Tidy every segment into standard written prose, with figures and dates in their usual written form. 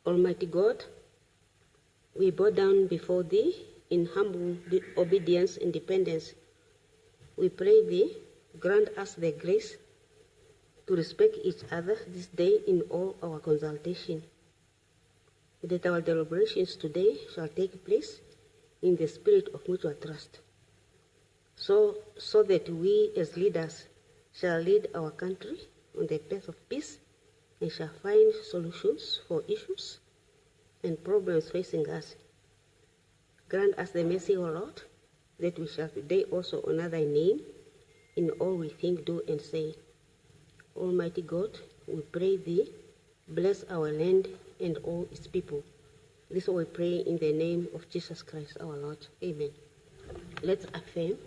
Almighty God, we bow down before Thee in humble obedience and dependence. We pray Thee, grant us the grace to respect each other this day in all our consultation, that our deliberations today shall take place in the spirit of mutual trust, so that we as leaders shall lead our country on the path of peace and shall find solutions for issues and problems facing us. Grant us the mercy, O Lord, that we shall today also honor Thy name in all we think, do, and say. Almighty God, we pray Thee, bless our land and all its people. This we pray in the name of Jesus Christ our Lord. Amen. Let's affirm.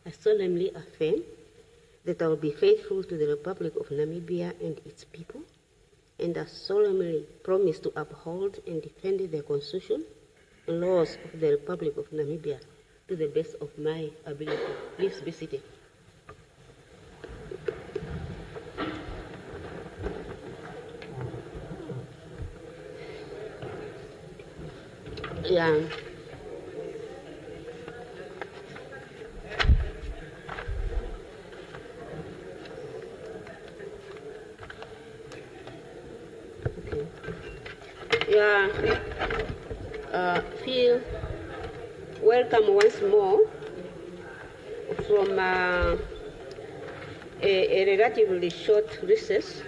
I solemnly affirm that I will be faithful to the Republic of Namibia and its people, and I solemnly promise to uphold and defend the Constitution and laws of the Republic of Namibia to the best of my ability. Please be seated. Yeah. Feel welcome once more from a relatively short recess,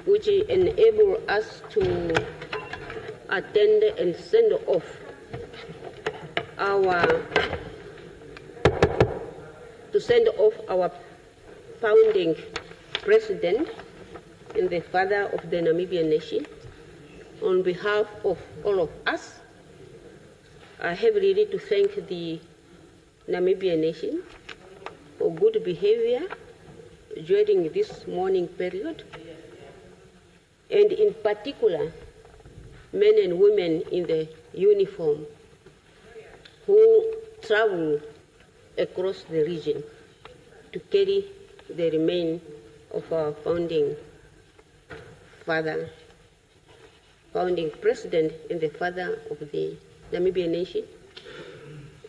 which enable us to attend and send off our founding president and the father of the Namibian nation. On behalf of all of us, I have really to thank the Namibian nation for good behavior during this mourning period, and in particular, men and women in the uniform who travel across the region to carry the remains of our founding president and the father of the Namibian nation,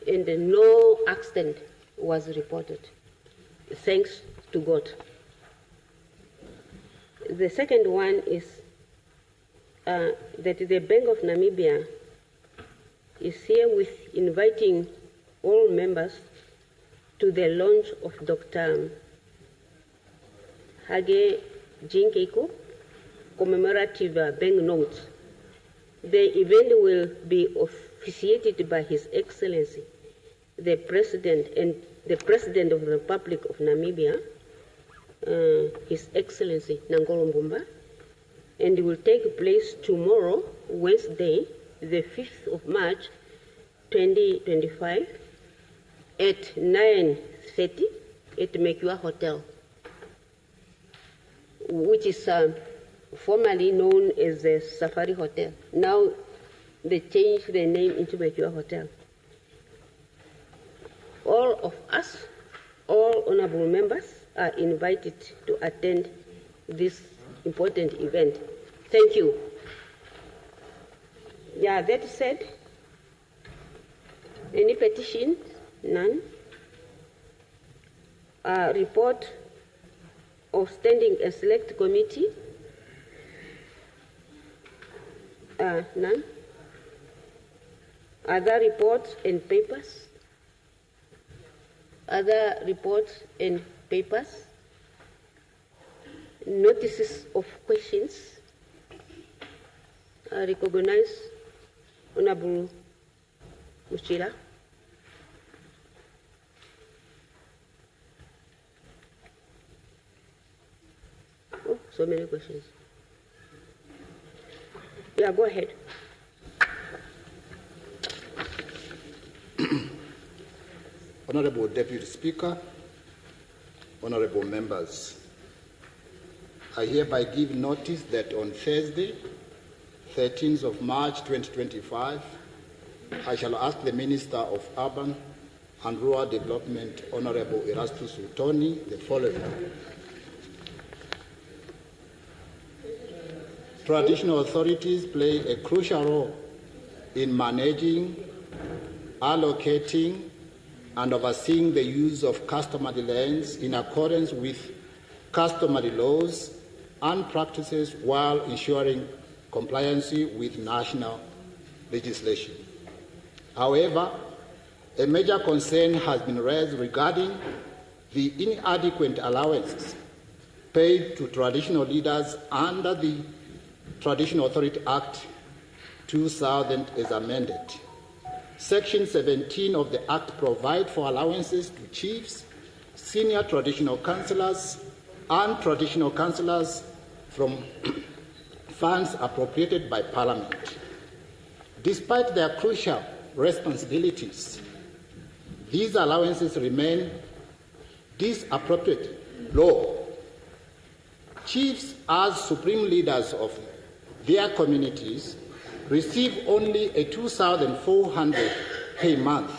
and no accident was reported, thanks to God. The second one is that the Bank of Namibia is here with inviting all members to the launch of Dr. Hage Jinkeiko commemorative banknotes. The event will be officiated by His Excellency, the President of the Republic of Namibia, His Excellency Nangolo Mbumba, and will take place tomorrow, Wednesday, the 5th of March, 2025, at 9:30 at Mekiwa Hotel, which is formerly known as the Safari Hotel. Now they changed the name into Mekiwa Hotel. All of us, all honorable members, are invited to attend this important event. Thank you. Yeah, that said, any petition? None. Report of Standing and Select Committee? None. Other reports and papers? Other reports and papers? Notices of questions? I recognize Honorable Muchira. Oh, so many questions. Yeah, go ahead. Honorable Deputy Speaker, honorable members, I hereby give notice that on Thursday, 13th of March 2025, I shall ask the Minister of Urban and Rural Development, Honorable Erastus Utoni, the following. traditional authorities play a crucial role in managing, allocating, and overseeing the use of customary lands in accordance with customary laws and practices while ensuring compliance with national legislation. However, a major concern has been raised regarding the inadequate allowances paid to traditional leaders under the Traditional Authority Act 2000 as amended. Section 17 of the Act provides for allowances to chiefs, senior traditional councillors, and traditional councillors from funds appropriated by Parliament. Despite their crucial responsibilities, these allowances remain disappropriate law. Chiefs, as supreme leaders of their communities, receive only a 2,400 per month,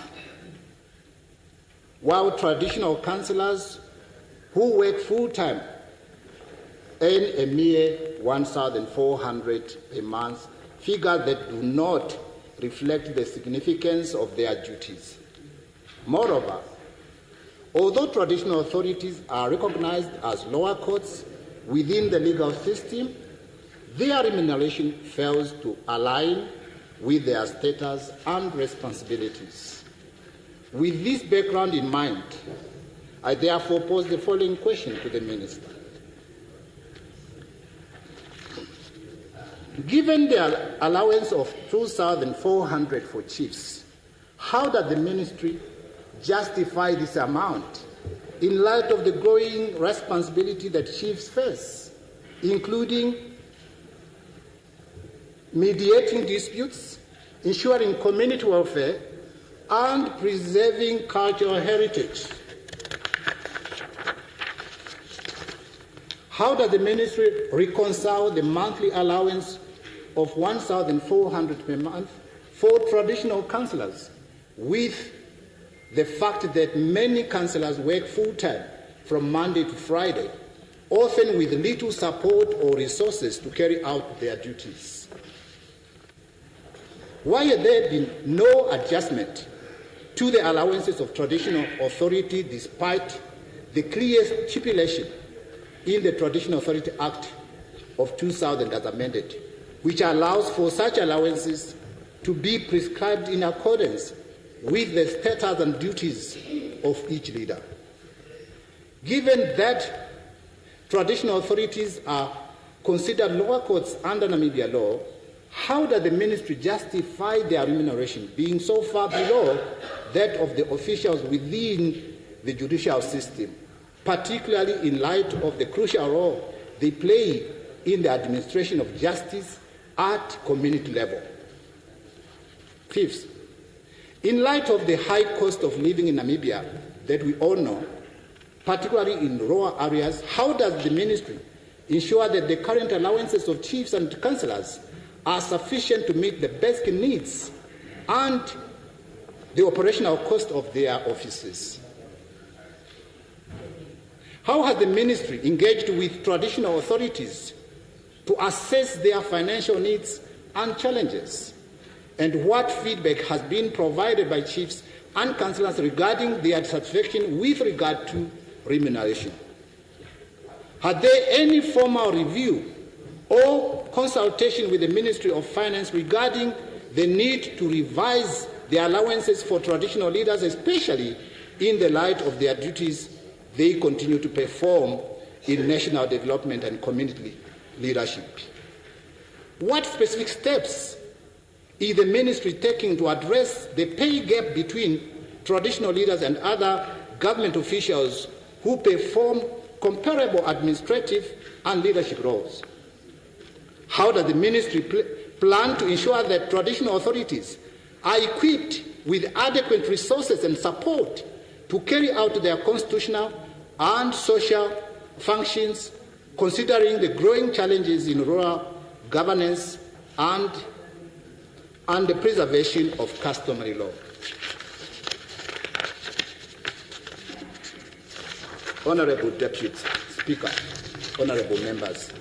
while traditional councillors who work full-time earn a mere 1,400 per month, figures that do not reflect the significance of their duties. Moreover, although traditional authorities are recognized as lower courts within the legal system, their remuneration fails to align with their status and responsibilities. With this background in mind, I therefore pose the following question to the Minister. Given the allowance of 2,400 for chiefs, how does the Ministry justify this amount in light of the growing responsibility that chiefs face, including mediating disputes, ensuring community welfare, and preserving cultural heritage? How does the Ministry reconcile the monthly allowance of 1,400 per month for traditional councillors with the fact that many councillors work full-time from Monday to Friday, often with little support or resources to carry out their duties? Why has there been no adjustment to the allowances of traditional authority despite the clear stipulation in the Traditional Authority Act of 2000 as amended, which allows for such allowances to be prescribed in accordance with the status and duties of each leader? Given that traditional authorities are considered lower courts under Namibia law, how does the Ministry justify their remuneration being so far below that of the officials within the judicial system, particularly in light of the crucial role they play in the administration of justice at community level? Fifth, in light of the high cost of living in Namibia that we all know, particularly in rural areas, how does the Ministry ensure that the current allowances of chiefs and councillors are sufficient to meet the basic needs and the operational cost of their offices? How has the Ministry engaged with traditional authorities to assess their financial needs and challenges? And what feedback has been provided by chiefs and councillors regarding their satisfaction with regard to remuneration? Had there any formal review or consultation with the Ministry of Finance regarding the need to revise the allowances for traditional leaders, especially in the light of their duties they continue to perform in national development and community leadership? What specific steps is the Ministry taking to address the pay gap between traditional leaders and other government officials who perform comparable administrative and leadership roles? How does the Ministry plan to ensure that traditional authorities are equipped with adequate resources and support to carry out their constitutional and social functions, considering the growing challenges in rural governance and the preservation of customary law? Honourable Deputy Speaker, honourable members,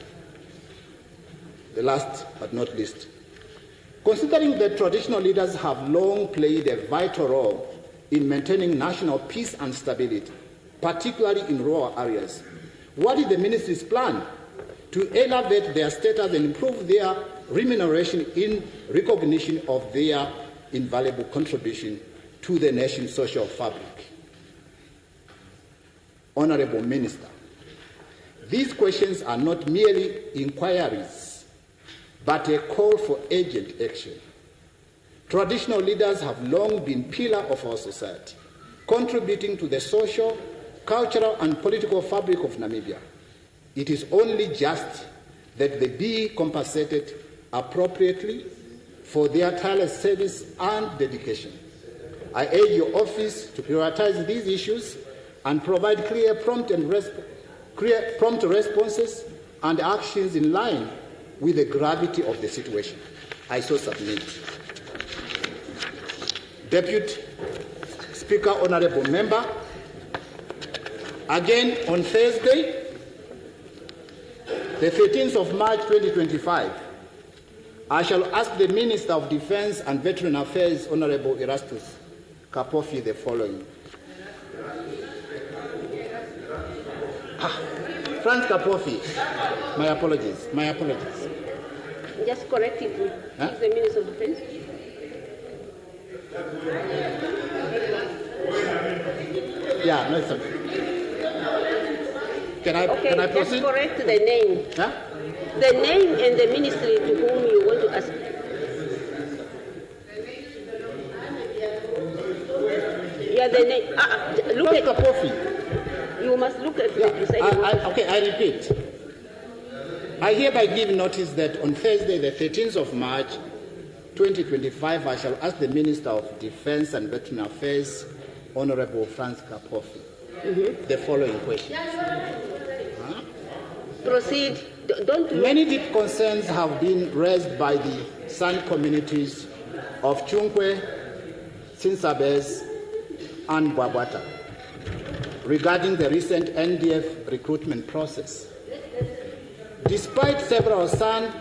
the last but not least. Considering that traditional leaders have long played a vital role in maintaining national peace and stability, particularly in rural areas, what is the ministry's plan to elevate their status and improve their remuneration in recognition of their invaluable contribution to the nation's social fabric? Honourable Minister, these questions are not merely inquiries, but a call for urgent action. Traditional leaders have long been pillars of our society, contributing to the social, cultural and political fabric of Namibia. It is only just that they be compensated appropriately for their tireless service and dedication. I urge your office to prioritize these issues and provide clear, prompt responses and actions in line with the gravity of the situation. I so submit. Deputy Speaker, Honourable Member, again on Thursday, the 13th of March 2025, I shall ask the Minister of Defence and Veteran Affairs, Honourable Erastus Kapofi, the following. Franz Kapofi, my apologies. Just correct it. He's the Minister of Defence. Yeah, no, it's okay. Can I proceed? Just correct the name. Huh? The name and the ministry to whom you want to ask. Yeah, the name. Look at Kapofi. You must look at the presiding officer. Okay, I repeat. I hereby give notice that on Thursday, the 13th of March, 2025, I shall ask the Minister of Defence and Veteran Affairs, Honourable Franz Kapofi, the following question. Proceed. Don't. Many deep concerns have been raised by the San communities of Chunkwe, Sinsabes, and Bwabwata regarding the recent NDF recruitment process. Despite several San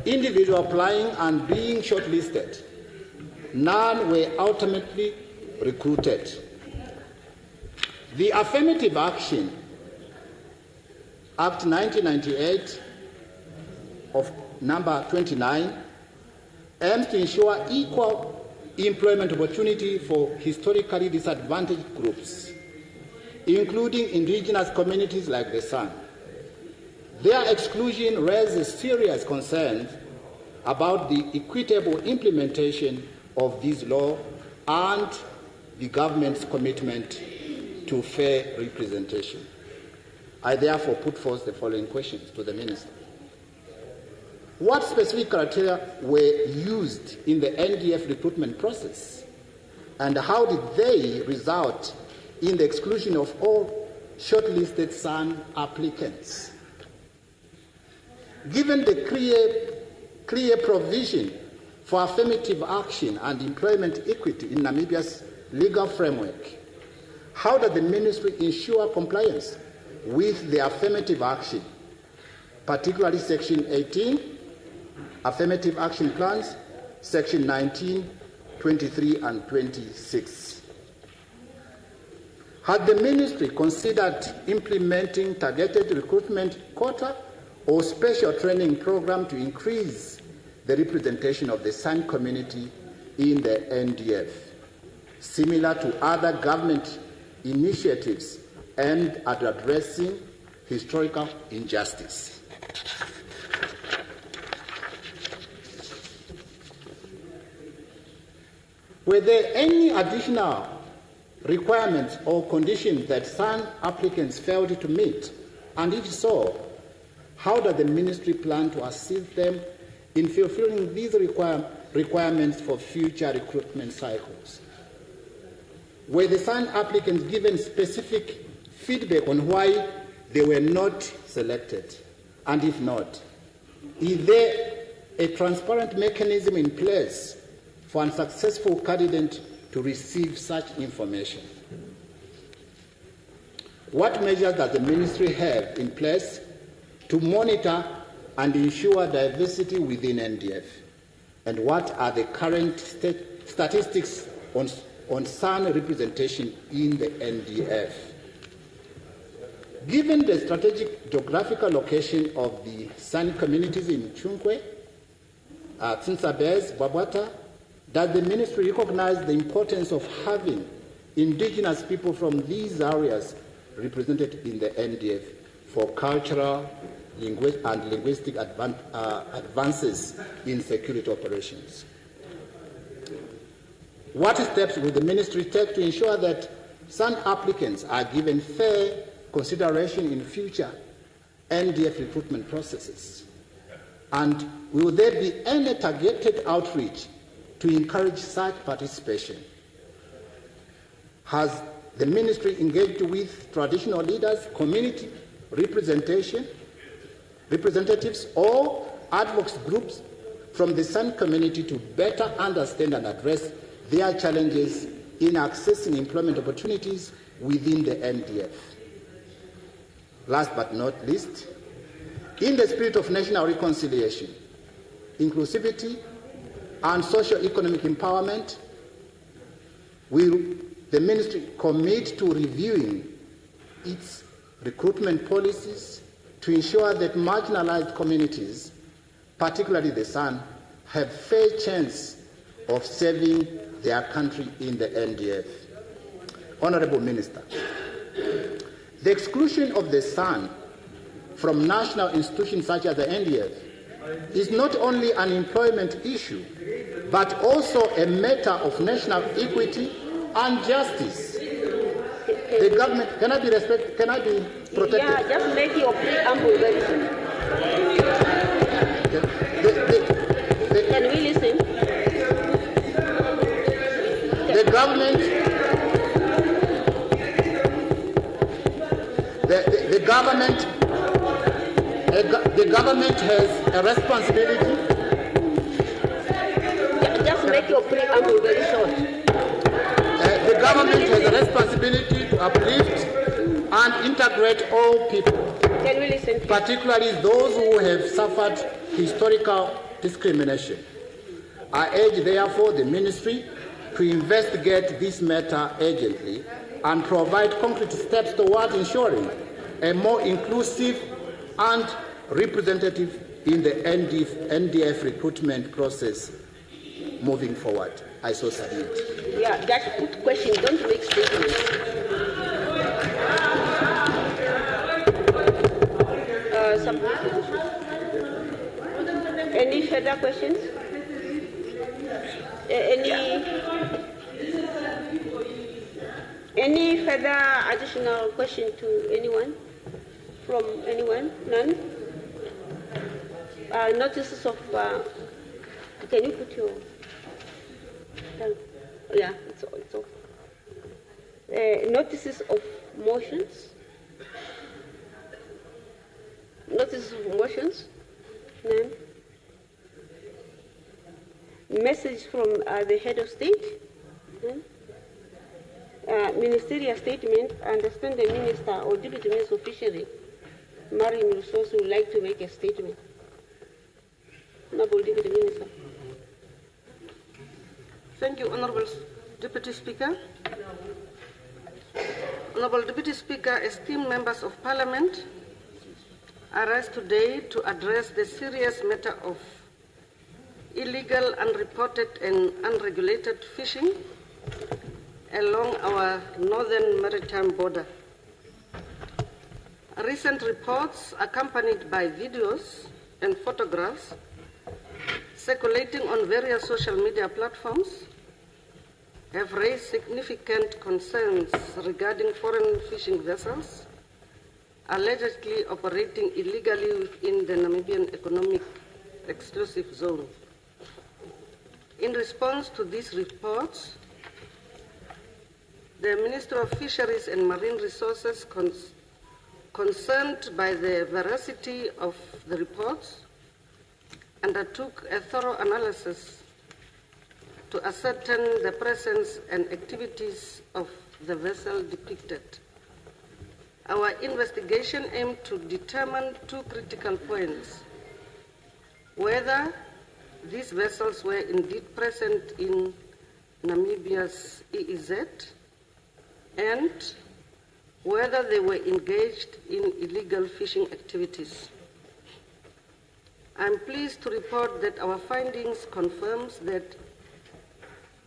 individuals applying and being shortlisted, none were ultimately recruited. The Affirmative Action Act 1998 of number 29 aims to ensure equal employment opportunity for historically disadvantaged groups, including indigenous communities like the San. Their exclusion raises serious concerns about the equitable implementation of this law and the government's commitment to fair representation. I therefore put forth the following questions to the Minister. What specific criteria were used in the NDF recruitment process, and how did they result in the exclusion of all shortlisted San applicants? Given the clear provision for affirmative action and employment equity in Namibia's legal framework, how does the Ministry ensure compliance with the affirmative action, particularly Section 18, Affirmative Action Plans, Section 19, 23, and 26? Had the Ministry considered implementing targeted recruitment quota or special training program to increase the representation of the San community in the NDF, similar to other government initiatives aimed at addressing historical injustice? Were there any additional requirements or conditions that San applicants failed to meet? And if so, how does the Ministry plan to assist them in fulfilling these requirements for future recruitment cycles? Were the San applicants given specific feedback on why they were not selected? And if not, is there a transparent mechanism in place for unsuccessful candidates to receive such information? What measures does the Ministry have in place to monitor and ensure diversity within NDF? And what are the current statistics on San representation in the NDF? Given the strategic geographical location of the San communities in Chunkwe, Tsinsabez, Babwata, does the ministry recognize the importance of having indigenous people from these areas represented in the NDF for cultural and linguistic advances in security operations? What steps will the ministry take to ensure that San applicants are given fair consideration in future NDF recruitment processes? And will there be any targeted outreach to encourage such participation? Has the ministry engaged with traditional leaders, community representatives, or advocacy groups from the San community to better understand and address their challenges in accessing employment opportunities within the NDF? Last but not least, in the spirit of national reconciliation, inclusivity, and socio-economic empowerment, will the ministry commit to reviewing its recruitment policies to ensure that marginalized communities, particularly the San, have fair chance of serving their country in the NDF? Honourable Minister, the exclusion of the San from national institutions such as the NDF is not only an employment issue, but also a matter of national equity and justice. The government cannot be respected, cannot be protected. Yeah, just make your preamble very simple. Can we listen? The government, the government has a responsibility. Just make your preamble very short. The government has a responsibility to uplift and integrate all people, Can we listen, please? particularly those who have suffered historical discrimination. I urge, therefore, the ministry to investigate this matter urgently and provide concrete steps towards ensuring a more inclusive and representative in the NDF recruitment process moving forward. I so submit. Yeah, that's a good question. Don't make statements. Any further questions? Any further additional question to anyone? From anyone? None? Notices of, can you put your, yeah, it's off. Notices of motions? Notices of motions? None? Message from the head of state? None? Ministerial statement. I understand the Minister or Deputy Minister of Fisheries, Marine Resources, would like to make a statement. Honourable Deputy Minister. Thank you, Honourable Deputy Speaker. Honourable Deputy Speaker, esteemed members of Parliament, I rise today to address the serious matter of illegal, unreported and unregulated fishing along our northern maritime border. Recent reports, accompanied by videos and photographs circulating on various social media platforms, have raised significant concerns regarding foreign fishing vessels allegedly operating illegally within the Namibian Economic Exclusive Zone. In response to these reports, the Minister of Fisheries and Marine Resources, concerned by the veracity of the reports, undertook a thorough analysis to ascertain the presence and activities of the vessel depicted. Our investigation aimed to determine two critical points. whether these vessels were indeed present in Namibia's EEZ and whether they were engaged in illegal fishing activities. I'm pleased to report that our findings confirms that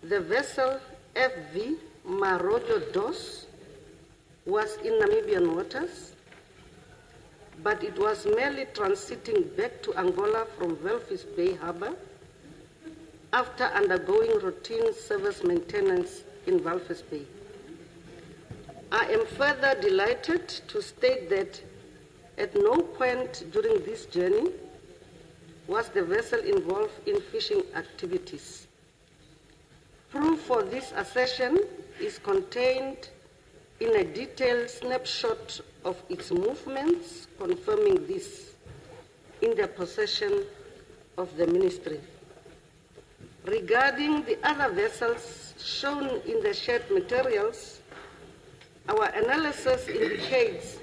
the vessel FV Marojo Dos was in Namibian waters, but it was merely transiting back to Angola from Walvis Bay Harbour after undergoing routine service maintenance in Walvis Bay. I am further delighted to state that at no point during this journey was the vessel involved in fishing activities. Proof for this assertion is contained in a detailed snapshot of its movements, confirming this in the possession of the ministry. Regarding the other vessels shown in the shared materials, our analysis indicates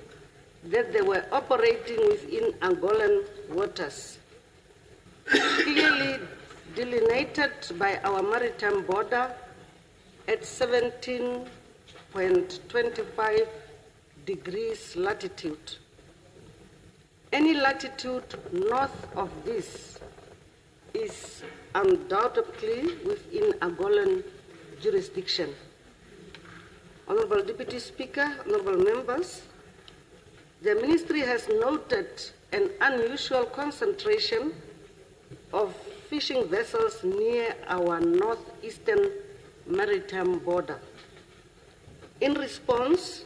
that they were operating within Angolan waters, clearly delineated by our maritime border at 17.25 degrees latitude. Any latitude north of this is undoubtedly within Angolan jurisdiction. Honorable Deputy Speaker, honorable members, the Ministry has noted an unusual concentration of fishing vessels near our northeastern maritime border. In response,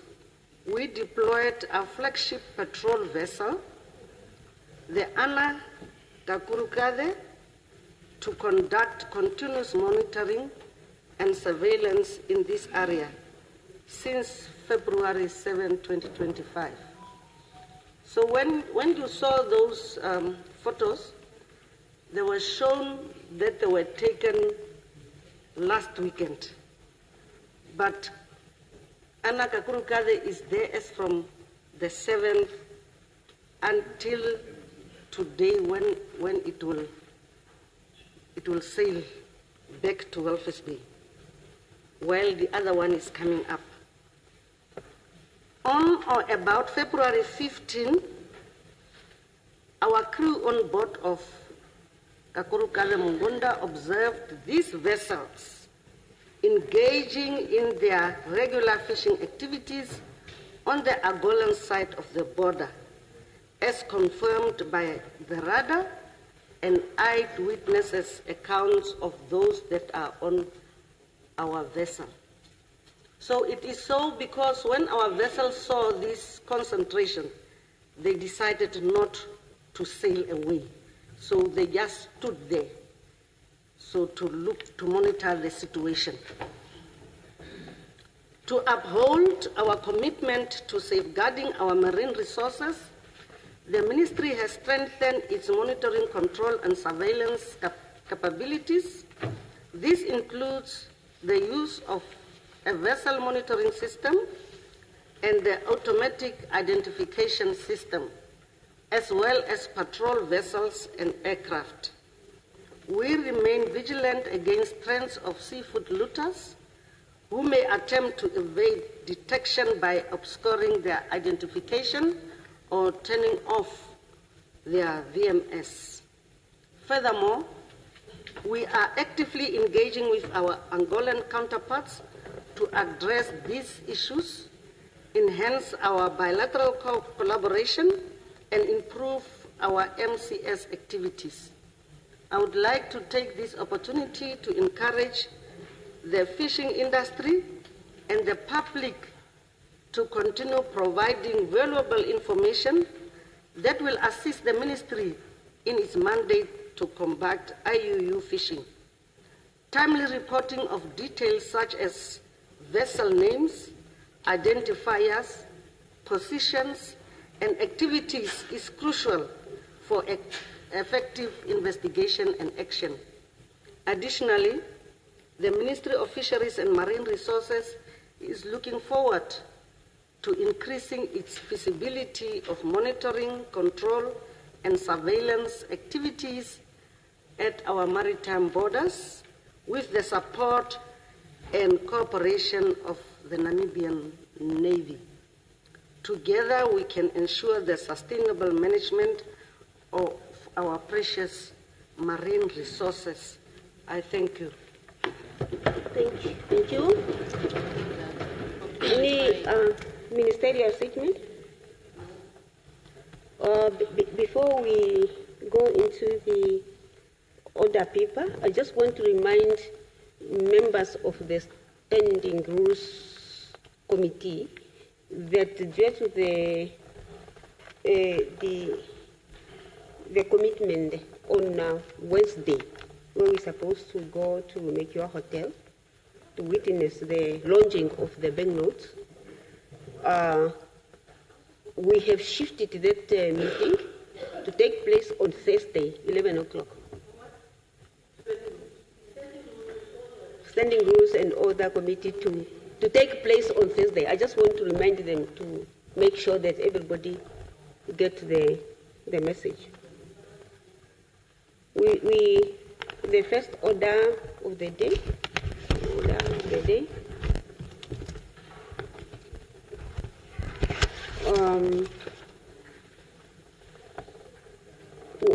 we deployed our flagship patrol vessel, the Ana Kakurukade, to conduct continuous monitoring and surveillance in this area since February 7, 2025. So when you saw those photos, they were shown that they were taken last weekend. But Ana Kakurukade is there as from the 7th until today when it will sail back to Walvis Bay, while the other one is coming up. On or about February 15, our crew on board of Kakurukade Mungunda observed these vessels engaging in their regular fishing activities on the Angolan side of the border, as confirmed by the radar and eyewitnesses' accounts of those that are on our vessel. So it is so because when our vessel saw this concentration, they decided not to sail away. So they just stood there, so to monitor the situation. To uphold our commitment to safeguarding our marine resources, the Ministry has strengthened its monitoring, control, and surveillance capabilities. This includes the use of a vessel monitoring system and the automatic identification system, as well as patrol vessels and aircraft. We remain vigilant against trends of seafood looters who may attempt to evade detection by obscuring their identification or turning off their VMS. Furthermore, we are actively engaging with our Angolan counterparts to address these issues, enhance our bilateral collaboration, and improve our MCS activities. I would like to take this opportunity to encourage the fishing industry and the public to continue providing valuable information that will assist the Ministry in its mandate to combat IUU fishing. Timely reporting of details such as vessel names, identifiers, positions, and activities is crucial for effective investigation and action. Additionally, the Ministry of Fisheries and Marine Resources is looking forward to increasing its feasibility of monitoring, control, and surveillance activities at our maritime borders with the support and cooperation of the Namibian Navy. Together, we can ensure the sustainable management of our precious marine resources. I thank you. Thank you. Any ministerial statement? Before we go into the order paper, I just want to remind members of the Standing Rules Committee that due to the commitment on Wednesday, when we're supposed to go to Mekua Hotel to witness the launching of the banknotes, we have shifted that meeting to take place on Thursday, 11 o'clock. Standing Rules and Order Committee to take place on Thursday. I just want to remind them to make sure that everybody gets the message. The first order of the day,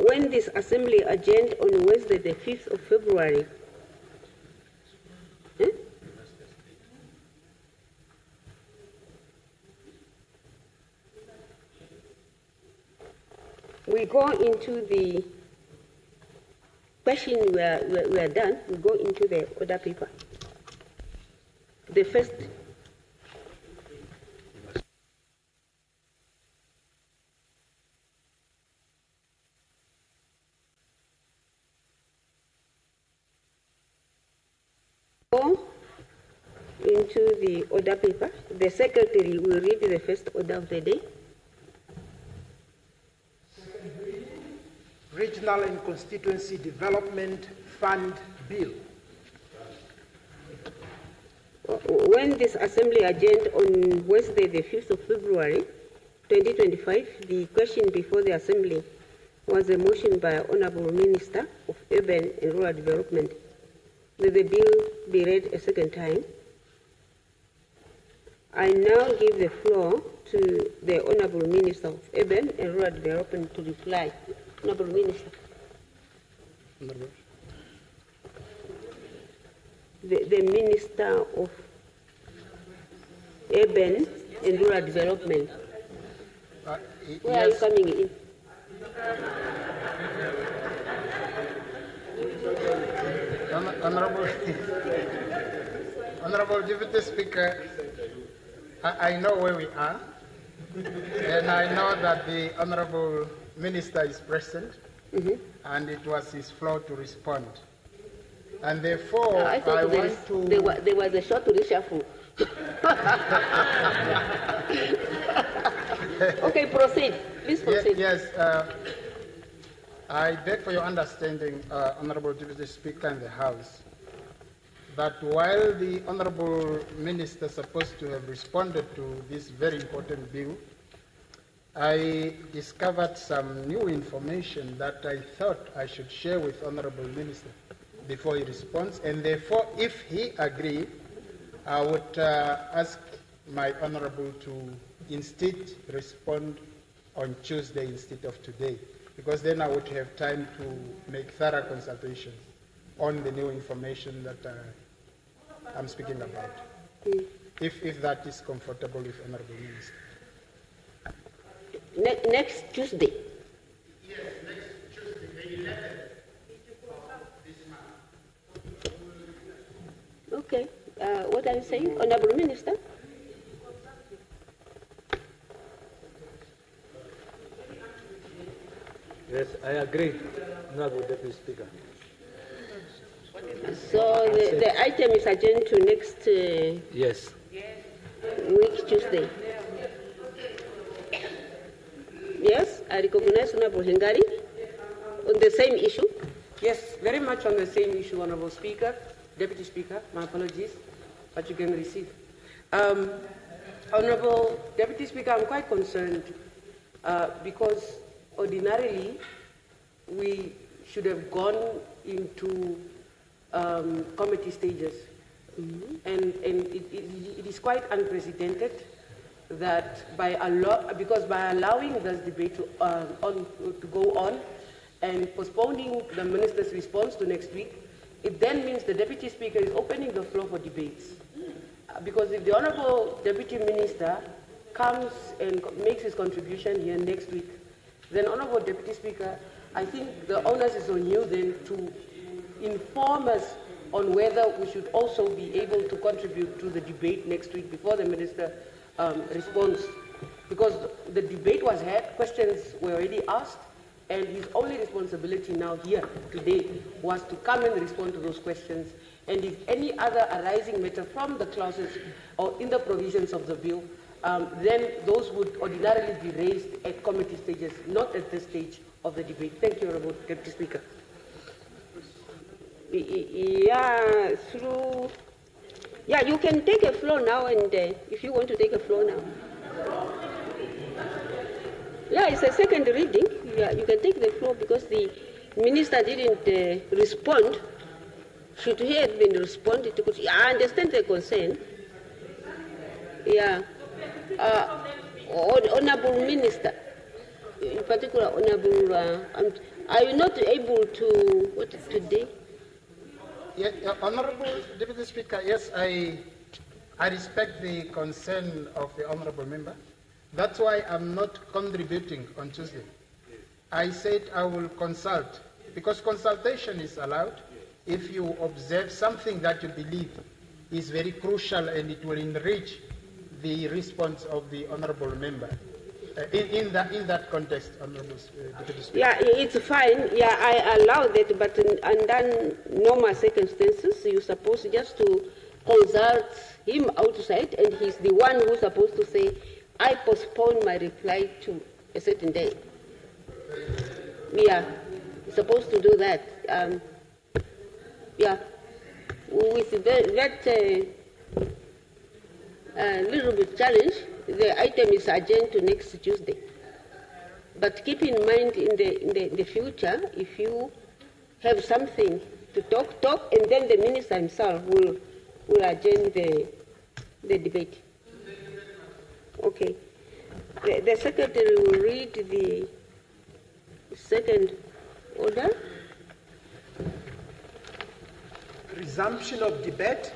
when this assembly adjourned on Wednesday, the 5th of February, we go into the question. We are done. We go into the order paper. The first. Go into the order paper. The secretary will read the first order of the day. Regional and Constituency Development Fund Bill. When this assembly adjourned on Wednesday, the 5th of February, 2025, the question before the assembly was a motion by Honorable Minister of Urban and Rural Development that the bill be read a second time. I now give the floor to the Honorable Minister of Urban and Rural Development to reply. Honorable Minister. The Minister of Urban and Rural Development. Where are you coming in? Honorable Deputy Speaker, I know where we are, and I know that the Honorable Minister is present, and it was his floor to respond. And therefore, I want to... There was a short reshuffle. Okay, proceed. Please proceed. Yes, I beg for your understanding, Honorable Deputy Speaker and the House, that while the Honorable Minister is supposed to have responded to this very important bill, I discovered some new information that I thought I should share with Honorable Minister before he responds, and therefore, if he agrees, I would ask my Honorable to instead respond on Tuesday instead of today, because then I would have time to make thorough consultation on the new information that I'm speaking about, if that is comfortable with Honorable Minister. Next Tuesday. Yes, next Tuesday, the 11th of this month. Okay. What are you saying, Honorable Minister? Yes, I agree, Honorable Deputy Speaker. So the item is adjourned to next Yes. week, Tuesday. Yes, I recognize Honorable Hengari on the same issue. Yes, very much on the same issue, Honorable Speaker, Deputy Speaker, my apologies, but you can receive. Honorable Deputy Speaker, I'm quite concerned because ordinarily we should have gone into committee stages. And it is quite unprecedented that because by allowing this debate to go on and postponing the minister's response to next week, it then means the Deputy Speaker is opening the floor for debates. Because if the Honourable Deputy Minister comes and makes his contribution here next week, then Honourable Deputy Speaker, I think the onus is on you then to inform us on whether we should also be able to contribute to the debate next week before the Minister responds. Because the debate was had, questions were already asked, and his only responsibility now here today was to come and respond to those questions. And if any other arising matter from the clauses or in the provisions of the bill, then those would ordinarily be raised at committee stages, not at this stage of the debate. Thank you, Honourable Deputy Speaker. Yeah, you can take a floor now, and if you want to take a floor now. Yeah, it's a second reading. Yeah, you can take the floor because the minister didn't respond. Should he have been responded to? I understand the concern. Yeah. Honourable Minister, in particular, Honourable, are you not able to, what is today? Yeah, Honourable Deputy Speaker, yes, I respect the concern of the Honourable Member. That's why I'm not contributing on Tuesday. I said I will consult, because consultation is allowed if you observe something that you believe is very crucial and it will enrich the response of the Honourable Member. In that context, Honourable Deputy Speaker. Yeah, it's fine. Yeah, I allow that, but under normal circumstances, you're supposed just to consult him outside, and he's the one who's supposed to say, I postpone my reply to a certain day. Yeah, you're supposed to do that. Yeah, with that little bit challenge, the item is adjourned to next Tuesday. But keep in mind in the future, if you have something to talk, and then the minister himself will adjourn the debate. Okay. The secretary will read the second order. Resumption of debate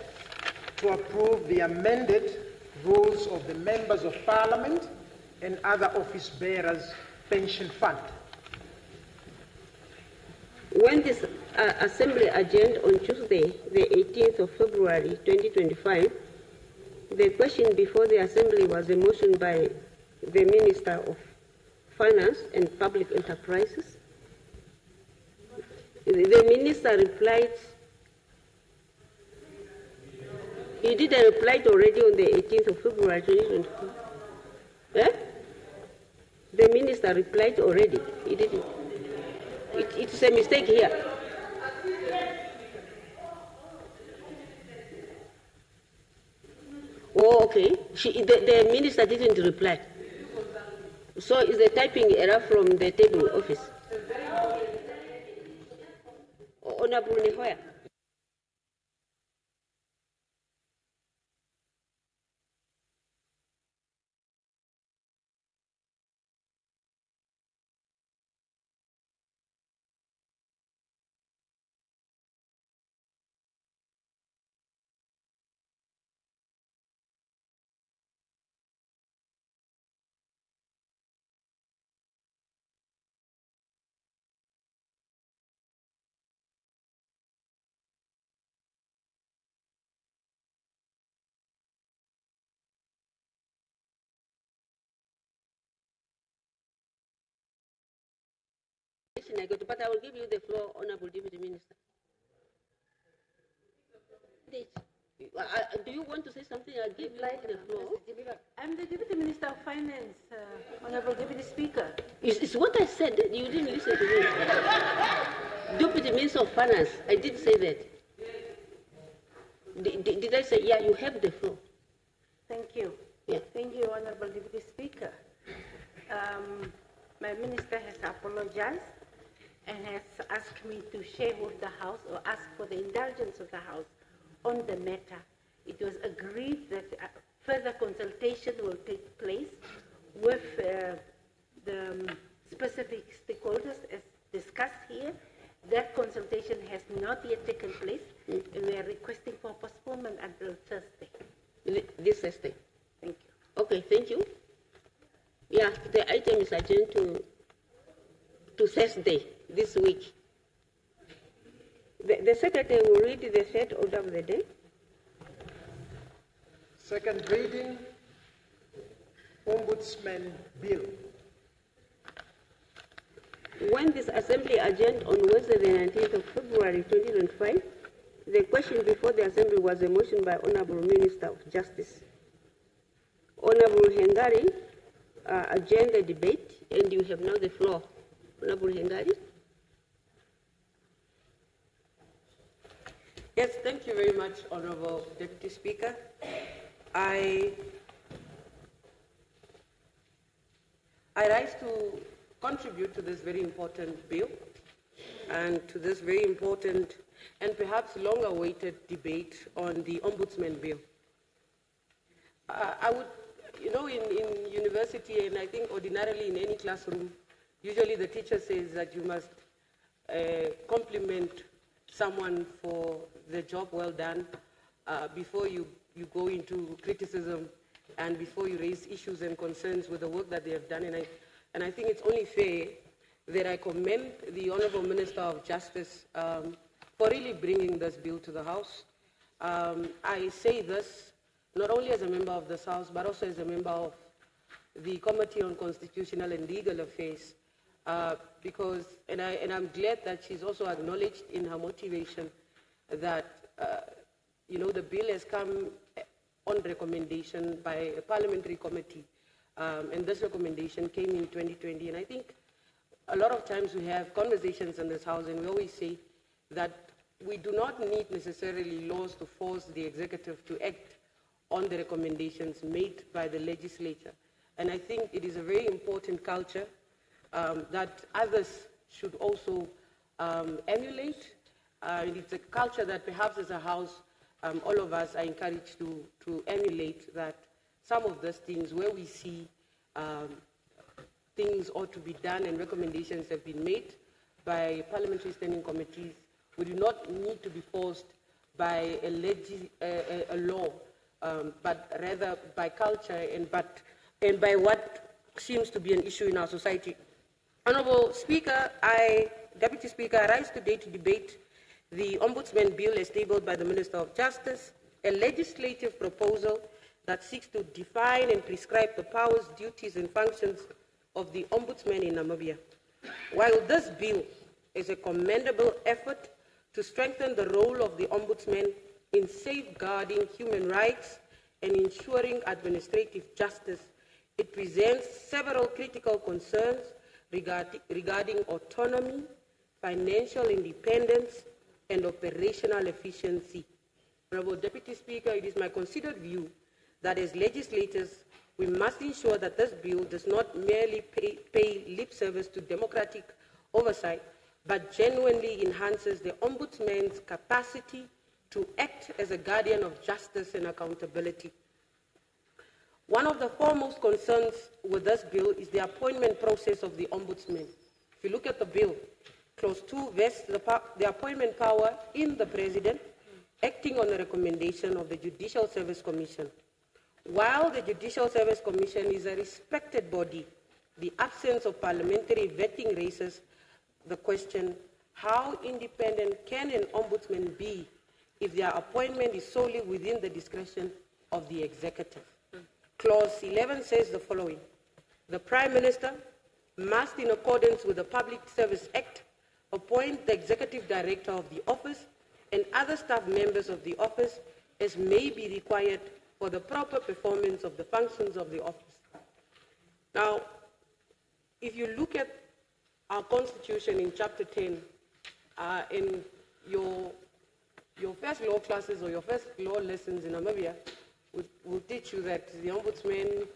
to approve the amended rules of the Members of Parliament and other office bearers pension fund. When this assembly adjourned on Tuesday, the 18th of February 2025, the question before the assembly was a motion by the Minister of Finance and Public Enterprises. The minister replied. He did a reply already on the 18th of February 2024. Eh? The minister replied already. He didn't. It's a mistake here. Oh, okay. The minister didn't reply. So is the typing error from the table office? Honourable Nehoya. But I will give you the floor, Honourable Deputy Minister. Do you want to say something? I'll give you the floor. I'm the Deputy Minister of Finance, Honourable Deputy Speaker. It's what I said. You didn't listen to me. Deputy Minister of Finance. I did say that. Did I say, yeah, you have the floor? Thank you. Yeah. Thank you, Honourable Deputy Speaker. My minister has apologized and has asked me to share with the House or ask for the indulgence of the House on the matter. It was agreed that further consultation will take place with the specific stakeholders as discussed here. That consultation has not yet taken place, and we are requesting for postponement until Thursday. This Thursday. Thank you. Okay, thank you. Yeah, the item is adjourned to Thursday this week. The Secretary will read the third order of the day. Second reading, Ombudsman Bill. When this Assembly adjourned on Wednesday, the 19th of February 2025, the question before the Assembly was a motion by Honorable Minister of Justice. Honorable Hengari adjourned the debate, and you have now the floor. Honorable Hengari. Yes, thank you very much, Honorable Deputy Speaker. I rise to contribute to this very important bill and to this very important and perhaps long-awaited debate on the Ombudsman bill. I would, in university, and I think ordinarily in any classroom, usually the teacher says that you must compliment someone for the job well done before you go into criticism and before you raise issues and concerns with the work that they have done. And I think it's only fair that I commend the Honourable Minister of Justice for really bringing this bill to the House. I say this not only as a member of this House, but also as a member of the Committee on Constitutional and Legal Affairs, because, and I'm glad that she's also acknowledged in her motivation that, the bill has come on recommendation by a parliamentary committee, and this recommendation came in 2020. And I think a lot of times we have conversations in this House, and we always say that we do not need necessarily laws to force the executive to act on the recommendations made by the legislature. And I think it is a very important culture that others should also emulate. It's a culture that perhaps as a House, all of us are encouraged to emulate, that some of those things where we see things ought to be done and recommendations have been made by parliamentary standing committees, we do not need to be forced by a law, but rather by culture and by what seems to be an issue in our society. Honourable Speaker, Deputy Speaker, I rise today to debate the Ombudsman Bill as tabled by the Minister of Justice, a legislative proposal that seeks to define and prescribe the powers, duties and functions of the Ombudsman in Namibia. While this bill is a commendable effort to strengthen the role of the Ombudsman in safeguarding human rights and ensuring administrative justice, it presents several critical concerns regarding autonomy, financial independence, and operational efficiency. Honourable Deputy Speaker, it is my considered view that as legislators, we must ensure that this bill does not merely pay lip service to democratic oversight, but genuinely enhances the Ombudsman's capacity to act as a guardian of justice and accountability. One of the foremost concerns with this bill is the appointment process of the Ombudsman. If you look at the bill, Clause 2 vests the appointment power in the President, acting on the recommendation of the Judicial Service Commission. While the Judicial Service Commission is a respected body, the absence of parliamentary vetting raises the question, how independent can an Ombudsman be if their appointment is solely within the discretion of the Executive? Clause 11 says the following: the Prime Minister must, in accordance with the Public Service Act, appoint the Executive Director of the office and other staff members of the office as may be required for the proper performance of the functions of the office. Now, if you look at our Constitution in Chapter 10, in your first law classes or your first law lessons in Namibia will teach you that the Ombudsman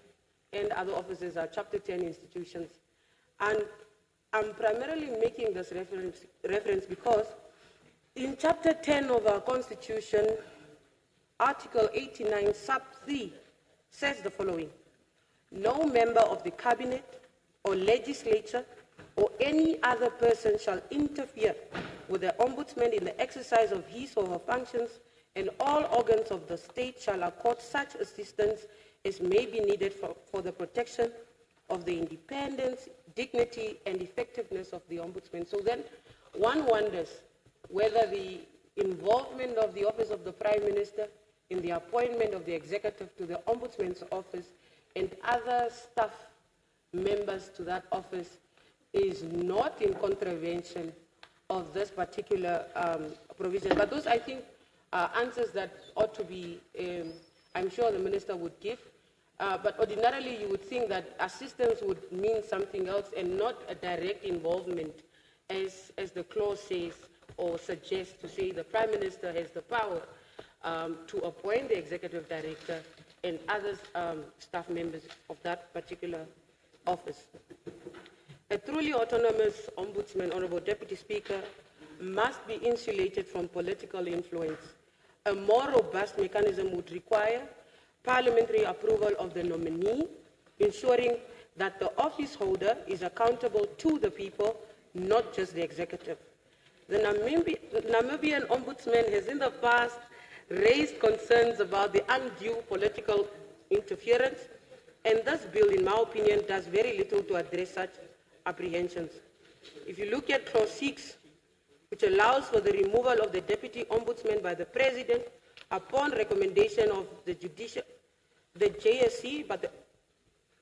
and other offices are Chapter 10 institutions. And I'm primarily making this reference because in Chapter 10 of our Constitution, Article 89, Sub 3, says the following: no member of the Cabinet or legislature or any other person shall interfere with the Ombudsman in the exercise of his or her functions, and all organs of the state shall accord such assistance as may be needed for the protection of the independence, dignity, and effectiveness of the Ombudsman. So then one wonders whether the involvement of the Office of the Prime Minister in the appointment of the executive to the Ombudsman's office and other staff members to that office is not in contravention of this particular provision. But those, I think, are answers that ought to be, I'm sure the Minister would give. But ordinarily, you would think that assistance would mean something else and not a direct involvement, as the clause says or suggests, to say the Prime Minister has the power to appoint the Executive Director and other staff members of that particular office. A truly autonomous Ombudsman, Honourable Deputy Speaker, must be insulated from political influence. A more robust mechanism would require parliamentary approval of the nominee, ensuring that the office holder is accountable to the people, not just the executive. The Namibian Ombudsman has in the past raised concerns about the undue political interference, and this bill, in my opinion, does very little to address such apprehensions. If you look at Clause 6, which allows for the removal of the Deputy Ombudsman by the President upon recommendation of the JSC, but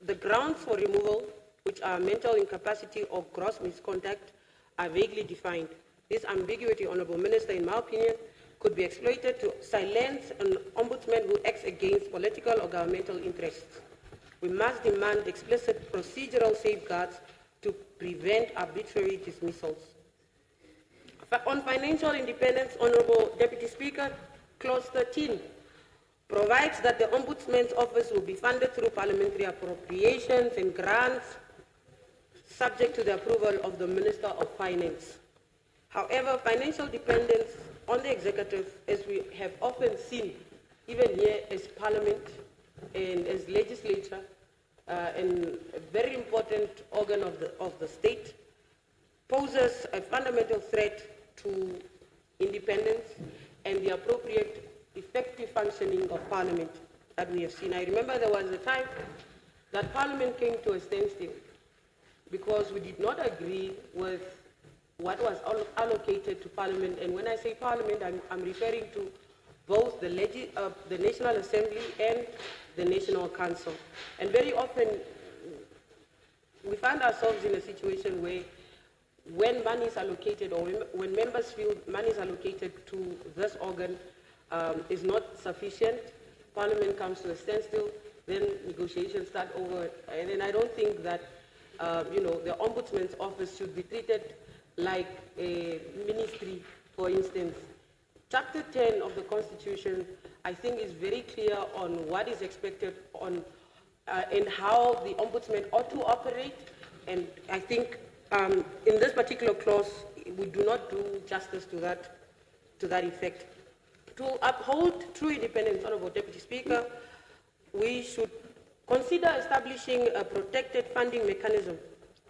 the grounds for removal, which are mental incapacity or gross misconduct, are vaguely defined. This ambiguity, Honourable Minister, in my opinion, could be exploited to silence an ombudsman who acts against political or governmental interests. We must demand explicit procedural safeguards to prevent arbitrary dismissals. On financial independence, Honourable Deputy Speaker, Clause 13 provides that the Ombudsman's office will be funded through parliamentary appropriations and grants, subject to the approval of the Minister of Finance. However, financial dependence on the executive, as we have often seen, even here as Parliament and as legislature, and a very important organ of the state, poses a fundamental threat to independence and the appropriate effective functioning of Parliament that we have seen. I remember there was a time that Parliament came to a standstill because we did not agree with what was allocated to Parliament. And when I say Parliament, I'm referring to both the National Assembly and the National Council. And very often, we find ourselves in a situation where when money is allocated, or when members feel money is allocated to this organ is not sufficient, Parliament comes to a standstill, then negotiations start over. And then I don't think that the Ombudsman's office should be treated like a ministry, for instance. Chapter 10 of the Constitution, I think, is very clear on what is expected on and how the Ombudsman ought to operate. And I think in this particular clause, we do not do justice to that effect. To uphold true independence, Honourable Deputy Speaker, we should consider establishing a protected funding mechanism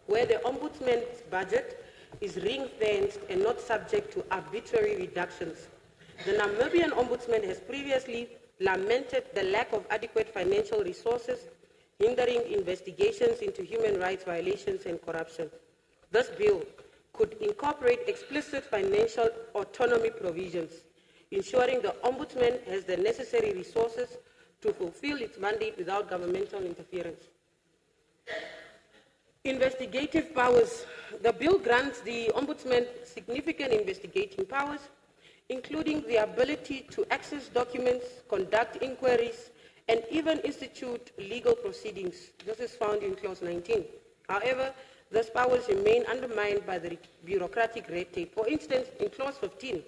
where the Ombudsman's budget is ring-fenced and not subject to arbitrary reductions. The Namibian Ombudsman has previously lamented the lack of adequate financial resources, hindering investigations into human rights violations and corruption. This bill could incorporate explicit financial autonomy provisions, ensuring the Ombudsman has the necessary resources to fulfill its mandate without governmental interference. Investigative powers. The bill grants the Ombudsman significant investigating powers, including the ability to access documents, conduct inquiries, and even institute legal proceedings. This is found in Clause 19. However, these powers remain undermined by the bureaucratic red tape. For instance, in Clause 15,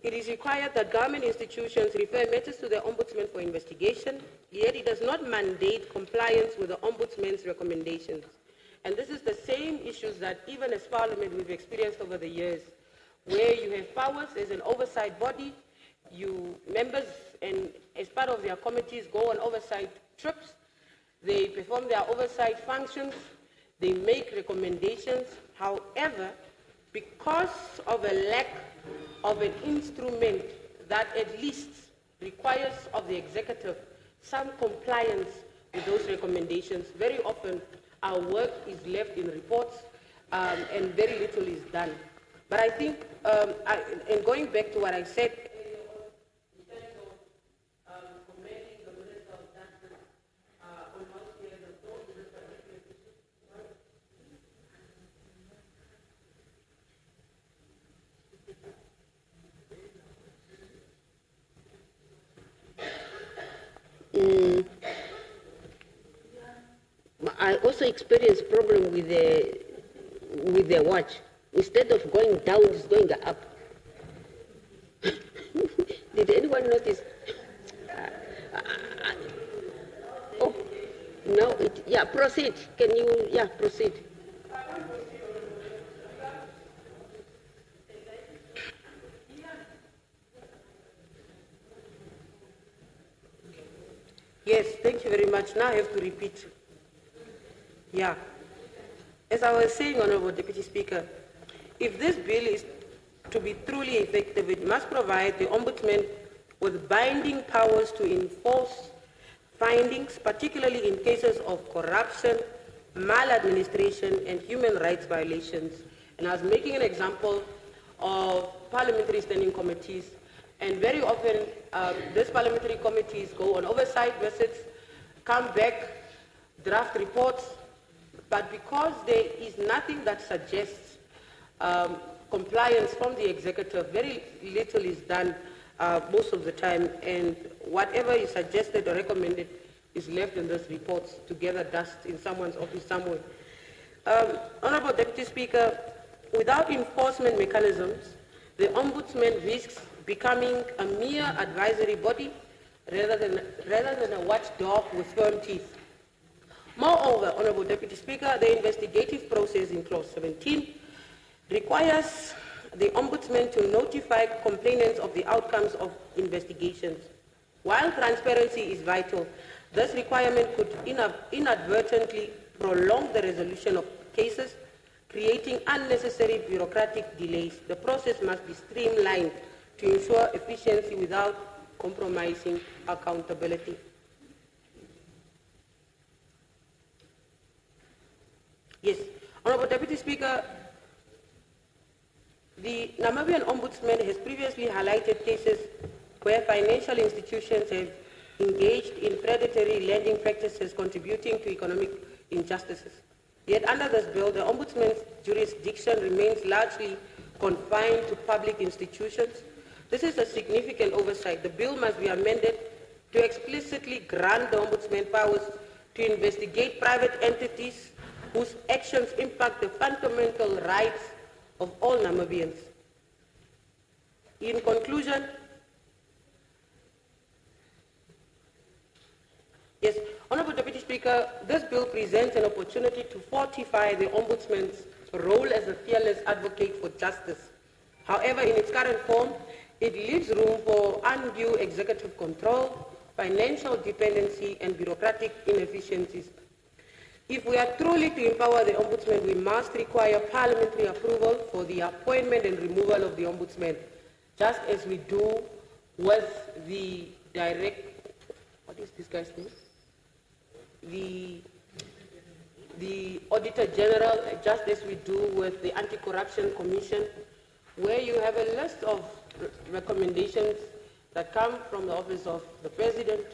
it is required that government institutions refer matters to the Ombudsman for investigation, yet it does not mandate compliance with the Ombudsman's recommendations. And this is the same issues that even as Parliament we've experienced over the years, where you have powers as an oversight body, members and as part of their committees go on oversight trips, they perform their oversight functions, they make recommendations. However, because of a lack of an instrument that at least requires of the executive some compliance with those recommendations, very often our work is left in reports and very little is done. But I think, and going back to what I said, I also experienced problem with the watch. Instead of going down, it's going up. Did anyone notice? Oh, no, yeah, proceed. Can you, yeah, proceed. Yes, thank you very much. Now I have to repeat. Yeah. As I was saying, Honorable Deputy Speaker, if this bill is to be truly effective, it must provide the Ombudsman with binding powers to enforce findings, particularly in cases of corruption, maladministration, and human rights violations. And I was making an example of parliamentary standing committees, and very often these parliamentary committees go on oversight visits, come back, draft reports, but because there is nothing that suggests compliance from the executive, very little is done most of the time, and whatever is suggested or recommended is left in those reports to gather dust in someone's office somewhere. Honorable Deputy Speaker, without enforcement mechanisms, the Ombudsman risks becoming a mere advisory body rather than a watchdog with firm teeth. Moreover, Honorable Deputy Speaker, the investigative process in Clause 17 requires the Ombudsman to notify complainants of the outcomes of investigations. While transparency is vital, this requirement could inadvertently prolong the resolution of cases, creating unnecessary bureaucratic delays. The process must be streamlined to ensure efficiency without compromising accountability. Yes, Honorable Deputy Speaker, the Namibian Ombudsman has previously highlighted cases where financial institutions have engaged in predatory lending practices contributing to economic injustices. Yet under this bill, the Ombudsman's jurisdiction remains largely confined to public institutions. This is a significant oversight. The bill must be amended to explicitly grant the Ombudsman powers to investigate private entities whose actions impact the fundamental rights of all Namibians. In conclusion, yes, Honorable Deputy Speaker, this bill presents an opportunity to fortify the Ombudsman's role as a fearless advocate for justice. However, in its current form, it leaves room for undue executive control, financial dependency, and bureaucratic inefficiencies. If we are truly to empower the Ombudsman, we must require parliamentary approval for the appointment and removal of the Ombudsman, just as we do with the what is this guy's name? The Auditor General, just as we do with the Anti-Corruption Commission, where you have a list of recommendations that come from the Office of the President,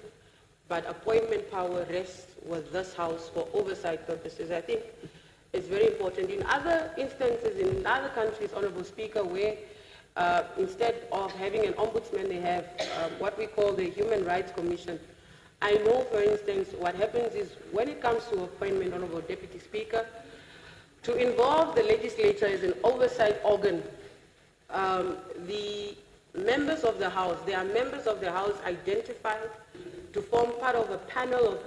but appointment power rests with this House for oversight purposes. I think it's very important. In other instances, in other countries, Honorable Speaker, where instead of having an ombudsman, they have what we call the Human Rights Commission. I know, for instance, what happens is when it comes to appointment, Honorable Deputy Speaker, to involve the legislature as an oversight organ, the members of the House, there are members of the House identified to form part of a panel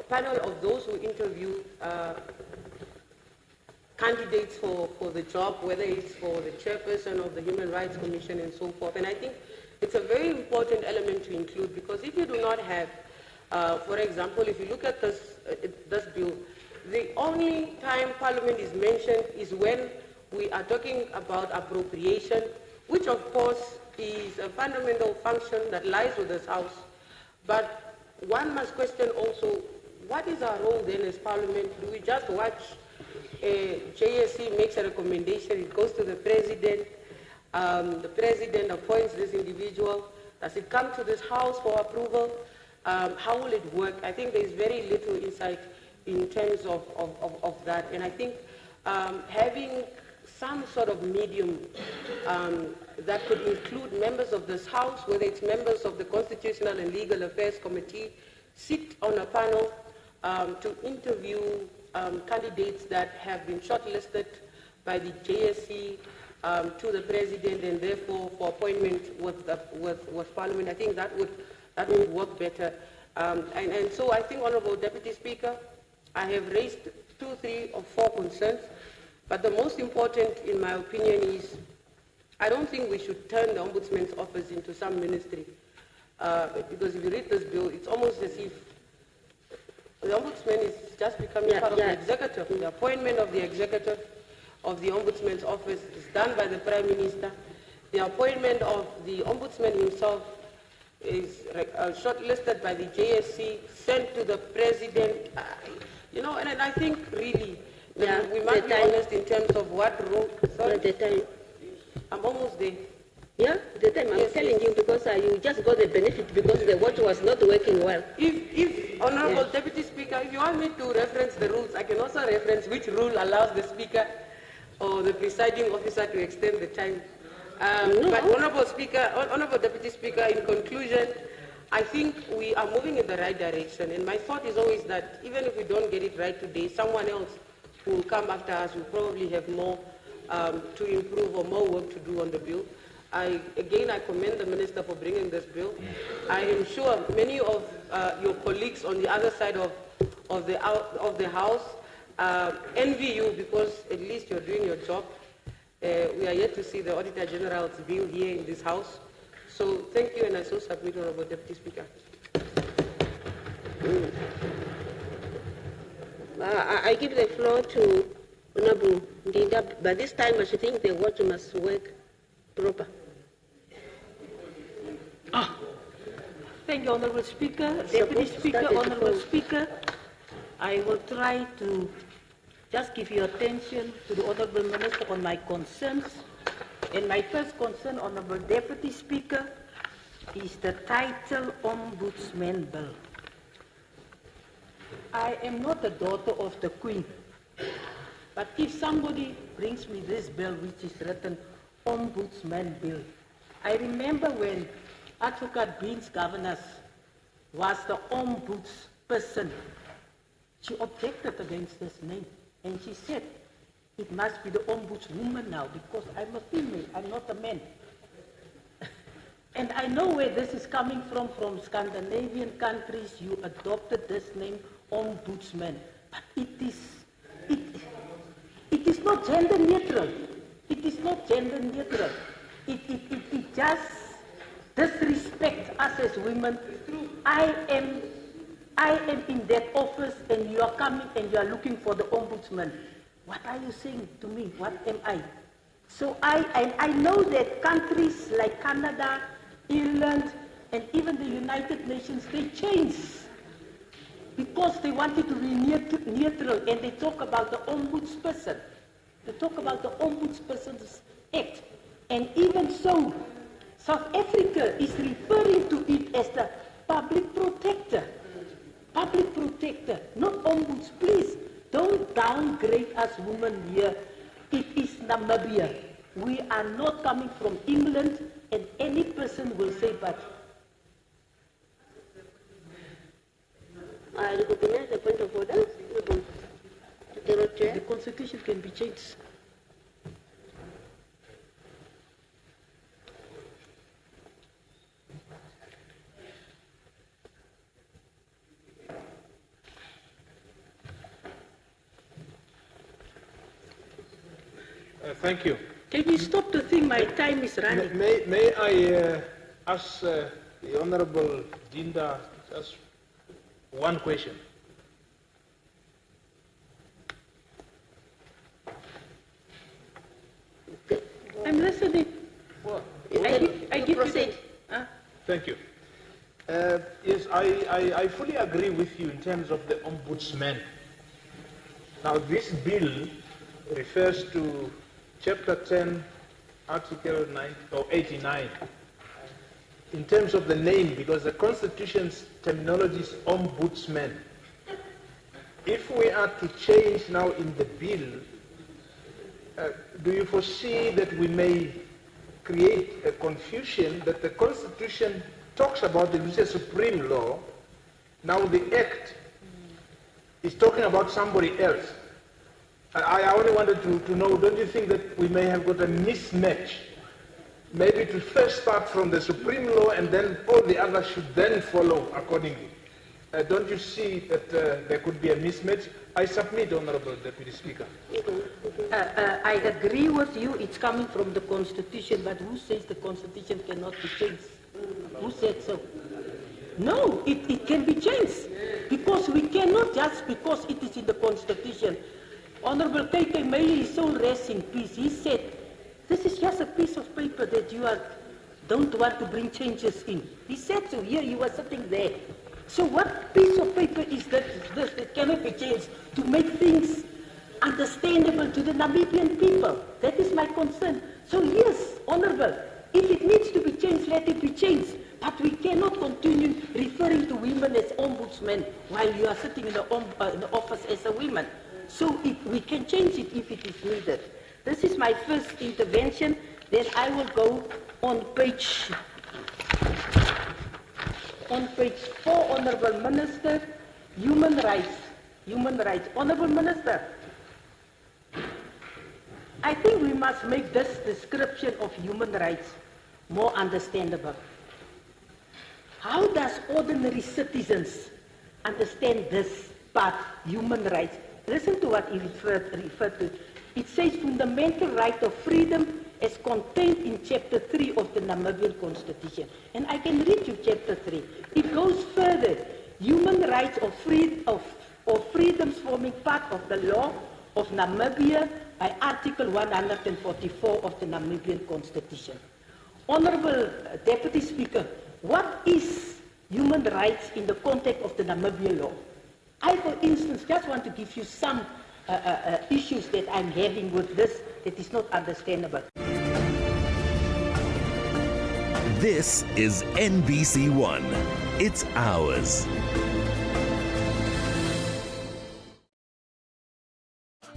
panel of those who interview candidates for the job, whether it's for the chairperson of the Human Rights Commission and so forth. And I think it's a very important element to include, because if you do not have, for example, if you look at this bill, the only time Parliament is mentioned is when we are talking about appropriation, which of course is a fundamental function that lies with this House. But one must question also, what is our role then as Parliament? Do we just watch JSC makes a recommendation, it goes to the President appoints this individual, does it come to this House for approval? How will it work? I think there is very little insight in terms of that, and I think having some sort of medium that could include members of this House, whether it's members of the Constitutional and Legal Affairs Committee, sit on a panel to interview candidates that have been shortlisted by the JSC to the President and therefore for appointment with Parliament. I think that would work better. And so I think, Honourable Deputy Speaker, I have raised 2, 3 or 4 concerns, but the most important, in my opinion, is I don't think we should turn the Ombudsman's office into some ministry, because if you read this bill, it's almost as if the Ombudsman is just becoming part of the executive. The appointment of the executive of the Ombudsman's office is done by the Prime Minister. The appointment of the Ombudsman himself is shortlisted by the JSC, sent to the President. You know, and I think really we must be honest in terms of what role. Sorry, the time. I'm almost there. Yeah, the time I'm telling you, because you just got the benefit because the watch was not working well. If Honourable Deputy Speaker, if you want me to reference the rules, I can also reference which rule allows the Speaker or the presiding officer to extend the time. But Honourable Deputy Speaker, in conclusion, I think we are moving in the right direction, and my thought is always that even if we don't get it right today, someone else who will come after us will probably have more to improve or more work to do on the bill. Again, I commend the Minister for bringing this bill. I am sure many of your colleagues on the other side of the House envy you, because at least you're doing your job. We are yet to see the Auditor General's bill here in this House. So thank you, and I so submit, Honourable Deputy Speaker. I give the floor to Honourable Ndinda, but this time I should think the watch must work proper. Thank you, Honourable Speaker. Deputy Speaker, Honourable Speaker, I will try to just give your attention to the Honourable Minister on my concerns. And my first concern, Honourable Deputy Speaker, is the title Ombudsman Bill. I am not the daughter of the Queen, but if somebody brings me this bill which is written Ombudsman Bill, I remember when Advocate Bean's governess was the ombudsperson, she objected against this name, and she said, it must be the ombudswoman now, because I'm a female, I'm not a man. And I know where this is coming from Scandinavian countries. You adopted this name, ombudsman, but it is not gender neutral. It is not gender neutral. It just disrespects us as women. I am in that office, and you are coming and you are looking for the ombudsman. What are you saying to me? What am I? So I know that countries like Canada, Ireland, and even the United Nations, they change because they wanted to be neutral, and they talk about the ombudsperson. They talk about the Ombudsperson's Act. And even so, South Africa is referring to it as the public protector. Public protector, not ombuds. Please, don't downgrade us women here. It is Namibia. We are not coming from England, and any person will say, but I recognize the point of order. the constitution can be changed. Thank you. Can you stop the thing? My time is running. May I ask the Honorable Dinda just one question? I'm listening. I give proceed. Thank you. Yes, I fully agree with you in terms of the Ombudsman. Now, this bill refers to Chapter 10, Article 89, in terms of the name, because the Constitution's terminology is Ombudsman. If we are to change now in the bill, do you foresee that we may create a confusion that the Constitution talks about the supreme law, now the Act is talking about somebody else? I only wanted to know, don't you think that we may have got a mismatch? Maybe to first start from the supreme law and then all the others should then follow accordingly. Don't you see that there could be a mismatch? I submit, Honorable Deputy Speaker. I agree with you. It's coming from the Constitution, but who says the Constitution cannot be changed? Who said so? No, it can be changed. Because we cannot just because it is in the Constitution. Honorable K.K. Meili, his soul rests in peace. He said, this is just a piece of paper that you don't want to bring changes in. He said so. Here you are sitting there. So what piece of paper is this that cannot be changed to make things understandable to the Namibian people? That is my concern. So yes, Honorable, if it needs to be changed, let it be changed. But we cannot continue referring to women as ombudsmen while you are sitting in the office as a woman. So we can change it if it is needed. This is my first intervention. Then I will go on page 4, Honorable Minister, human rights. Honorable Minister, I think we must make this description of human rights more understandable. How does ordinary citizens understand this part, human rights? Listen to what he referred to. It says fundamental right of freedom as contained in Chapter 3 of the Namibian Constitution. And I can read you Chapter 3. It goes further. Human rights or freedoms forming part of the law of Namibia by Article 144 of the Namibian Constitution. Honorable Deputy Speaker, what is human rights in the context of the Namibian law? I, for instance, just want to give you some issues that I'm having with this that is not understandable. This is NBC One. It's ours.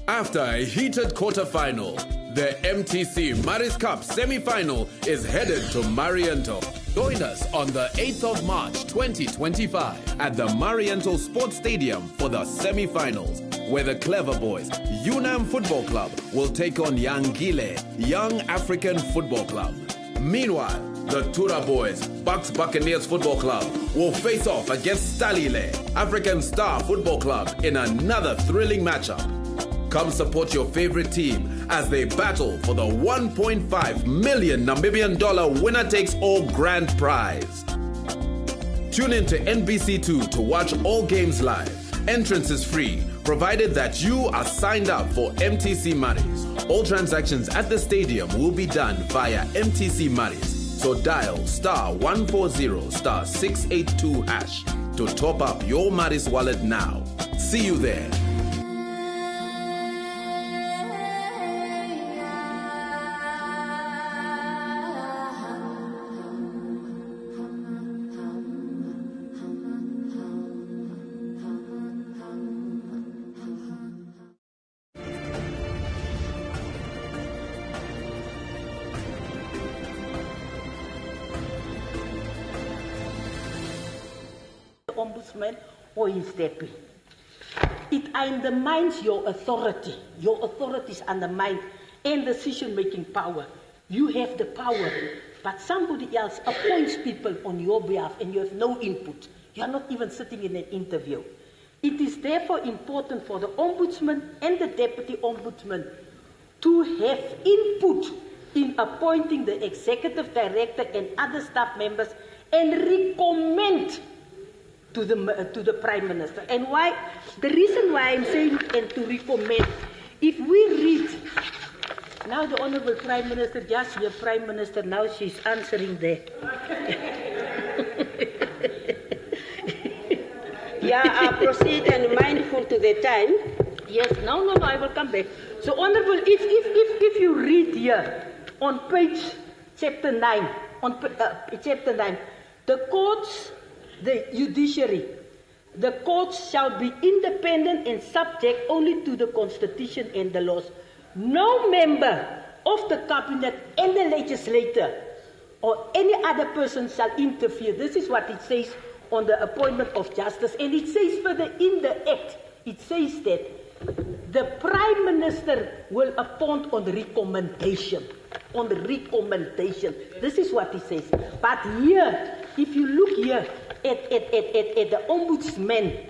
After a heated quarter-final, the MTC Maris Cup semi-final is headed to Mariento. Join us on the 8th of March 2025 at the Mariento Sports Stadium for the semi-finals, where the Clever Boys, UNAM Football Club, will take on Yangile, Young African Football Club. Meanwhile, the Tura Boys, Bucks Buccaneers Football Club, will face off against Stalile, African Star Football Club, in another thrilling matchup. Come support your favorite team as they battle for the $1.5 million Namibian winner-takes-all grand prize. Tune in to NBC2 to watch all games live. Entrance is free, provided that you are signed up for MTC Maris. All transactions at the stadium will be done via MTC Maris. So dial *140 *682# to top up your Maris wallet now. See you there. Ombudsman or his deputy. It undermines your authority. Your authority is undermined and decision-making power. You have the power, but somebody else appoints people on your behalf and you have no input. You are not even sitting in an interview. It is therefore important for the Ombudsman and the Deputy Ombudsman to have input in appointing the executive director and other staff members and recommend to the Prime Minister. And why? The reason why I'm saying and to recommend, if we read, now the Honorable Prime Minister, just your Prime Minister, now she's answering there. Yeah, proceed and mindful to the time. Yes, no, I will come back. So, Honorable, if you read here on page chapter 9, chapter 9, the courts, the judiciary, the courts shall be independent and subject only to the Constitution and the laws. No member of the cabinet and the legislator or any other person shall interfere. This is what it says on the appointment of justice. And it says further in the Act, it says that the Prime Minister will appoint on recommendation. On the recommendation. This is what it says. But here, if you look here at the Ombudsman,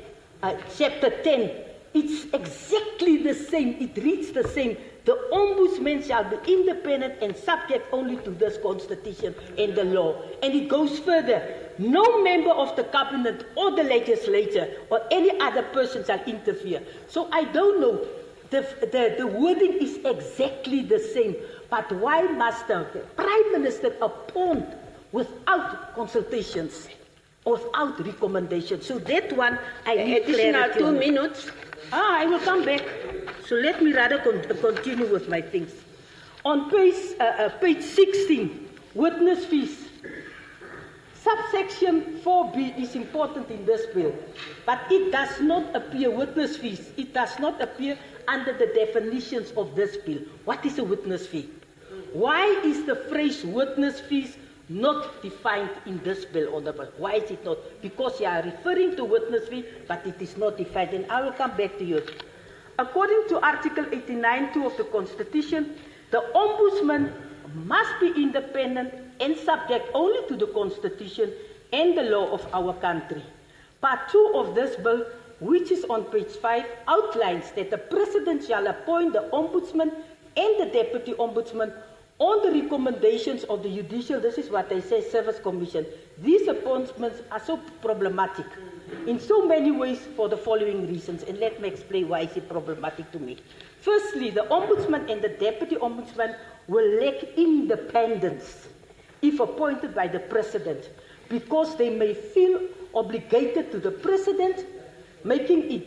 chapter 10, it's exactly the same. It reads the same. The Ombudsman shall be independent and subject only to this Constitution and the law. And it goes further. No member of the cabinet or the legislature or any other person shall interfere. So I don't know. The wording is exactly the same. But why must the Prime Minister appoint without consultations, without recommendations? So that one I need additional clarity 2 on. minutes. I will come back. So let me rather continue with my things. On page 16, witness fees. Subsection 4B is important in this bill, but it does not appear, witness fees, it does not appear under the definitions of this bill. What is a witness fee? Why is the phrase witness fees not defined in this bill, Honorable? Why is it not? Because you are referring to witness fee, but it is not defined, and I will come back to you. According to Article 89(2) of the Constitution, the Ombudsman must be independent and subject only to the Constitution and the law of our country. Part 2 of this bill, which is on page 5, outlines that the President shall appoint the Ombudsman and the Deputy Ombudsman on the recommendations of the Judicial, this is what they say, Service Commission. These appointments are so problematic in so many ways for the following reasons, and let me explain why is it problematic to me. Firstly, the Ombudsman and the Deputy Ombudsman will lack independence if appointed by the President, because they may feel obligated to the President, making it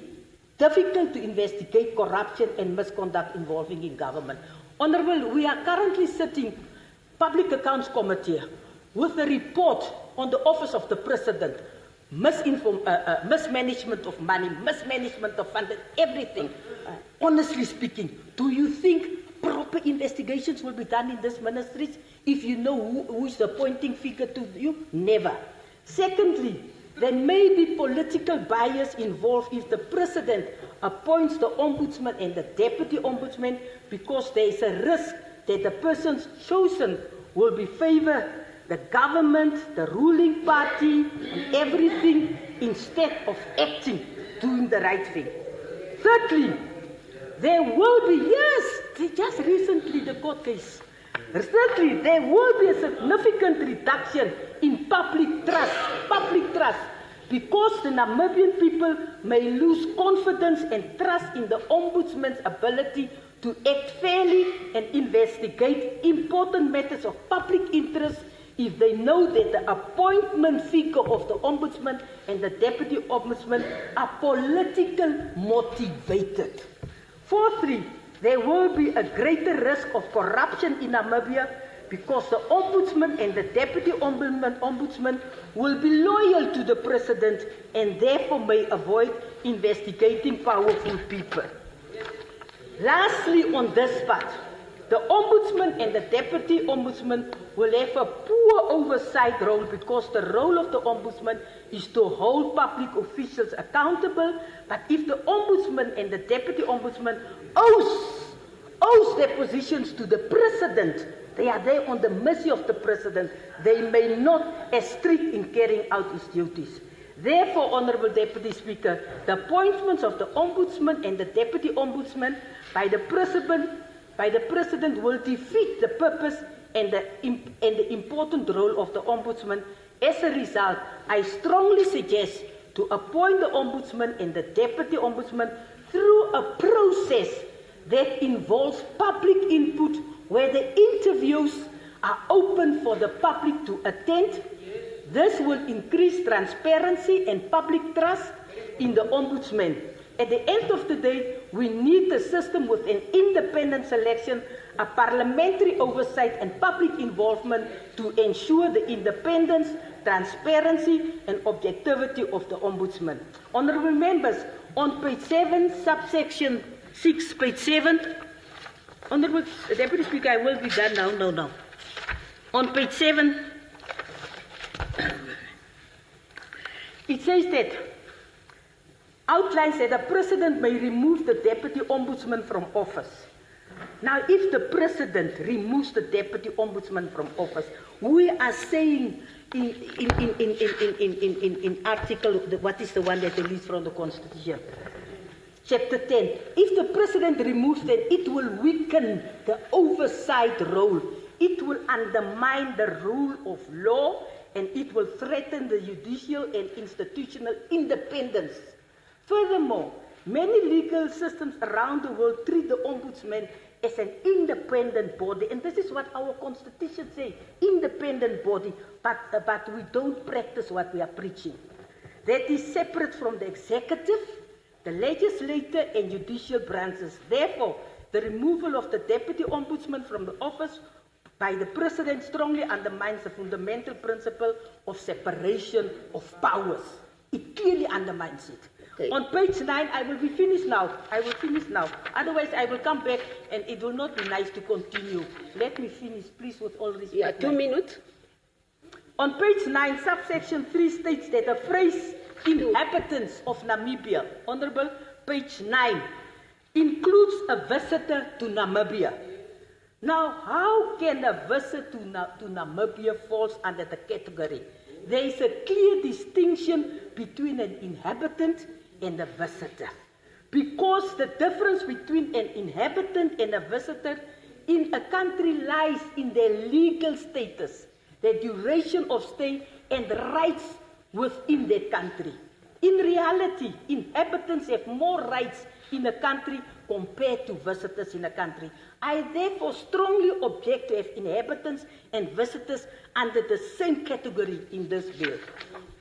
difficult to investigate corruption and misconduct involving in government. Honorable, we are currently sitting Public Accounts Committee with a report on the Office of the President, mismanagement of money, mismanagement of funding, everything. Honestly speaking, do you think proper investigations will be done in these ministries if you know who is the appointing figure to you? Never. Secondly, there may be political bias involved if the President appoints the Ombudsman and the Deputy Ombudsman, because there is a risk that the persons chosen will be favor the government, the ruling party, and everything, instead of acting, doing the right thing. Thirdly, there will be, yes, just recently the court case. Thirdly, there will be a significant reduction in public trust, because the Namibian people may lose confidence and trust in the Ombudsman's ability to act fairly and investigate important matters of public interest if they know that the appointment figure of the Ombudsman and the Deputy Ombudsman are politically motivated. Fourthly, there will be a greater risk of corruption in Namibia, because the Ombudsman and the Deputy Ombudsman will be loyal to the President and therefore may avoid investigating powerful people. Lastly, on this part, the Ombudsman and the Deputy Ombudsman will have a poor oversight role, because the role of the Ombudsman is to hold public officials accountable. But if the Ombudsman and the Deputy Ombudsman owes their positions to the President, they are there on the mercy of the President. They may not be strict in carrying out his duties. Therefore, Honourable Deputy Speaker, the appointments of the Ombudsman and the Deputy Ombudsman by the President by the President will defeat the purpose and the important role of the Ombudsman. As a result, I strongly suggest to appoint the Ombudsman and the Deputy Ombudsman through a process that involves public input, where the interviews are open for the public to attend. This will increase transparency and public trust in the Ombudsman. At the end of the day, we need a system with an independent selection, a parliamentary oversight and public involvement to ensure the independence, transparency and objectivity of the Ombudsman. Honourable members, on page 7, subsection 6, page 7, Honourable Deputy Speaker, I will be done now. No. On page 7, it says that outlines that the President may remove the Deputy Ombudsman from office. Now, if the President removes the Deputy Ombudsman from office, we are saying in article, what is the one that they list from the Constitution? Chapter 10. If the President removes them, it will weaken the oversight role. It will undermine the rule of law, and it will threaten the judicial and institutional independence. Furthermore, many legal systems around the world treat the Ombudsman as an independent body, and this is what our Constitution says, independent body, but we don't practice what we are preaching. That is separate from the executive, the legislature and judicial branches. Therefore, the removal of the Deputy Ombudsman from the office by the President strongly undermines the fundamental principle of separation of powers. It clearly undermines it. Okay. On page 9, I will be finished now. Otherwise, I will come back and it will not be nice to continue. Let me finish, please, with all respect. Yeah, 2 minutes. On page 9, subsection 3 states that the phrase inhabitants of Namibia, Honourable, page 9, includes a visitor to Namibia. Now, how can a visit to Namibia falls under the category? There is a clear distinction between an inhabitant and a visitor, because the difference between an inhabitant and a visitor in a country lies in their legal status, the duration of stay, and the rights within that country. In reality, inhabitants have more rights in a country compared to visitors in a country. I therefore strongly object to have inhabitants and visitors under the same category in this bill.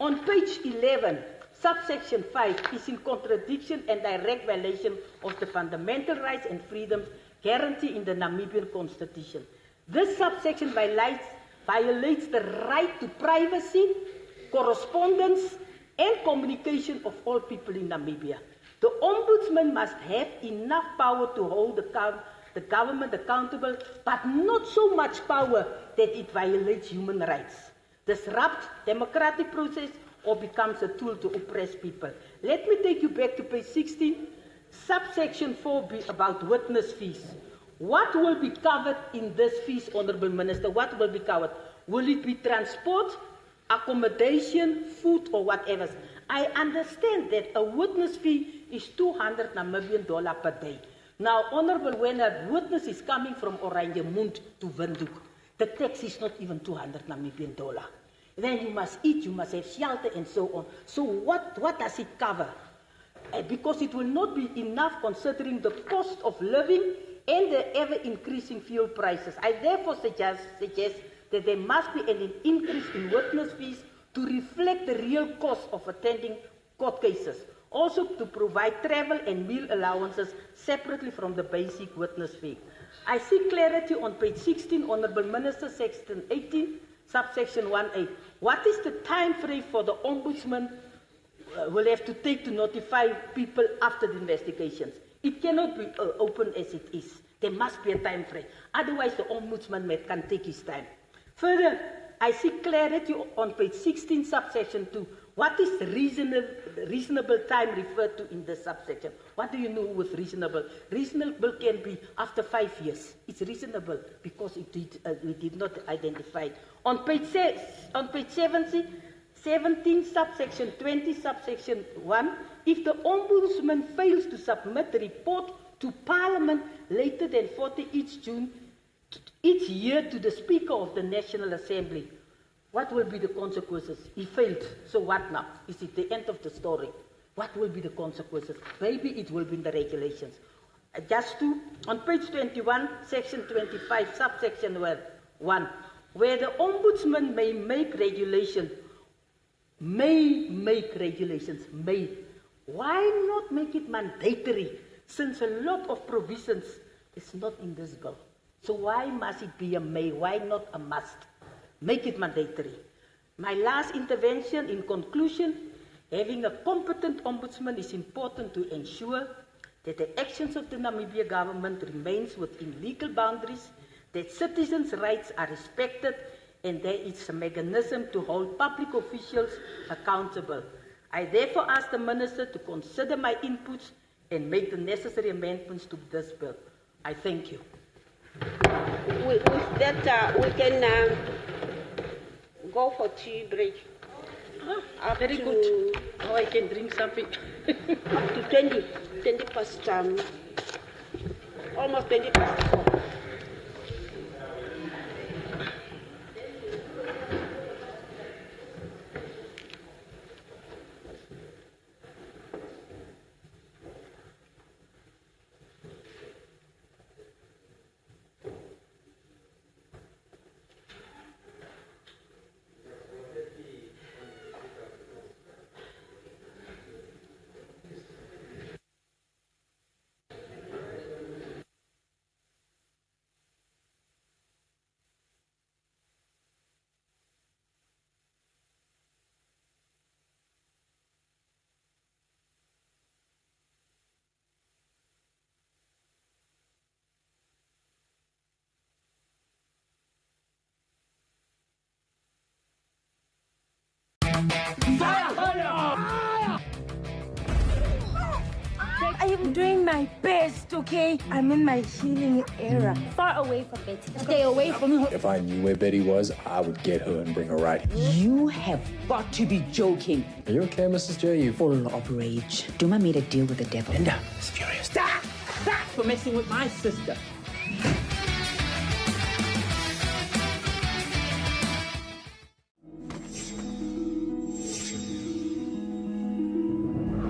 On page 11, subsection 5 is in contradiction and direct violation of the fundamental rights and freedoms guaranteed in the Namibian Constitution. This subsection violates the right to privacy, correspondence, and communication of all people in Namibia. The Ombudsman must have enough power to hold the government accountable, but not so much power that it violates human rights, disrupts democratic process, or becomes a tool to oppress people. Let me take you back to page 16, subsection 4b about witness fees. What will be covered in this fees, Honourable Minister? What will be covered? Will it be transport, accommodation, food, or whatever? I understand that a witness fee is $200 Namibian per day. Now, Honourable, when a witness is coming from Oranjemund to Windhoek, the tax is not even $200 Namibian. Then you must eat, you must have shelter, and so on. So what does it cover? Because it will not be enough considering the cost of living and the ever-increasing fuel prices. I therefore suggest that there must be an increase in witness fees to reflect the real cost of attending court cases. Also to provide travel and meal allowances separately from the basic witness fee. I seek clarity on page 16, Honourable Minister, section 18, subsection 1A. What is the time frame for the Ombudsman will have to take to notify people after the investigations? It cannot be open as it is. There must be a time frame. Otherwise, the Ombudsman can take his time. Further, I seek clarity on page 16, subsection 2. What is reasonable time referred to in this subsection? What do you know with reasonable? Reasonable can be after 5 years. It's reasonable because we did not identify it. On page 17, subsection 20, subsection 1, if the Ombudsman fails to submit a report to Parliament later than 40 each year to the Speaker of the National Assembly. What will be the consequences? He failed. So what now? Is it the end of the story? What will be the consequences? Maybe it will be in the regulations. On page 21, section 25, subsection 1, where the Ombudsman may make regulations. Why not make it mandatory, since a lot of provisions is not in this bill? So why must it be a may? Why not a must? Make it mandatory. My last intervention, in conclusion, having a competent ombudsman is important to ensure that the actions of the Namibia government remains within legal boundaries, that citizens' rights are respected, and there is a mechanism to hold public officials accountable. I therefore ask the Minister to consider my inputs and make the necessary amendments to this bill. I thank you. With that, we can go for tea break. Very good. Oh, I can drink something. Up to 20 past, almost 20 past 4. I am doing my best, okay? I'm in my healing era. Far away from Betty. Stay away from her. If I knew where Betty was, I would get her and bring her right here. You have got to be joking. Are you okay, Mrs. J? You Full of rage. Duma made a deal with the devil. Linda is furious. Stop! Stop for messing with my sister.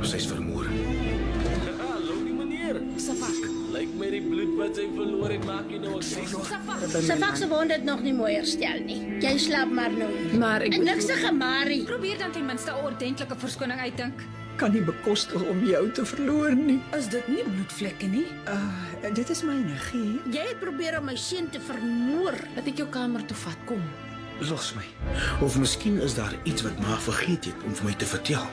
Sy's vermoor. Hallo die meneer. Safak. Lyk my die bloed wat sy verloor het maak jy nou 'n krisis. Safak se wond het nog nie mooi herstel nie. Jy slaap maar nou. Maar ek en niks te gemarie. Probeer dan ten minste 'n ordentlike verskoning uitdink. Kan nie bekostig om jou te verloor nie. Is dit nie bloedvlekke nie? Dit is my energie. Jy het probeer om my seun te vermoor. Dat ek jou kamer toe vat, kom. Los my. Of miskien is daar iets wat ma vergeet het om vir my te vertel.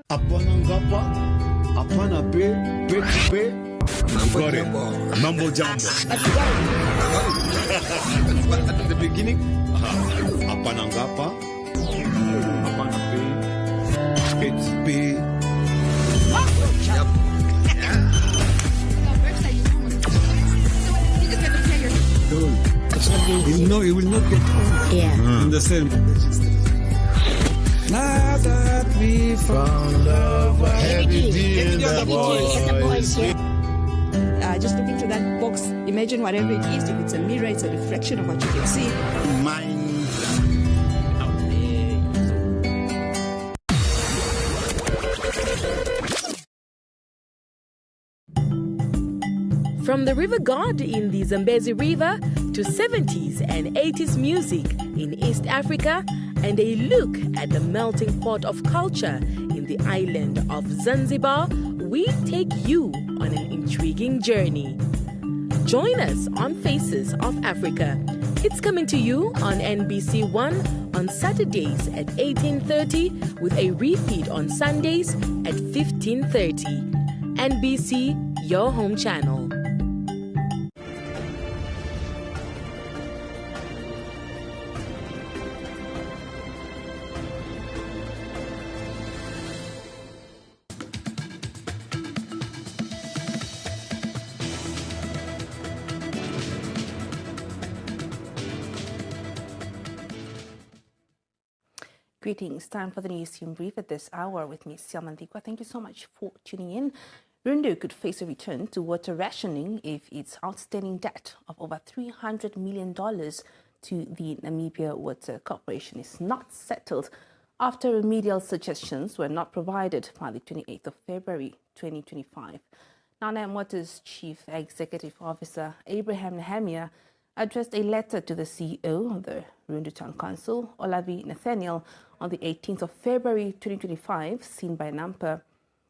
Apanangapa, apanape, pe. Got it. Mumbo jumbo. At the beginning, apanangapa, apanape, pe. He will not get home. Yeah. Understand? Now that we found love, just look into that box. Imagine whatever it is. If it's a mirror, it's a reflection of what you can see. From the river god in the Zambezi River to 70s and 80s music in East Africa, and a look at the melting pot of culture in the island of Zanzibar, we take you on an intriguing journey. Join us on Faces of Africa. It's coming to you on NBC One on Saturdays at 18:30 with a repeat on Sundays at 15:30. NBC, your home channel. Greetings. Time for the Newsroom Brief at this hour with me, Siamandikwa. Thank you so much for tuning in. Rundu could face a return to water rationing if its outstanding debt of over $300 million to the Namibia Water Corporation is not settled after remedial suggestions were not provided by the 28th of February 2025. Now, NamWater's Chief Executive Officer, Abraham Nehemiah, addressed a letter to the CEO of the Rundu Town Council, Olavi Nathaniel, on the 18th of February 2025, seen by NAMPA.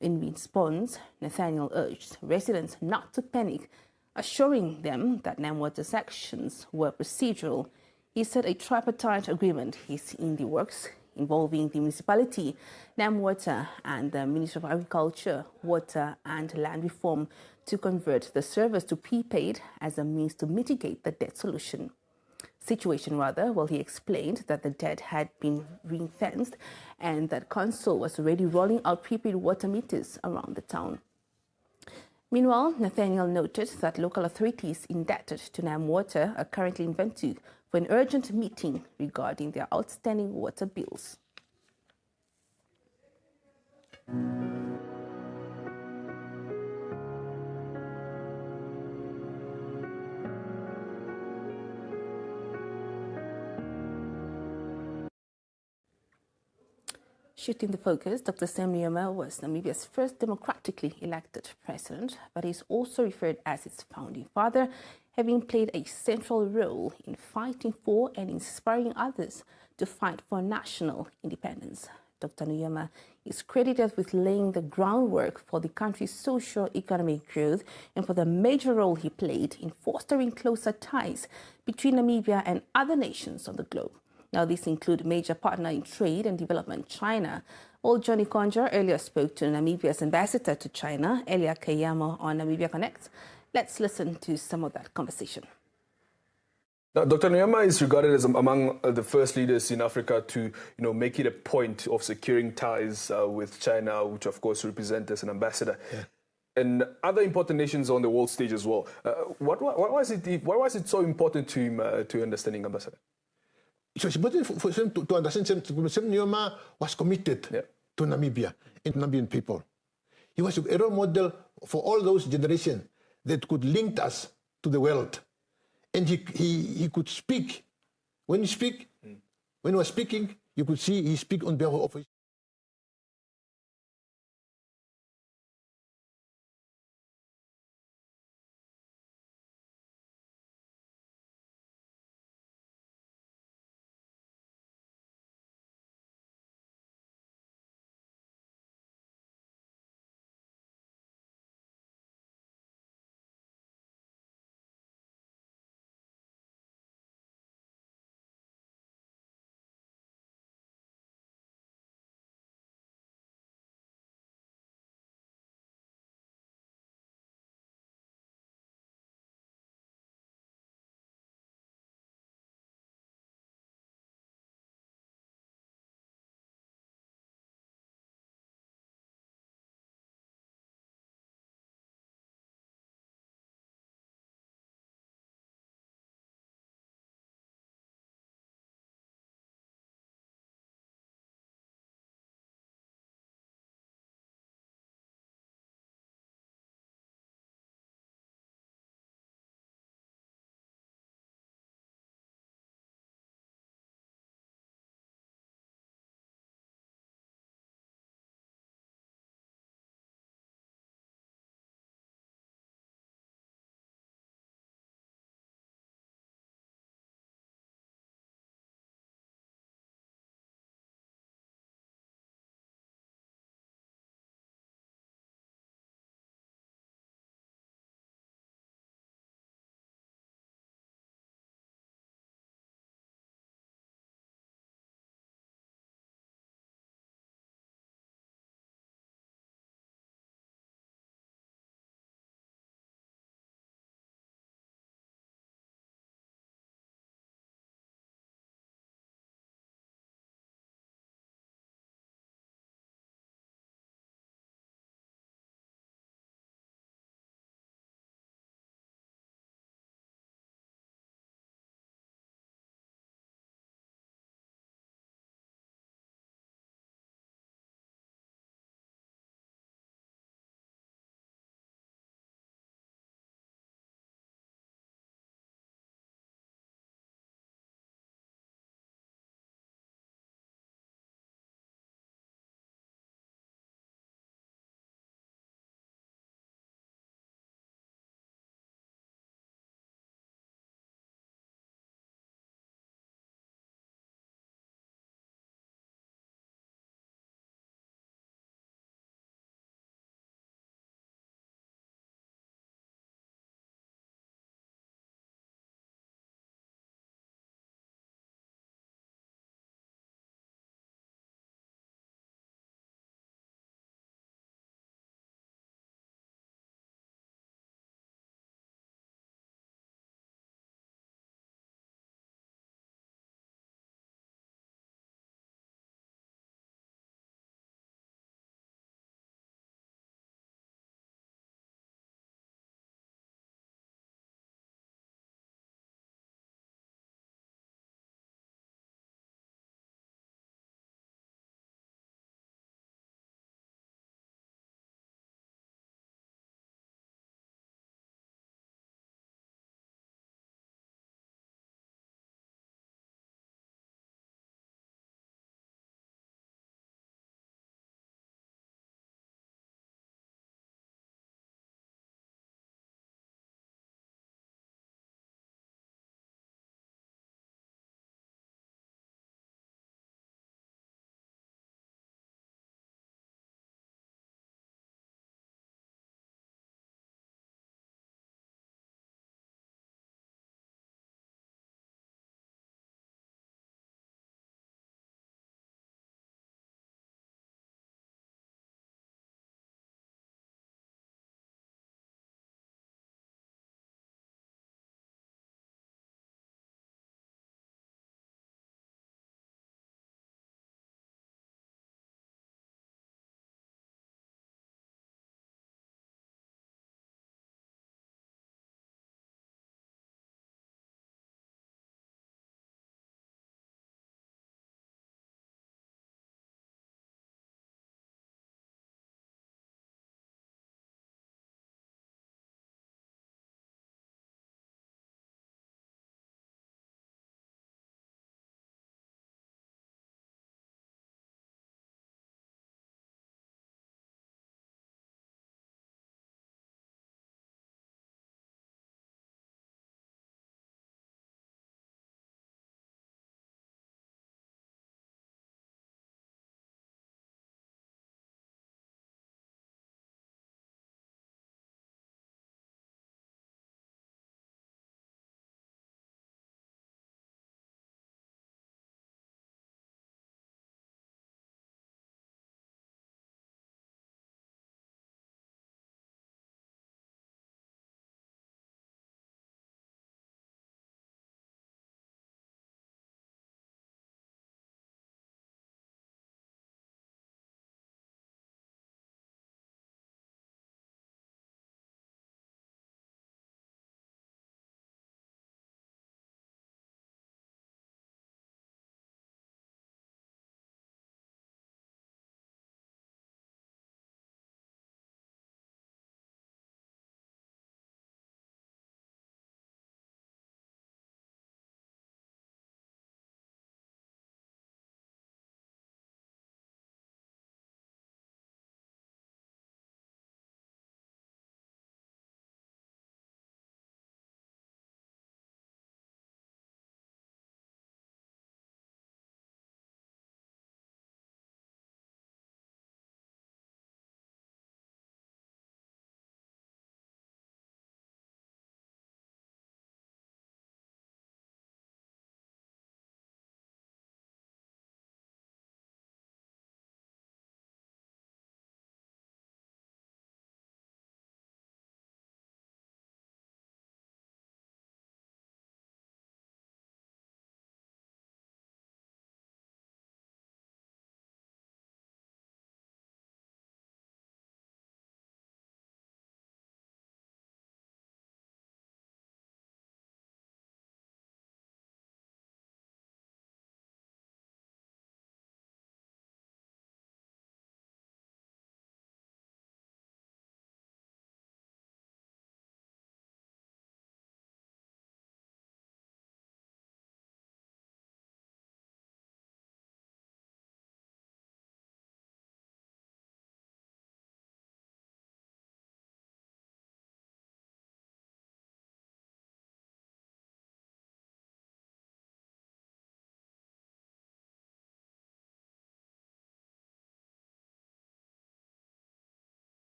In response, Nathaniel urged residents not to panic, assuring them that NamWater's actions were procedural. He said a tripartite agreement is in the works involving the municipality, NamWater, and the Ministry of Agriculture, Water and Land Reform to convert the service to prepaid as a means to mitigate the debt situation. Well, he explained that the debt had been ring-fenced and that council was already rolling out prepaid water meters around the town. Meanwhile, Nathaniel noted that local authorities indebted to NamWater are currently in Bantu for an urgent meeting regarding their outstanding water bills. Shifting the focus, Dr. Sam Nujoma was Namibia's first democratically elected president, but is also referred as its founding father, having played a central role in fighting for and inspiring others to fight for national independence. Dr. Nujoma is credited with laying the groundwork for the country's socio-economic growth and for the major role he played in fostering closer ties between Namibia and other nations of the globe. Now, these include major partner in trade and development, China. Old Johnny Conja earlier spoke to Namibia's ambassador to China, Elia Kayamo, on Namibia Connect. Let's listen to some of that conversation. Now, Dr. Nujoma is regarded as among the first leaders in Africa to, make it a point of securing ties with China, which of course represent as an ambassador. Yeah. And other important nations on the world stage as well. Why was it so important to him to understanding ambassador? It was important for him to understand Sam Nujoma was committed to Namibia and Namibian people. He was a role model for all those generations that could link us to the world. And he could speak. When he was speaking, you could see he speak on behalf of his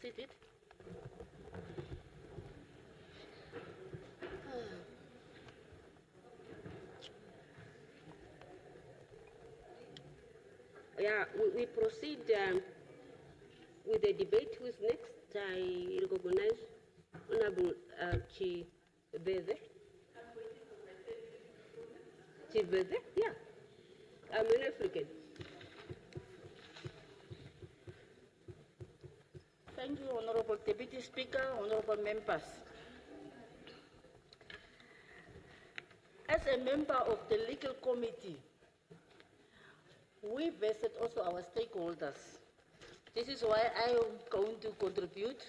proceed with. Yeah, we proceed with the debate. Who is next? I recognize Honorable Chief Beze. Chief Beze? Yeah. I'm an African. Thank you, Honorable Deputy Speaker, honorable members. As a member of the legal committee, we visited also our stakeholders. This is why I am going to contribute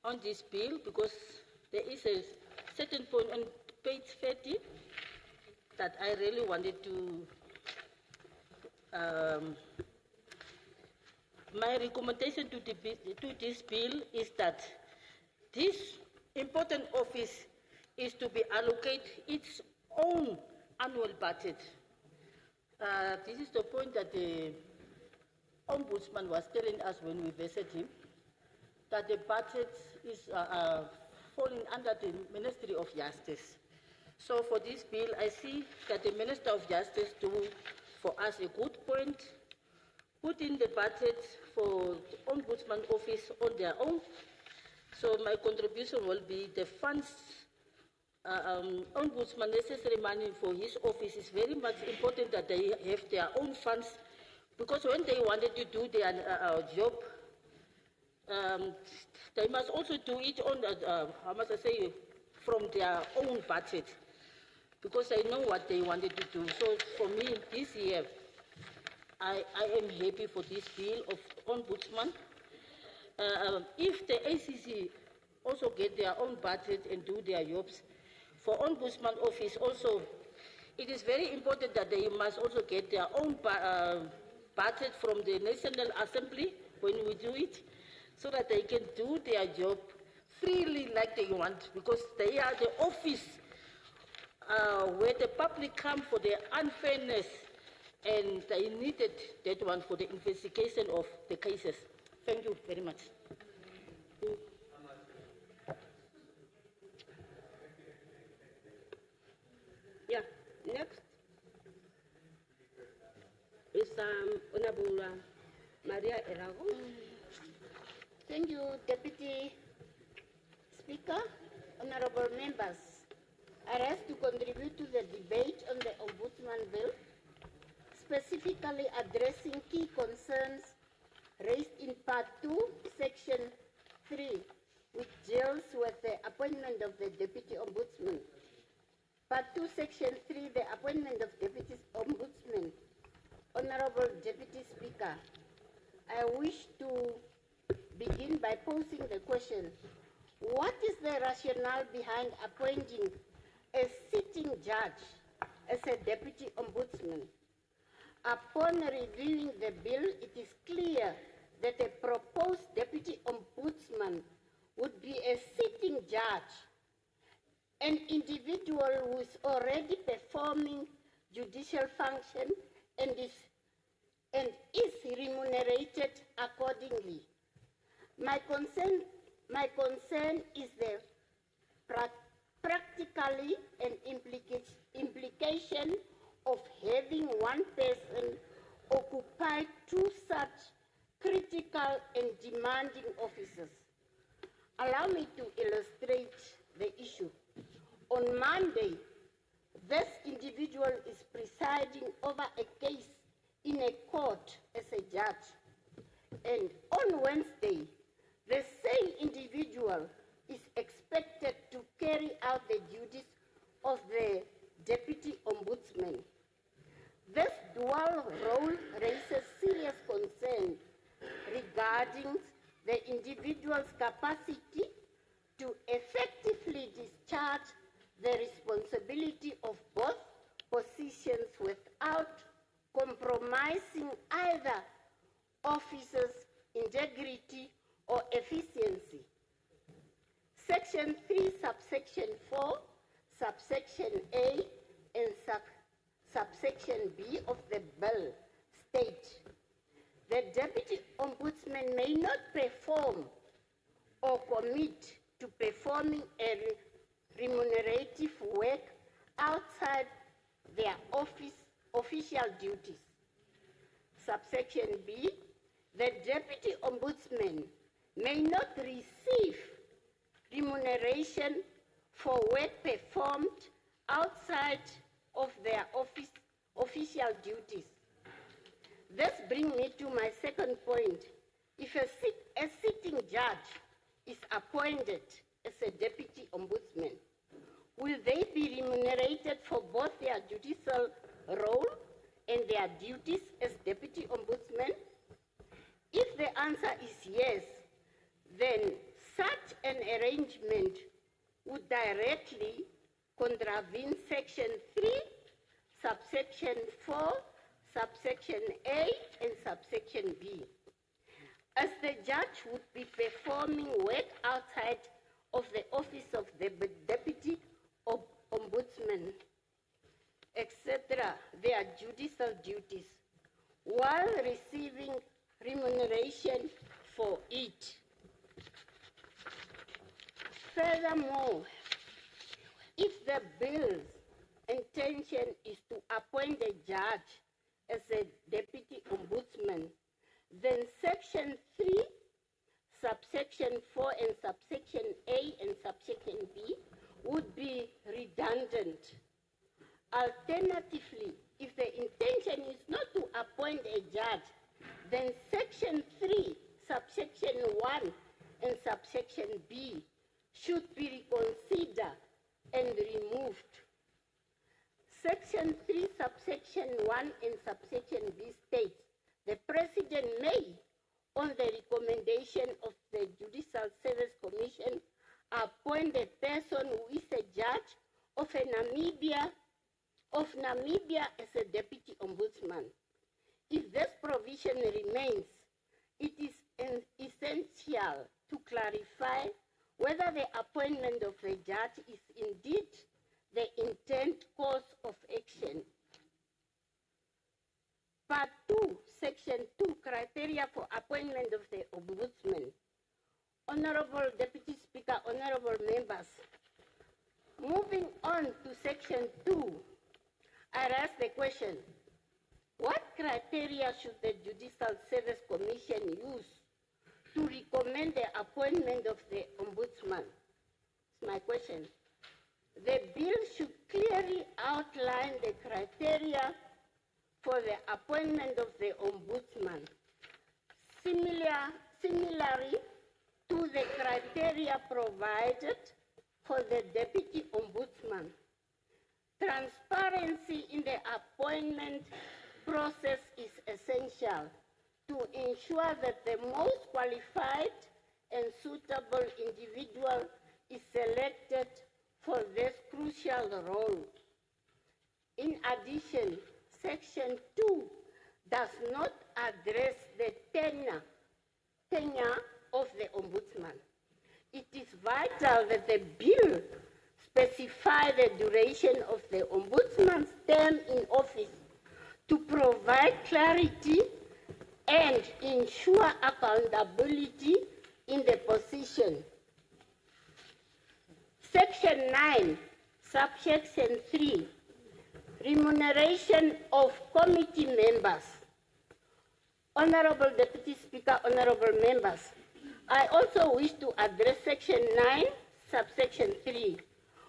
on this bill, because there is a certain point on page 30 that I really wanted to my recommendation to this bill is that this important office is to be allocated its own annual budget. This is the point that the Ombudsman was telling us when we visited him, that the budget is falling under the Ministry of Justice. So for this bill, I see that the Minister of Justice do for us a good point, put in the budget for the Ombudsman office on their own. So my contribution will be the funds, Ombudsman necessary money for his office is very much important that they have their own funds, because when they wanted to do their job, they must also do it on, how must I say, from their own budget, because they know what they wanted to do. So for me, this year, I am happy for this bill of Ombudsman. If the ACC also get their own budget and do their jobs, for Ombudsman office also, it is very important that they must also get their own budget from the National Assembly when we do it, so that they can do their job freely like they want, because they are the office where the public come for their unfairness, and they needed that one for the investigation of the cases. Thank you very much. Yeah, next is Honorable Maria Erago. Thank you, Deputy Speaker, honorable members. I rise to contribute to the debate on the Ombudsman bill, specifically addressing key concerns raised in Part 2, Section 3, which deals with the appointment of the Deputy Ombudsman. Part 2, Section 3, the appointment of Deputy Ombudsman. Honorable Deputy Speaker, I wish to begin by posing the question, what is the rationale behind appointing a sitting judge as a Deputy Ombudsman? Upon reviewing the bill, it is clear that a proposed Deputy Ombudsman would be a sitting judge, an individual who is already performing judicial function and is remunerated accordingly. My concern is the practically an implication of having one person occupy two such critical and demanding offices. Allow me to illustrate the issue. On Monday, this individual is presiding over a case in a court as a judge, and on Wednesday, the same individual is expected to carry out the duties of the Deputy Ombudsman. This dual role raises serious concern regarding the individual's capacity to effectively discharge the responsibility of both positions without compromising either officer's integrity or efficiency. Section 3, subsection 4, subsection A, and subsection B of the bill state, the Deputy Ombudsman may not perform or commit to performing a remunerative work outside their official duties. Subsection B, the Deputy Ombudsman may not receive remuneration for work performed outside of their official duties. This brings me to my second point. If a sitting judge is appointed as a Deputy Ombudsman, will they be remunerated for both their judicial role and their duties as Deputy Ombudsman? If the answer is yes, then such an arrangement would directly contravene Section 3, subsection 4, subsection A, and subsection B, as the judge would be performing work outside of the office of the Deputy Ombudsman, etc., their judicial duties, while receiving remuneration for it. Furthermore, if the bill's intention is to appoint a judge as a Deputy Ombudsman, then Section 3, subsection 4, and subsection A and subsection B would be redundant. Alternatively, if the intention is not to appoint a judge, then Section 3, subsection 1, and subsection B should be reconsidered and removed. Section 3, subsection 1, and subsection B states, the President may, on the recommendation of the Judicial Service Commission, appoint a person who is a judge of Namibia as a Deputy Ombudsman. If this provision remains, it is essential to clarify whether the appointment of a judge is indeed the intent course of action. Part 2, Section 2, criteria for appointment of the Ombudsman. Honorable Deputy Speaker, honorable members, moving on to Section 2, I raise the question, what criteria should the Judicial Service Commission use to recommend the appointment of the Ombudsman? That's my question. The bill should clearly outline the criteria for the appointment of the Ombudsman, similarly to the criteria provided for the Deputy Ombudsman. Transparency in the appointment process is essential to ensure that the most qualified and suitable individual is selected for this crucial role. In addition, Section 2 does not address the tenure of the Ombudsman. It is vital that the bill specify the duration of the Ombudsman's term in office to provide clarity and ensure accountability in the position. Section 9, subsection 3, remuneration of committee members. Honorable Deputy Speaker, honorable members, I also wish to address Section 9, subsection 3,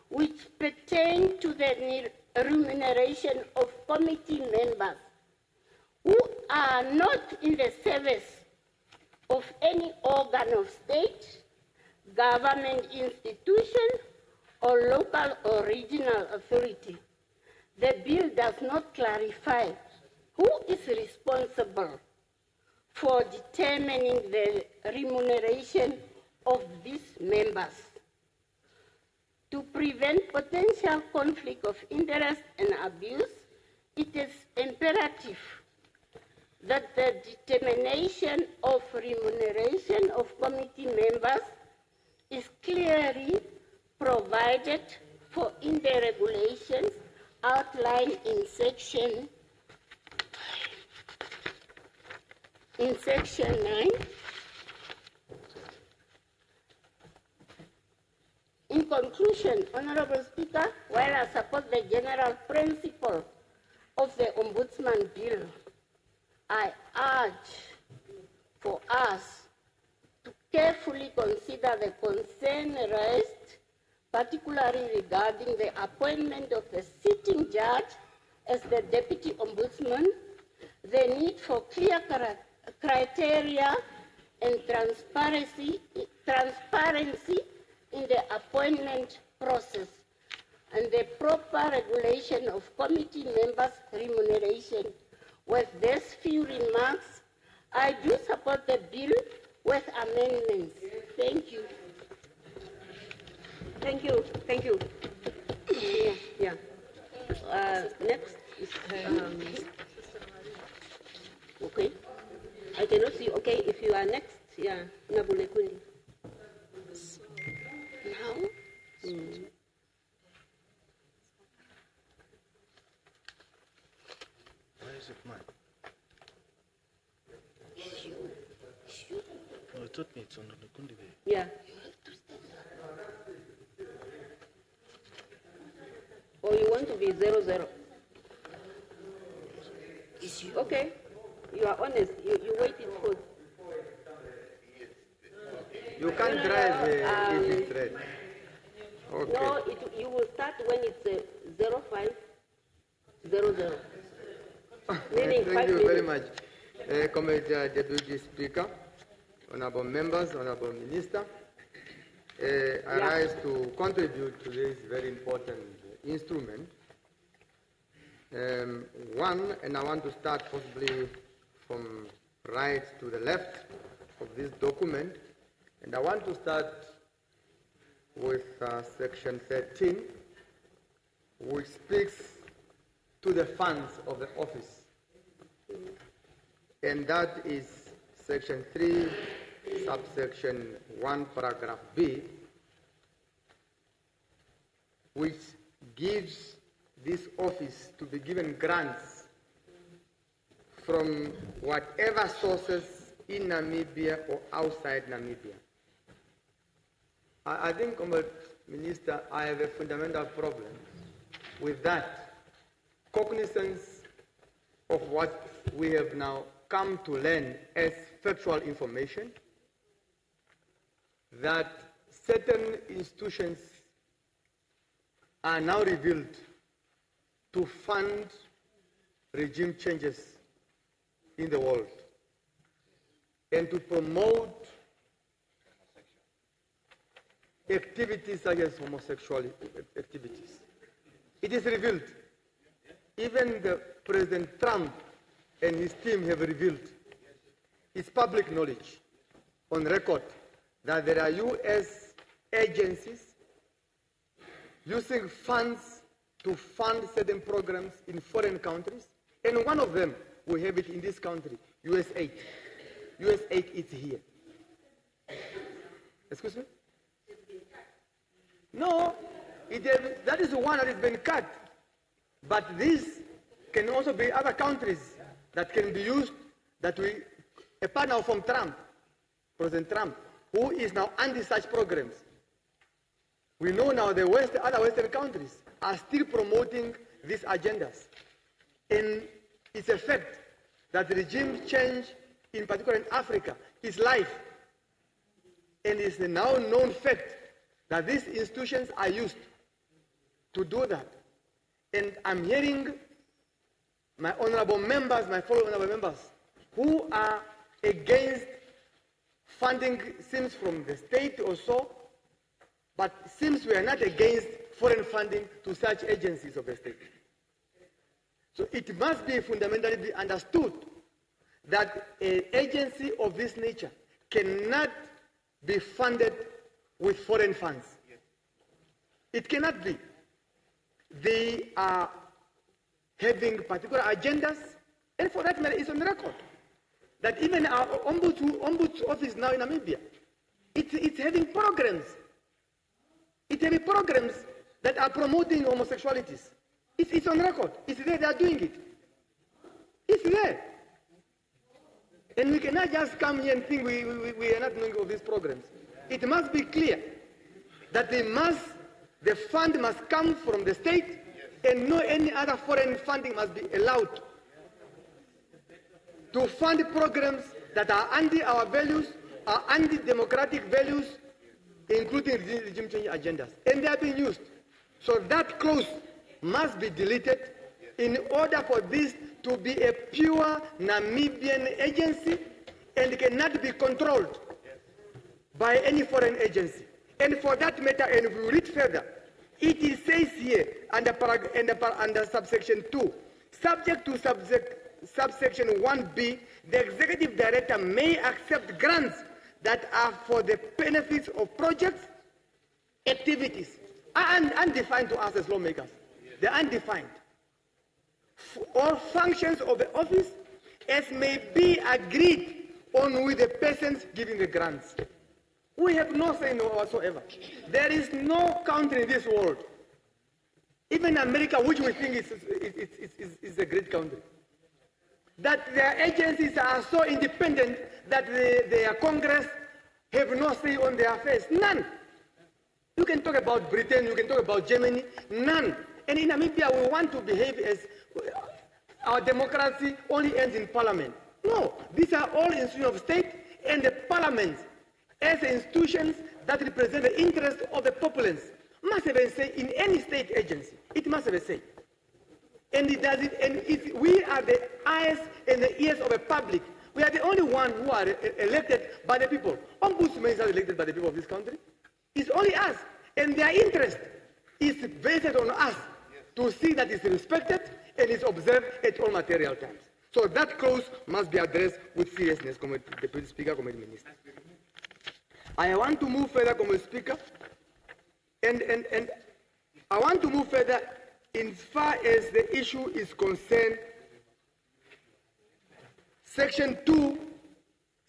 which pertain to the remuneration of committee members who are not in the service of any organ of state, government institution, or local or regional authority. The bill does not clarify who is responsible for determining the remuneration of these members. To prevent potential conflict of interest and abuse, it is imperative that the determination of remuneration of committee members is clearly provided for in the regulations outlined in Section in section 9, in conclusion, Honorable Speaker, while I support the general principle of the Ombudsman Bill, I urge for us to carefully consider the concern raised, particularly regarding the appointment of the sitting judge as the Deputy Ombudsman, the need for clear criteria and transparency in the appointment process, and the proper regulation of committee members' remuneration. With these few remarks, I do support the bill with amendments. Thank you. Thank you. Thank you. Yeah. Next is okay. I cannot see. Okay, if you are next, yeah, Nabule Kundi. Now. Where is it, mine? No, it took me. It's on the Kundi there. Yeah. Or you want to be 0-0? Okay. You are honest. You waited for. You can't drive if it's red. Okay. No, you will start when it's 0500. Meaning Thank you very much. Comrade Deputy Speaker, Honorable Members, Honorable Minister, I rise to contribute to this very important instrument. One, and I want to start possibly from right to the left of this document, and I want to start with section 13, which speaks to the funds of the office. And that is section 3, subsection 1, paragraph B, which gives this office to be given grants from whatever sources in Namibia or outside Namibia. I think, Minister, I have a fundamental problem with that cognizance of what we have now come to learn as factual information, that certain institutions are now revealed to fund regime changes in the world and to promote activities such as homosexual activities. It is revealed. Even the President Trump and his team have revealed. It's public knowledge on record that there are U.S. agencies using funds to fund certain programs in foreign countries, and one of them, we have it in this country, USAID. USAID is here. Excuse me? No, that is the one that has been cut. But this can also be other countries that can be used, a partner from Trump, President Trump, who is now anti such programs. We know now the other Western countries are still promoting these agendas. And it's a fact that regime change, in particular in Africa, is life. And it's a now known fact that these institutions are used to do that. And I'm hearing my honorable members, my fellow honorable members, who are against funding, seems from the state or so, but seems we are not against foreign funding to such agencies of the state. So it must be fundamentally be understood that an agency of this nature cannot be funded with foreign funds. It cannot be. They are having particular agendas, and for that matter, it's on record that even our ombuds office now in Namibia, it's having programs. It's having programs that are promoting homosexualities. It's on record. It's there. They are doing it. It's there. And we cannot just come here and think we are not knowing of these programs. It must be clear that the fund must come from the state, and no any other foreign funding must be allowed to fund programs that are anti our values, are anti-democratic values, including regime change agendas. And they are being used. So that clause must be deleted in order for this to be a pure Namibian agency and cannot be controlled by any foreign agency. And for that matter, and if we read further, it says here under subsection 2, subject to subsection 1b, the executive director may accept grants that are for the benefits of projects, activities, undefined to us as lawmakers. They're undefined. Or functions of the office as may be agreed on with the persons giving the grants. We have no say whatsoever. There is no country in this world, even America, which we think is a great country, that their agencies are so independent that their Congress have no say on their affairs. None. You can talk about Britain, you can talk about Germany, none. And in Namibia, we want to behave as our democracy only ends in parliament. No, these are all institutions of state, and the parliaments, as institutions that represent the interests of the populace, must have a say in any state agency. It must have a say. And it does it, and we are the eyes and the ears of the public. We are the only ones who are elected by the people. Ombudsmen is not elected by the people of this country. It's only us. And their interest is based on us to see that it's respected and is observed at all material times. So that clause must be addressed with seriousness, Deputy Speaker, Committee Minister. I want to move further, Committee Speaker, and I want to move further in far as the issue is concerned. Section 2,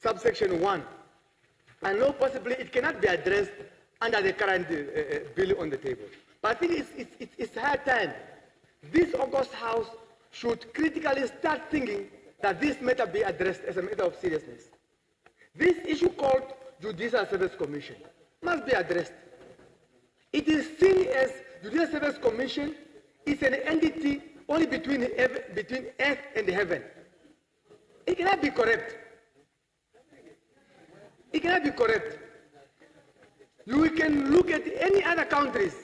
subsection 1. I know possibly it cannot be addressed under the current bill on the table. But I think it's high time. This August House should critically start thinking that this matter be addressed as a matter of seriousness. This issue called Judicial Service Commission must be addressed. It is seen as Judicial Service Commission is an entity only between earth and heaven. It cannot be correct. It cannot be correct. You can look at any other countries,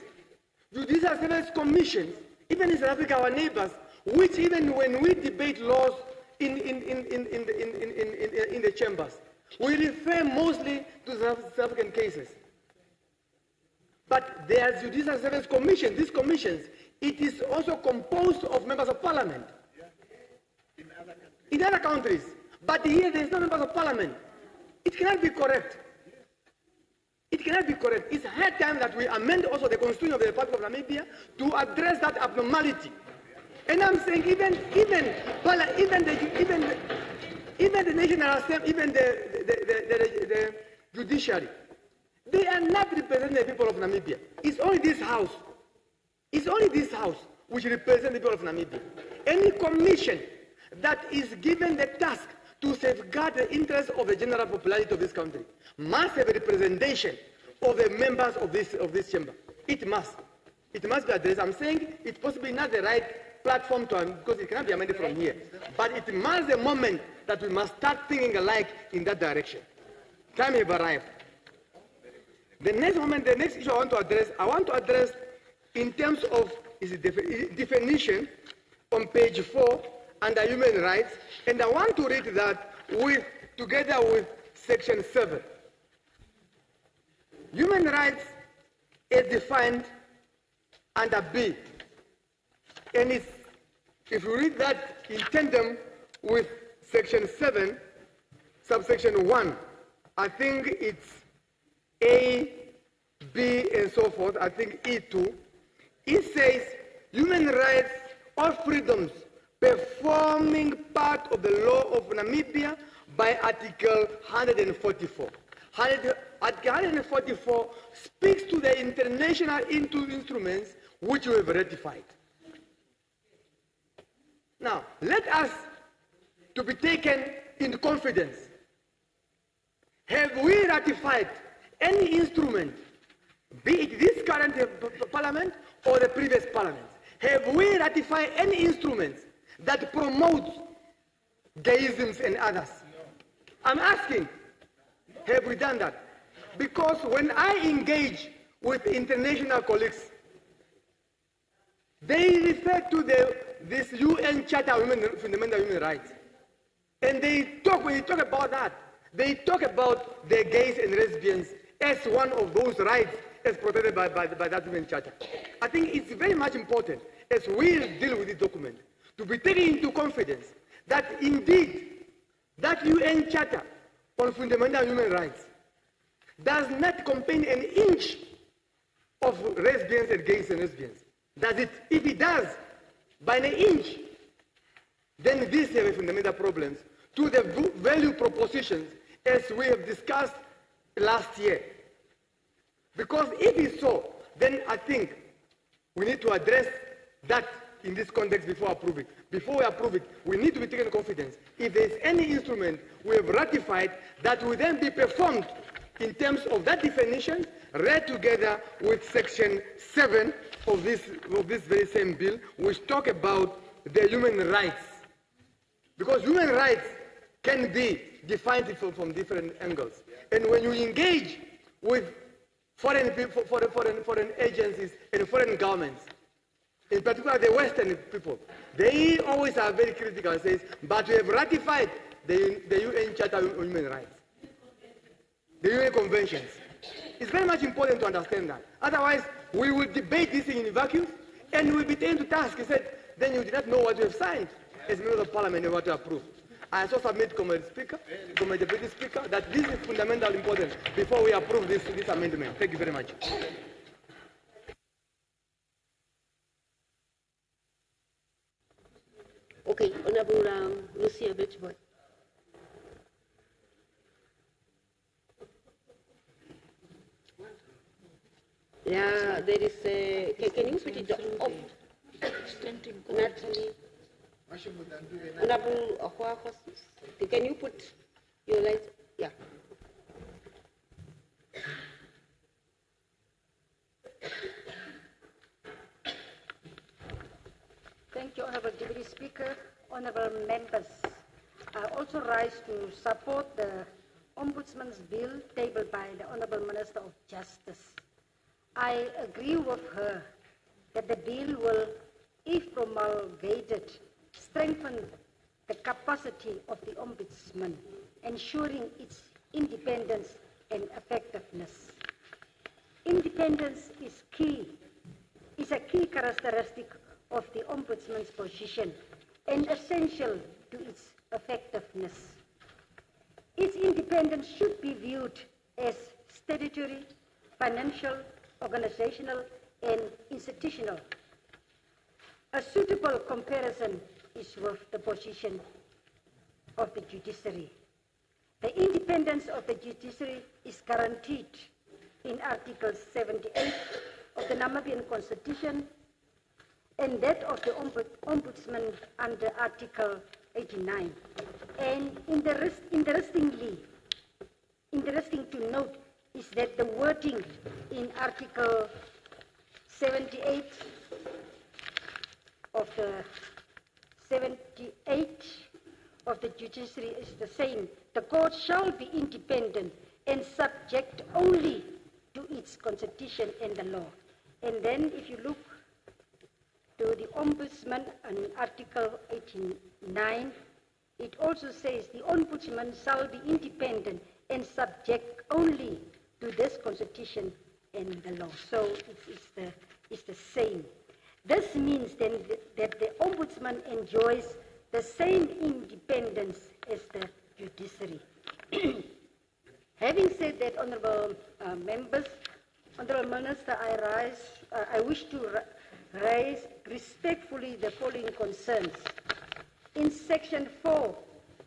Judicial Service Commissions, even in South Africa, our neighbors, which even when we debate laws in the chambers, we refer mostly to South African cases. But there's Judicial Service Commission. These commissions, it is also composed of members of parliament. In other countries. But here there is no members of parliament. It cannot be correct. It cannot be correct. It's high time that we amend also the Constitution of the Republic of Namibia to address that abnormality. And I'm saying even the National Assembly, even the judiciary, they are not representing the people of Namibia. It's only this house. It's only this house which represents the people of Namibia. Any commission that is given the task to safeguard the interests of the general population of this country must have a representation of the members of this chamber. It must. It must be addressed. I'm saying it's possibly not the right platform to, because it cannot be amended from here. But it must be a moment that we must start thinking alike in that direction. Time has arrived. The next moment, the next issue I want to address in terms of is definition on page 4 under human rights, and I want to read that together with section 7. Human rights is defined under B, and if you read that in tandem with section 7, subsection 1, I think it's A, B, and so forth, I think E2, it says human rights or freedoms performing part of the law of Namibia by Article 144. Article 144 speaks to the international instruments which we have ratified. Now, let us to be taken in confidence. Have we ratified any instrument, be it this current parliament or the previous parliament? Have we ratified any instruments that promote gayisms and others? I'm asking, have we done that? Because when I engage with international colleagues, they refer to this UN Charter of Fundamental Human Rights. And when they talk about that, they talk about the gays and lesbians as one of those rights as protected by that UN Charter. I think it's very much important as we deal with this document to be taken into confidence that indeed that UN Charter on Fundamental Human Rights does not contain an inch of lesbians and gays and lesbians. Does it? If it does, by an inch, then these have fundamental problems to the value propositions as we have discussed last year. Because if it's so, then I think we need to address that in this context before approving. Before we approve it, we need to be taken confidence. If there is any instrument we have ratified that will then be performed in terms of that definition, read together with section 7 of this very same bill, which talk about the human rights. Because human rights can be defined from different angles. And when you engage with foreign agencies and foreign governments, in particular the Western people, they always are very critical and says, but we have ratified the UN Charter on Human Rights, the UN Conventions. It's very much important to understand that. Otherwise, we will debate this thing in a vacuum, and we will be taken to task and said, then you did not know what you have signed as members of parliament and what you approved. I also submit to my deputy speaker, that this is fundamentally important before we approve this amendment. Thank you very much. Okay, Honorable Lucia Birchboy. Yeah, there is a, can you put it off? Natalie. Honorable can you put your light? Yeah. Thank you, Honorable Deputy Speaker, honorable members. I also rise to support the Ombudsman's bill tabled by the Honorable Minister of Justice. I agree with her that the bill will, if promulgated, strengthen the capacity of the Ombudsman, ensuring its independence and effectiveness. Independence is a key characteristic of the Ombudsman's position and essential to its effectiveness. Its independence should be viewed as statutory, financial, organizational, and institutional. A suitable comparison is with the position of the judiciary. The independence of the judiciary is guaranteed in Article 78 of the Namibian Constitution and that of the Ombudsman under Article 89. And interesting to note is that the wording in Article 78 of the judiciary is the same. The court shall be independent and subject only to its constitution and the law. And then if you look to the Ombudsman in Article 89, it also says the Ombudsman shall be independent and subject only to this constitution and the law. So it's the same. This means then that the Ombudsman enjoys the same independence as the judiciary. Having said that, honorable members, honorable Minister, I wish to raise respectfully the following concerns. In Section 4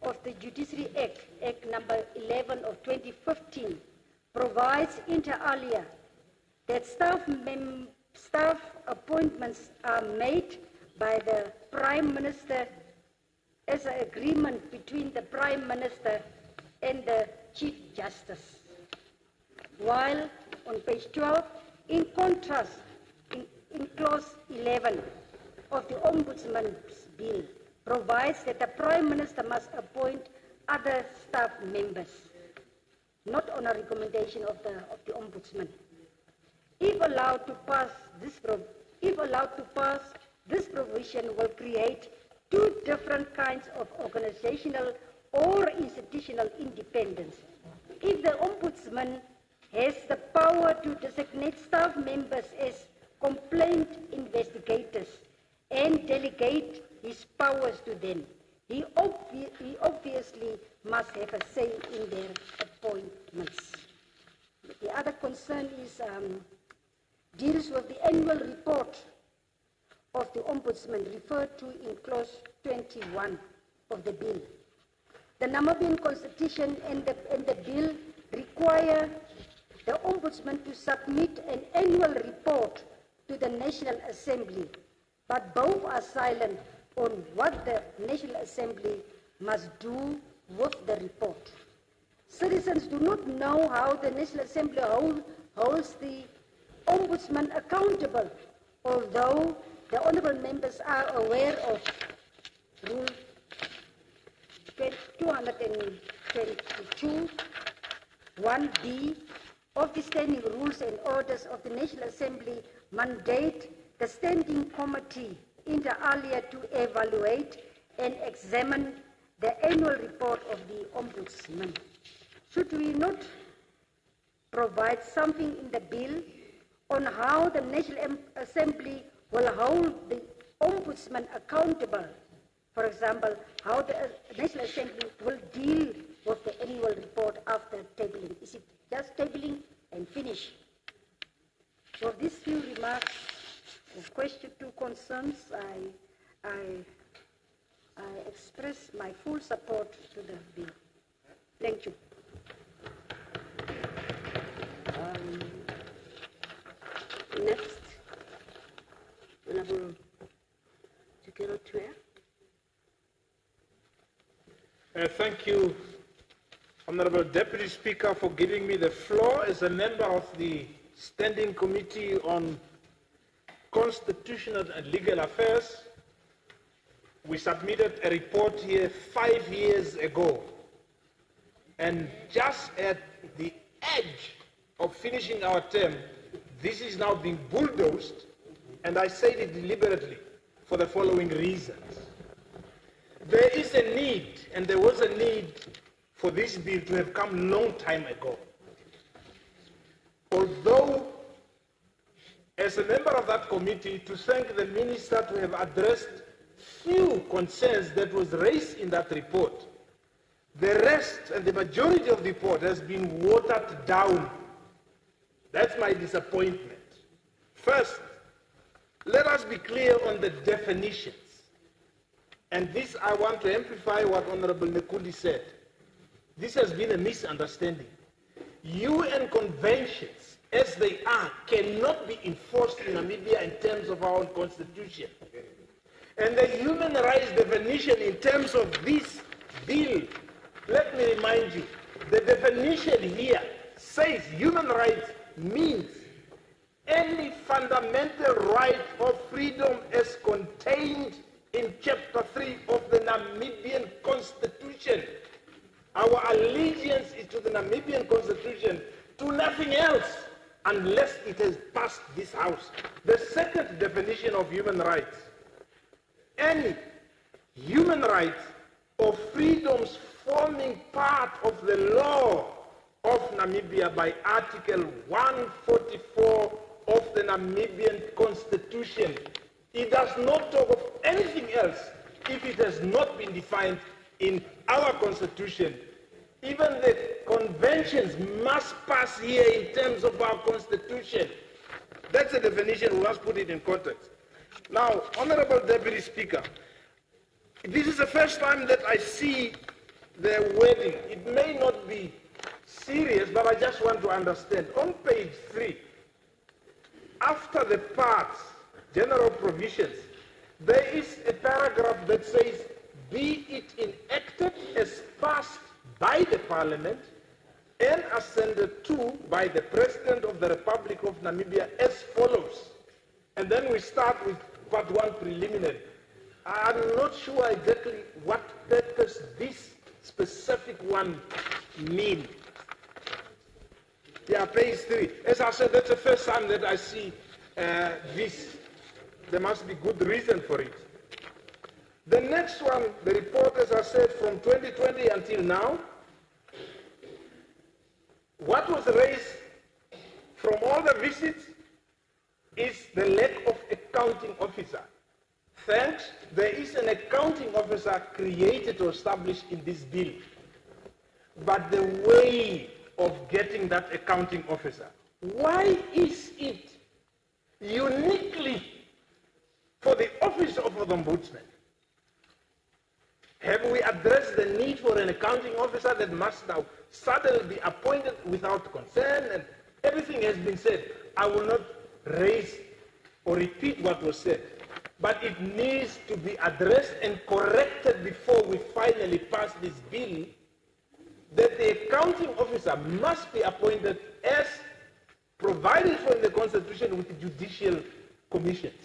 of the Judiciary Act, Act number 11 of 2015, provides inter alia that staff appointments are made by the Prime Minister as an agreement between the Prime Minister and the Chief Justice. While on page 12, in contrast, in clause 11 of the Ombudsman's bill, provides that the Prime Minister must appoint other staff members, not on a recommendation of the Ombudsman. If allowed to pass, this provision will create two different kinds of organizational or institutional independence. If the Ombudsman has the power to designate staff members as complaint investigators and delegate his powers to them, he obviously must have a say in their appointments. The other concern is deals with the annual report of the Ombudsman referred to in clause 21 of the bill. The Namibian Constitution and the bill require the Ombudsman to submit an annual report to the National Assembly, but both are silent on what the National Assembly must do with the report. Citizens do not know how the National Assembly holds the Ombudsman accountable, although the honourable members are aware of Rule 222, 1B of the Standing Rules and Orders of the National Assembly mandate the Standing Committee inter alia to evaluate and examine the annual report of the Ombudsman. Should we not provide something in the bill on how the National Assembly will hold the Ombudsman accountable? For example, how the National Assembly will deal with the annual report after tabling. Is it just tabling and finish? For these few remarks, question two concerns, I express my full support to the bill. Thank you. Next, Honorable Chikero Tuer. Thank you, Honorable Deputy Speaker, for giving me the floor as a member of the Standing Committee on Constitutional and Legal Affairs. We submitted a report here 5 years ago, and just at the edge of finishing our term, this is now being bulldozed, and I say it deliberately for the following reasons. There is a need, and there was a need for this bill to have come a long time ago. Although, as a member of that committee, to thank the minister to have addressed few concerns that was raised in that report, the rest and the majority of the report has been watered down. That's my disappointment. First, let us be clear on the definitions. And this, I want to amplify what Honorable Nekuli said. This has been a misunderstanding. UN conventions, as they are, cannot be enforced in Namibia in terms of our own constitution. And the human rights definition in terms of this bill, let me remind you, the definition here says human rights means any fundamental right of freedom as contained in Chapter 3 of the Namibian Constitution. Our allegiance is to the Namibian Constitution, to nothing else, unless it has passed this House. The second definition of human rights: any human rights or freedoms forming part of the law of Namibia by Article 144 of the Namibian Constitution. It does not talk of anything else if it has not been defined in our Constitution. Even the conventions must pass here in terms of our Constitution. That's the definition. We must put it in context. Now, Honorable Deputy Speaker, this is the first time that I see the wording. It may not be serious, but I just want to understand. On page 3, after the parts, general provisions, there is a paragraph that says, be it Parliament and assented to by the President of the Republic of Namibia as follows. And then we start with part 1 preliminary. I'm not sure exactly what purpose this specific one means. Yeah, page 3. As I said, that's the first time that I see this. There must be good reason for it. The next one, the report, as I said, from 2020 until now, what was raised from all the visits is the lack of accounting officer. Thanks, there is an accounting officer created or established in this bill. But the way of getting that accounting officer, why is it uniquely for the office of the Ombudsman? Have we addressed the need for an accounting officer that must now suddenly be appointed without concern? And everything has been said. I will not raise or repeat what was said, but it needs to be addressed and corrected before we finally pass this bill, that the accounting officer must be appointed as provided for in the Constitution with judicial commissions.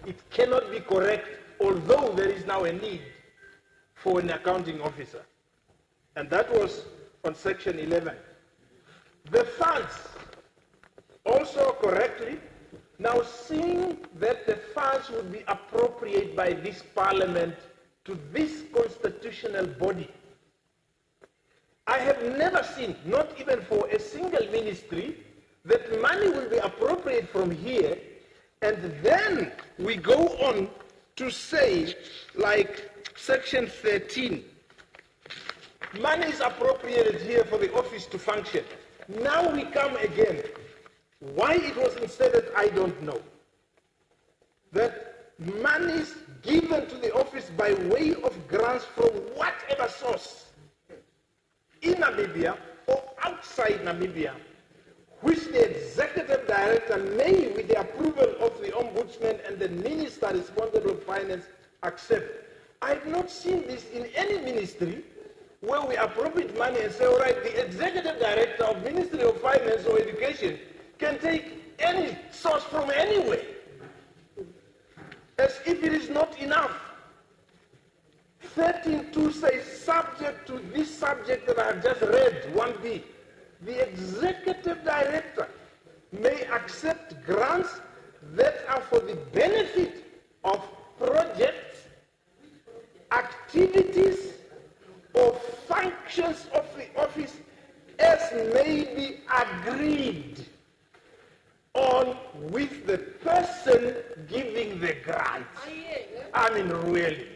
It cannot be correct, although there is now a need for an accounting officer. And that was on section 11. The funds, also correctly, now seeing that the funds would be appropriated by this Parliament to this constitutional body, I have never seen, not even for a single ministry, that money will be appropriated from here, and then we go on to say, like section 13, money is appropriated here for the office to function. Now we come again. Why it was inserted, I don't know. That monies given to the office by way of grants from whatever source, in Namibia or outside Namibia, which the executive director may, with the approval of the Ombudsman and the minister responsible for finance, accept. I've not seen this in any ministry where we appropriate money and say, all right, the executive director of Ministry of Finance or Education can take any source from anywhere, as if it is not enough. 13.2 says, subject to this subject that I have just read, 1b, the executive director may accept grants that are for the benefit of projects, activities, or functions of the office as may be agreed on with the person giving the grant. I mean, really.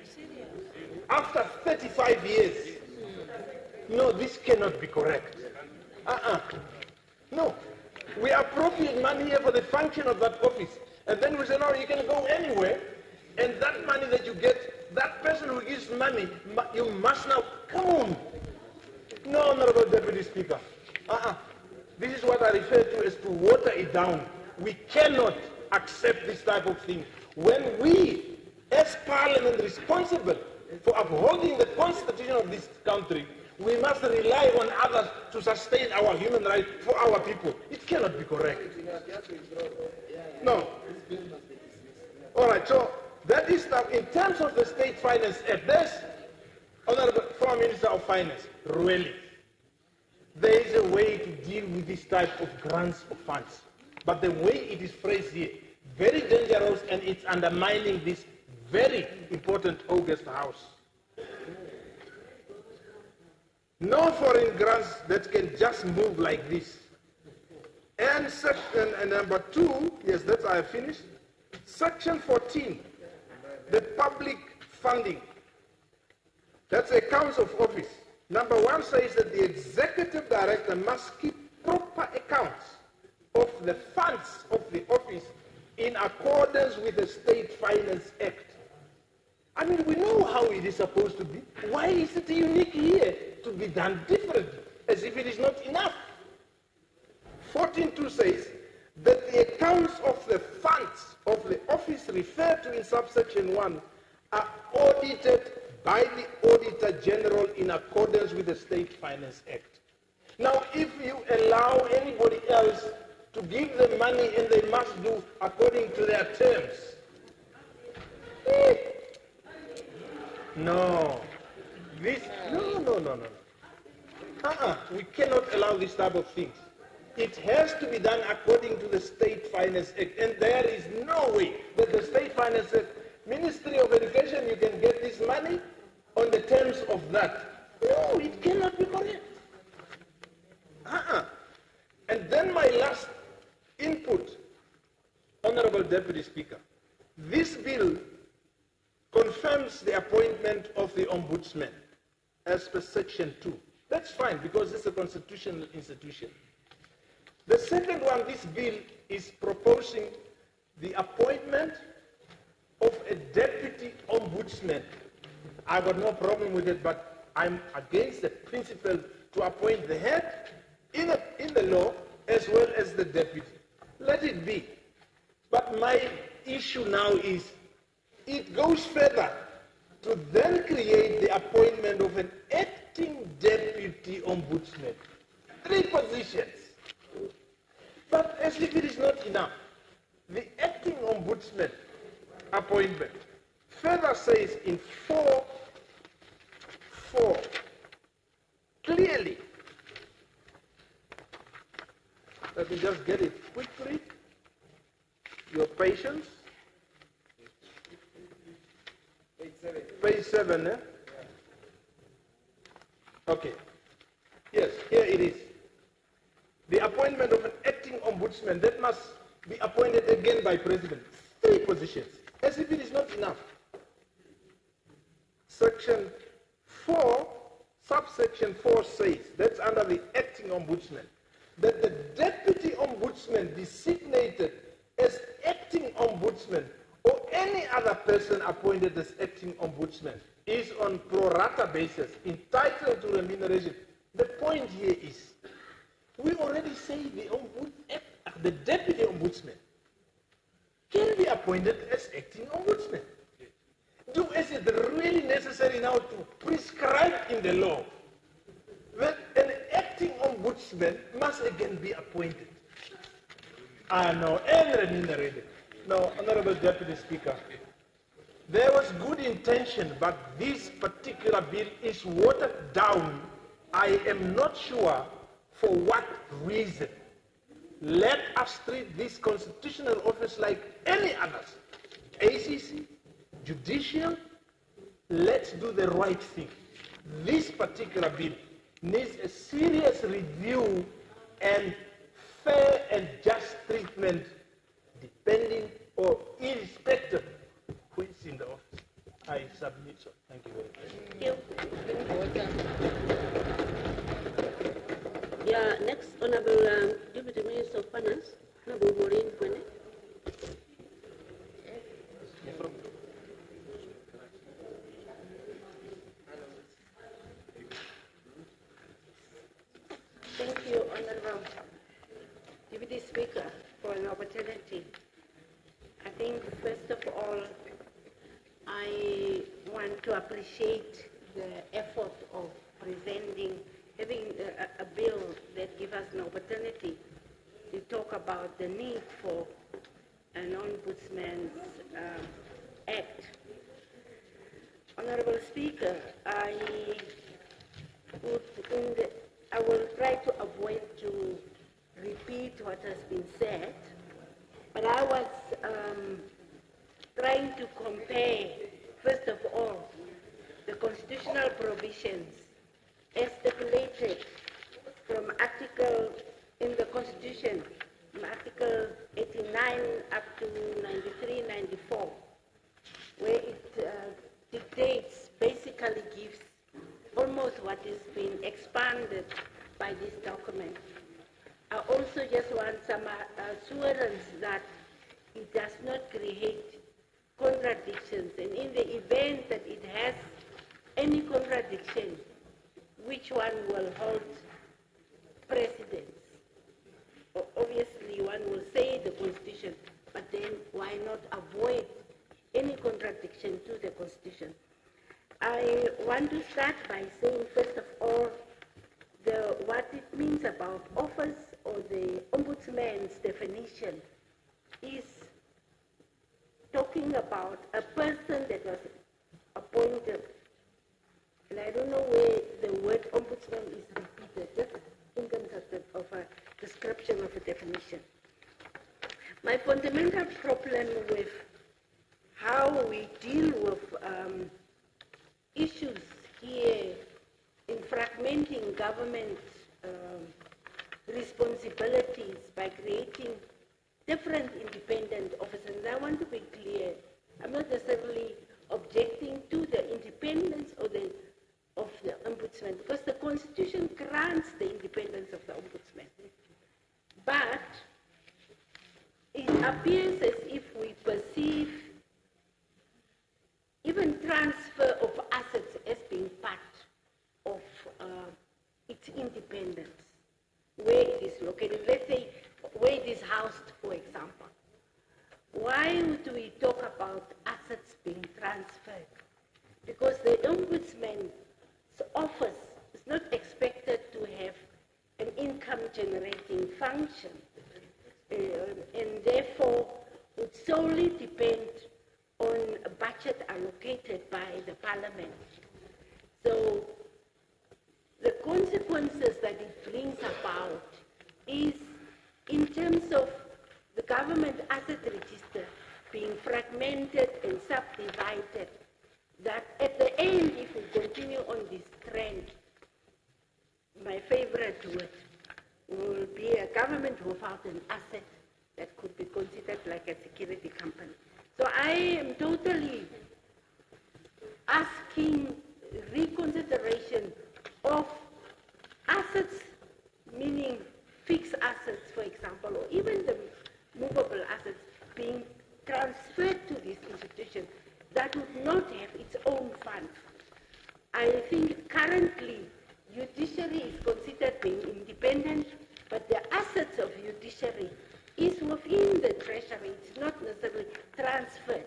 After 35 years, no, this cannot be correct. No, we appropriate money here for the function of that office, and then we say, no, you can go anywhere, and that money that you get, that person who gives money, you must now, come on. No, Honorable Deputy Speaker. This is what I refer to as to water it down. We cannot accept this type of thing. When we, as Parliament, responsible for upholding the Constitution of this country, we must rely on others to sustain our human rights for our people. It cannot be correct. No. All right, so that is now, in terms of the State Finance Act, there's, Honorable Former Minister of Finance, really, there is a way to deal with this type of grants of funds. But the way it is phrased here, very dangerous, and it's undermining this very important August House. No foreign grants that can just move like this. And number 2, yes, that's I have finished. Section 14, the public funding. That's accounts of office. Number 1 says that the executive director must keep proper accounts of the funds of the office in accordance with the State Finance Act. I mean, we know how it is supposed to be. Why is it unique here to be done differently, as if it is not enough? 14.2 says that the accounts of the funds of the office referred to in subsection 1 are audited by the Auditor General in accordance with the State Finance Act. Now, if you allow anybody else to give them money and they must do according to their terms, no. No. We cannot allow this type of things. It has to be done according to the State Finance Act, and there is no way that the State Finance Act, Ministry of Education, you can get this money on the terms of that. No, it cannot be correct. And then my last input, Honorable Deputy Speaker. This bill confirms the appointment of the Ombudsman as per Section 2. That's fine because it's a constitutional institution. The second one, this bill is proposing the appointment of a deputy ombudsman. I've got no problem with it, but I'm against the principle to appoint the head in the law as well as the deputy. Let it be. But my issue now is it goes further to then create the appointment of an acting deputy ombudsman. 3 positions. But as if it is not enough, the acting ombudsman appointment further says in 4 clearly, let me just get it quickly, your patience. Page 7, eh? Okay. Yes, here it is. The appointment of an acting ombudsman that must be appointed again by President. 3 positions, as if it is not enough. Section 4, subsection 4 says, that's under the acting ombudsman, that the deputy ombudsman designated as acting ombudsman or any other person appointed as acting ombudsman is on pro rata basis entitled to remuneration. The point here is, we already say the deputy ombudsman can be appointed as acting ombudsman. Is it really necessary now to prescribe in the law that an acting ombudsman must again be appointed? No, and remunerated. No, Honorable Deputy Speaker, there was good intention, but this particular bill is watered down. I am not sure for what reason. Let us treat this constitutional office like any others. ACC, judicial, let's do the right thing. This particular bill needs a serious review and fair and just treatment depending or irrespective of who is in the office. I submit so. Thank you very much. Yeah, next, Honorable Deputy Minister of Finance, Honorable Maureen Kwene. Thank you, Honorable Deputy Speaker, for an opportunity. I think, first of all, I want to appreciate the effort of having a bill that gives us an opportunity to talk about the need for an Ombudsman's Act. Honorable Speaker, I will try to avoid to repeat what has been said, but I was trying to compare, first of all, the constitutional provisions as stipulated from in the Constitution, from Article 89 up to 93, 94, where it dictates, basically gives almost what is being expanded by this document. I also just want some assurance that it does not create contradictions, and in the event that it has any contradiction, which one will hold precedence? Obviously, one will say the Constitution, but then why not avoid any contradiction to the Constitution? I want to start by saying, first of all, what it means about office or the Ombudsman's definition is talking about a person that was appointed. And I don't know where the word ombudsman is repeated, just in terms of a description of a definition. My fundamental problem with how we deal with issues here in fragmenting government responsibilities by creating different independent offices. And I want to be clear, I'm not necessarily objecting to the independence of the Ombudsman, because the Constitution grants the independence of the Ombudsman. But it appears as if we perceive even transfer of assets as being part of its independence, where it is located. Let's say where it is housed, for example. Why do we talk about assets being transferred? Because the Ombudsman's office is not expected to have an income-generating function, and therefore would solely depend on a budget allocated by the Parliament. So the consequences that it brings about is, in terms of the government asset register being fragmented and subdivided, that at the end, if we continue on this trend, my favorite word will be a government without an asset that could be considered like a security company. So I am totally asking reconsideration of assets, meaning fixed assets, for example, or even the movable assets being transferred to this institution that would not have its own funds. I think currently judiciary is considered being independent, but the assets of judiciary is within the treasury. It's not necessarily transferred.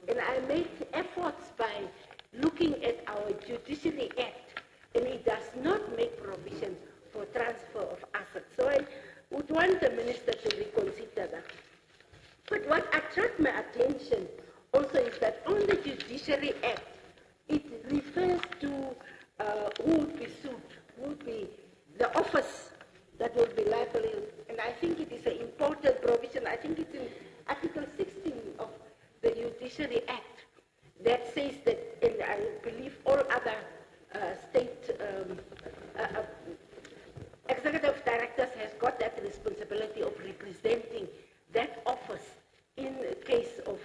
And I make efforts by looking at our Judiciary Act, and it does not make provision for transfer of assets. So I would want the minister to reconsider that. But what attracts my attention also is that on the Judiciary Act, it refers to who would be sued, who would be the office that will be liable. And I think it is an important provision. I think it's in Article 16 of the Judiciary Act that says that, and I believe all other state executive directors has got that responsibility of representing that office in the case of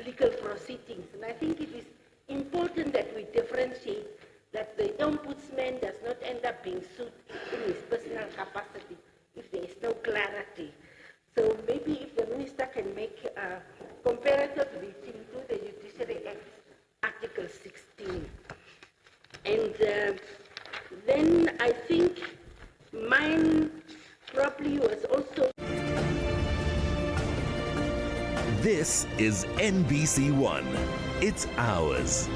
legal proceedings. And I think it is important that we differentiate that the Ombudsman does not end up being sued in his personal capacity if there is no clarity. So maybe if the minister can make a comparative reading to the Judiciary Act, Article 16. And then I think mine probably was also... This is NBC One. It's ours.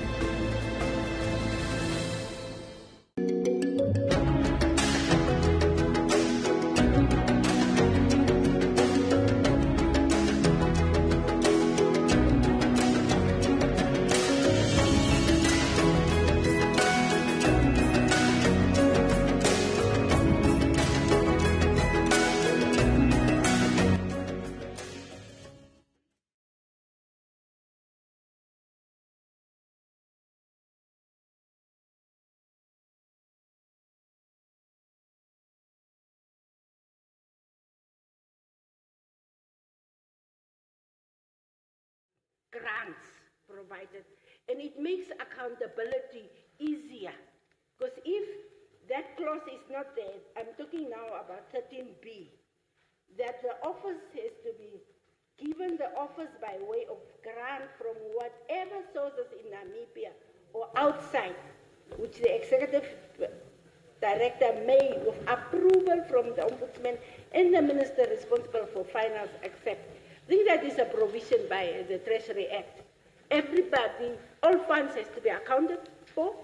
grants provided, and it makes accountability easier. Because if that clause is not there, I'm talking now about 13B, that the office has to be given the office by way of grant from whatever sources in Namibia or outside, which the executive director may, with approval from the Ombudsman and the minister responsible for finance, accept. I think that is a provision by the Treasury Act. everybody, all funds has to be accounted for.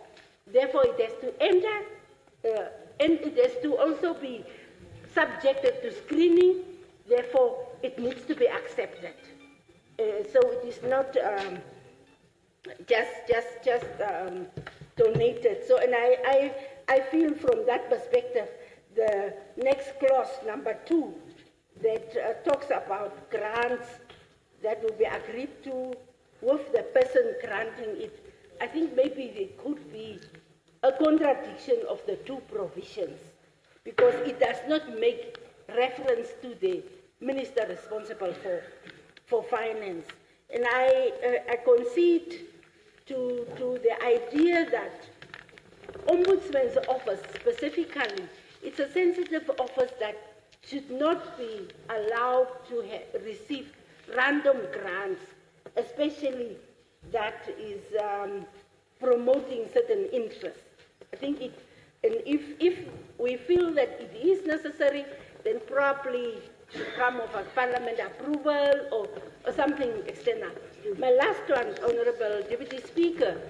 Therefore, it has to enter, and it has to also be subjected to screening. Therefore, it needs to be accepted. So it is not just donated. So, and I feel from that perspective, the next clause, number 2, that talks about grants that will be agreed to with the person granting it, I think maybe it could be a contradiction of the 2 provisions, because it does not make reference to the minister responsible for finance. And I concede to the idea that Ombudsman's office specifically, it's a sensitive office that should not be allowed to receive random grants, especially that is promoting certain interests. I think it, and if we feel that it is necessary, then probably should come of a parliament approval or something external. My last one, Honorable Deputy Speaker,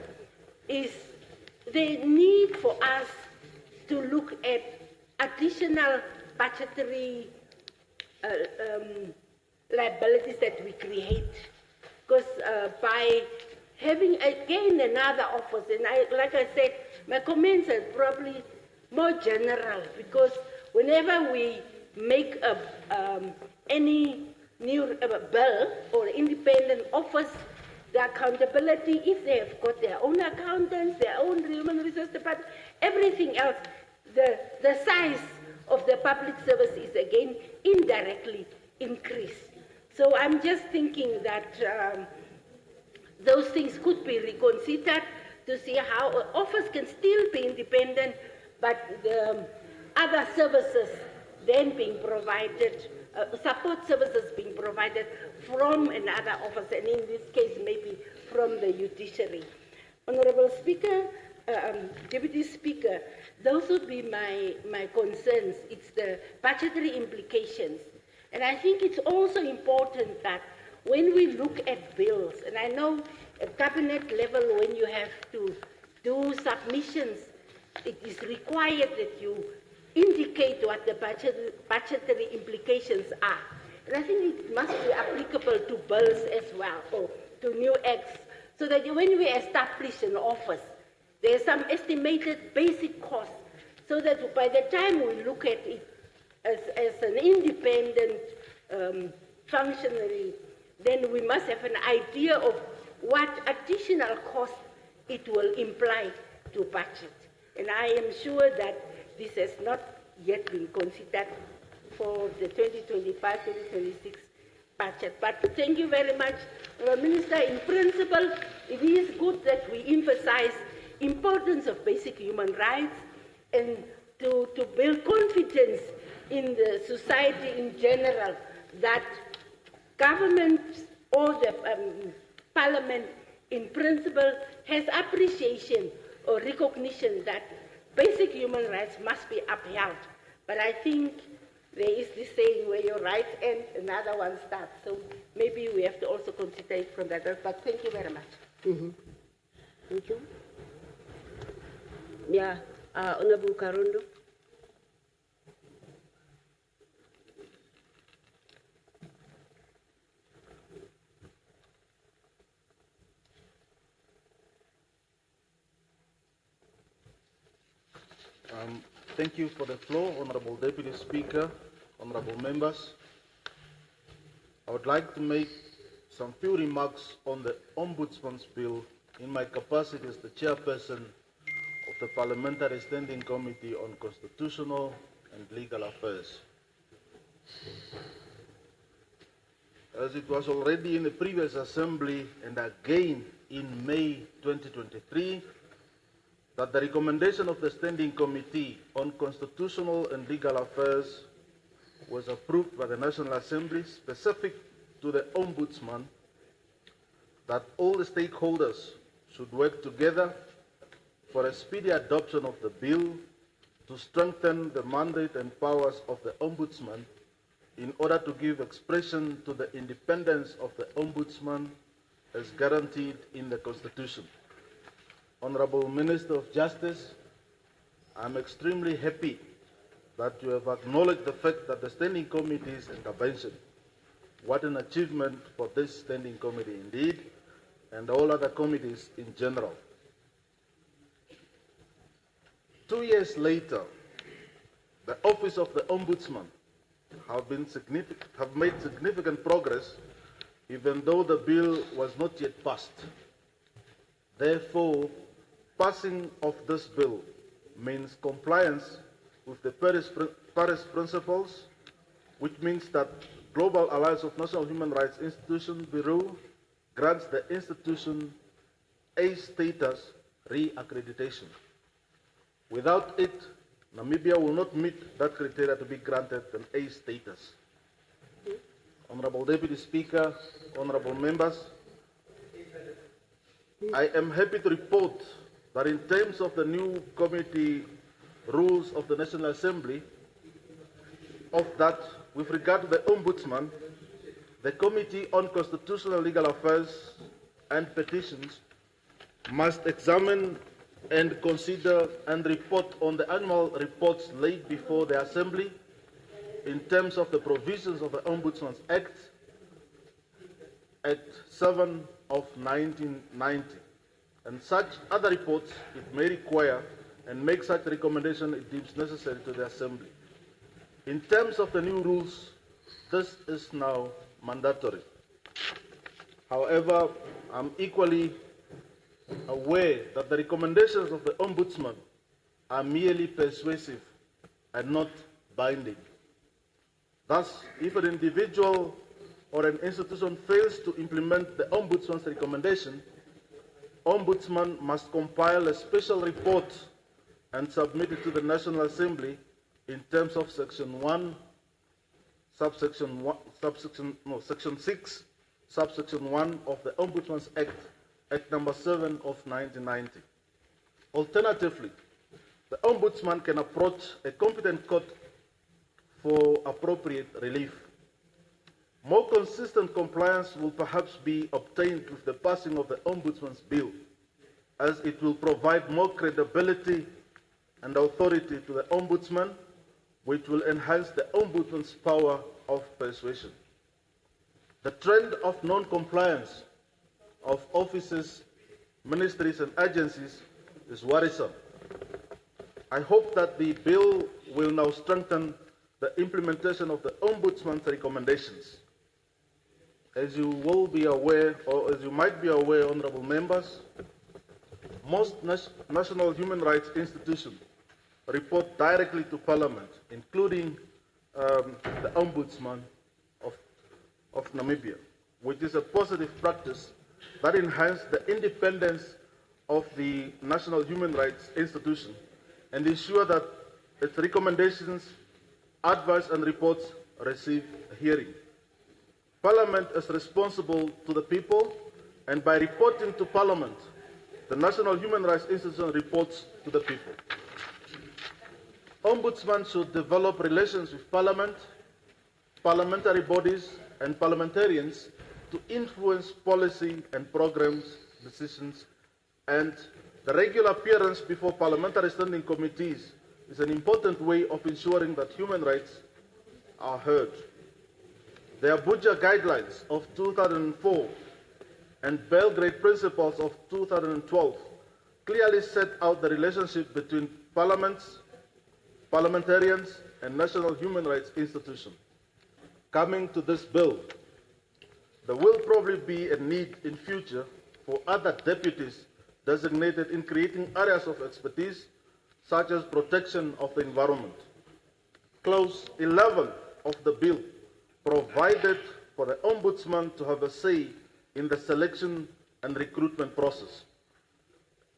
is the need for us to look at additional budgetary liabilities that we create. Because by having again another office, and like I said, my comments are probably more general, because whenever we make any new bill or independent office, the accountability, if they have got their own accountants, their own human resource department, everything else, the size of the public service is again indirectly increased. So I'm just thinking that those things could be reconsidered to see how an office can still be independent, but the other services then being provided, support services being provided from another office, and in this case maybe from the judiciary. Honorable Speaker, Deputy Speaker, those would be my concerns. It's the budgetary implications. And I think it's also important that when we look at bills, and I know at cabinet level when you have to do submissions, it is required that you indicate what the budgetary implications are. And I think it must be applicable to bills as well, or to new acts, so that when we establish an office, there's some estimated basic cost, so that by the time we look at it as an independent functionary, then we must have an idea of what additional cost it will imply to budget. And I am sure that this has not yet been considered for the 2025-2026 budget. But thank you very much, Minister. In principle, it is good that we emphasize importance of basic human rights and to build confidence in the society in general that government or the parliament in principle has appreciation or recognition that basic human rights must be upheld. But I think there is this saying where your right end, another one starts. So maybe we have to also consider it from that. But thank you very much. Mm-hmm. Thank you. Yeah, Honorable Karundo. Thank you for the floor, Honorable Deputy Speaker, honorable members. I would like to make some few remarks on the Ombudsman's Bill in my capacity as the chairperson of the Parliamentary Standing Committee on Constitutional and Legal Affairs. As it was already in the previous assembly and again in May 2023, that the recommendation of the Standing Committee on Constitutional and Legal Affairs was approved by the National Assembly, specific to the Ombudsman, that all the stakeholders should work together for a speedy adoption of the bill to strengthen the mandate and powers of the Ombudsman in order to give expression to the independence of the Ombudsman as guaranteed in the Constitution. Honorable Minister of Justice, I'm extremely happy that you have acknowledged the fact that the Standing Committee's intervention. What an achievement for this Standing Committee indeed, and all other committees in general. 2 years later, the Office of the Ombudsman have made significant progress, even though the bill was not yet passed. Therefore, passing of this bill means compliance with the Paris Principles, which means that Global Alliance of National Human Rights Institution Bureau grants the institution A status re-accreditation. Without it, Namibia will not meet that criteria to be granted an A status. Honorable Deputy Speaker, honorable members, I am happy to report that in terms of the new committee rules of the National Assembly, of that with regard to the Ombudsman, the Committee on Constitutional Legal Affairs and Petitions must examine and consider and report on the annual reports laid before the Assembly in terms of the provisions of the Ombudsman's Act, Act 7 of 1990, and such other reports it may require and make such recommendation it deems necessary to the Assembly. In terms of the new rules, this is now mandatory. However, I'm equally aware that the recommendations of the Ombudsman are merely persuasive and not binding. Thus, if an individual or an institution fails to implement the Ombudsman's recommendation, Ombudsman must compile a special report and submit it to the National Assembly in terms of Section 6, Subsection 1 of the Ombudsman's Act, Act number 7 of 1990. Alternatively, the Ombudsman can approach a competent court for appropriate relief. More consistent compliance will perhaps be obtained with the passing of the Ombudsman's Bill, as it will provide more credibility and authority to the Ombudsman, which will enhance the Ombudsman's power of persuasion. The trend of non-compliance of offices, ministries, and agencies is worrisome. I hope that the bill will now strengthen the implementation of the Ombudsman's recommendations. As you will be aware, or as you might be aware, honorable members, most national human rights institutions report directly to Parliament, including the Ombudsman of Namibia, which is a positive practice that enhances the independence of the National Human Rights Institution and ensure that its recommendations, advice, and reports receive a hearing. Parliament is responsible to the people, and by reporting to Parliament, the National Human Rights Institution reports to the people. Ombudsman should develop relations with Parliament, parliamentary bodies, and parliamentarians to influence policy and programs, decisions, and the regular appearance before parliamentary standing committees is an important way of ensuring that human rights are heard. The Abuja Guidelines of 2004 and Belgrade Principles of 2012 clearly set out the relationship between parliaments, parliamentarians, and national human rights institutions. Coming to this bill, there will probably be a need in future for other deputies designated in creating areas of expertise, such as protection of the environment. Clause 11 of the bill provided for the Ombudsman to have a say in the selection and recruitment process.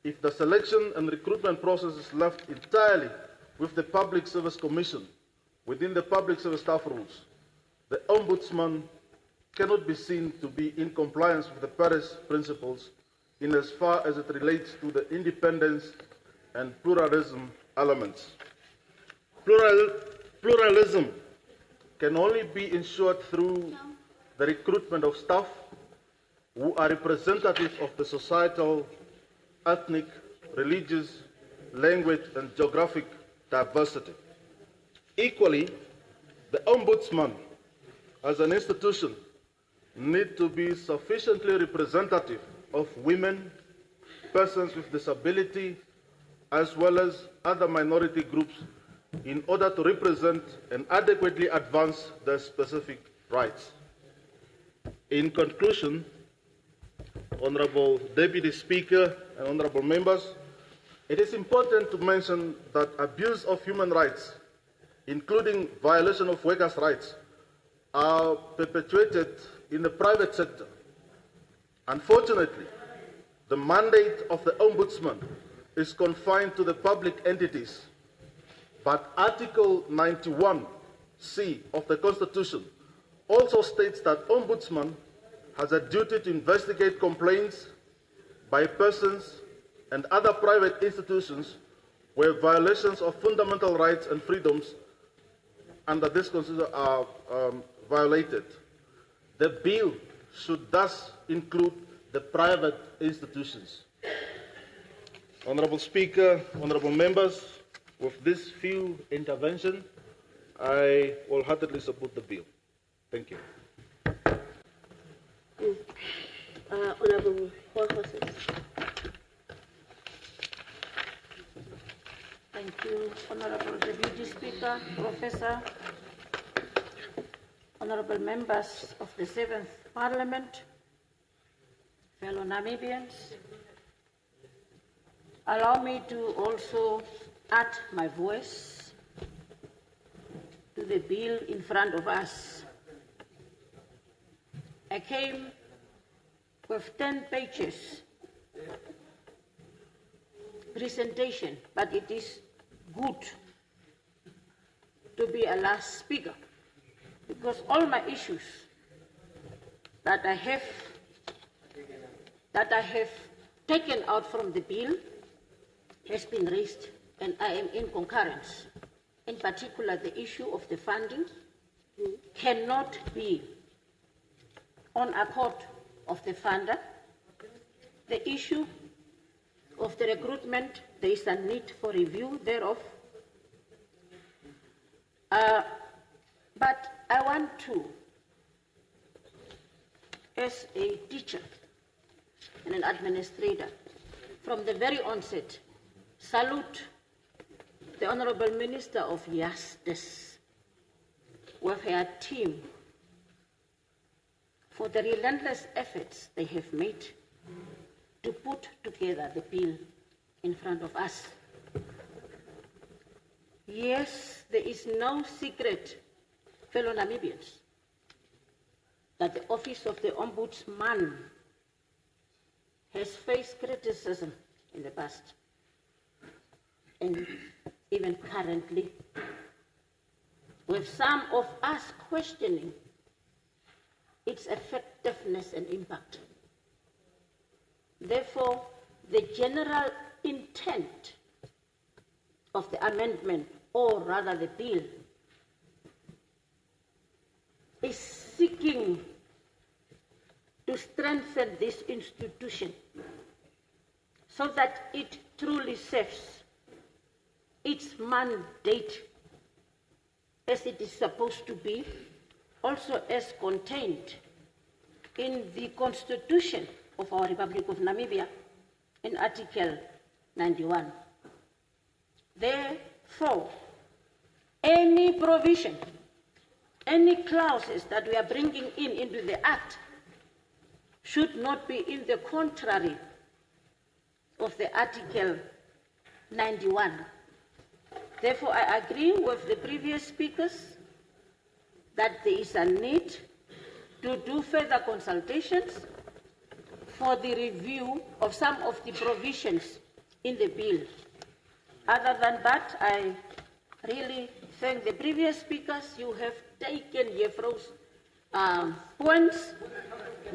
If the selection and recruitment process is left entirely with the Public Service Commission within the Public Service Staff Rules, the Ombudsman cannot be seen to be in compliance with the Paris Principles in as far as it relates to the independence and pluralism elements. Pluralism can only be ensured through the recruitment of staff who are representative of the societal, ethnic, religious, language, and geographic diversity. Equally, the Ombudsman, as an institution, need to be sufficiently representative of women, persons with disability, as well as other minority groups in order to represent and adequately advance their specific rights. In conclusion, Honorable Deputy Speaker and honorable members, it is important to mention that abuse of human rights, including violation of workers' rights, are perpetuated in the private sector. Unfortunately, the mandate of the Ombudsman is confined to the public entities, but Article 91C of the Constitution also states that Ombudsman has a duty to investigate complaints by persons and other private institutions where violations of fundamental rights and freedoms under this Constitution are violated. The bill should thus include the private institutions. Honorable Speaker, honorable members, with this few intervention, I wholeheartedly support the bill. Thank you. Honorable Horses. Thank you, Honorable Deputy Speaker, Professor, honorable members of the 7th Parliament, fellow Namibians. Allow me to also add my voice to the bill in front of us. I came with 10 pages presentation, but it is good to be a last speaker because all my issues that I have taken out from the bill has been raised, and I am in concurrence. In particular, the issue of the funding cannot be on accord of the funder. The issue of the recruitment, there is a need for review thereof. But I want to, as a teacher and an administrator, from the very onset, salute the Honorable Minister of Justice with her team for the relentless efforts they have made to put together the bill in front of us. Yes, there is no secret, fellow Namibians, that the office of the Ombudsman has faced criticism in the past and even currently, with some of us questioning its effectiveness and impact. Therefore, the general intent of the amendment, or rather the bill, is seeking to strengthen this institution so that it truly serves its mandate as it is supposed to be, also as contained in the Constitution of our Republic of Namibia in Article 91. Therefore, any provision, any clauses that we are bringing into the Act should not be in the contrary of the Article 91. Therefore, I agree with the previous speakers that there is a need to do further consultations for the review of some of the provisions in the bill. Other than that, I really thank the previous speakers. You have taken Jeffro's points,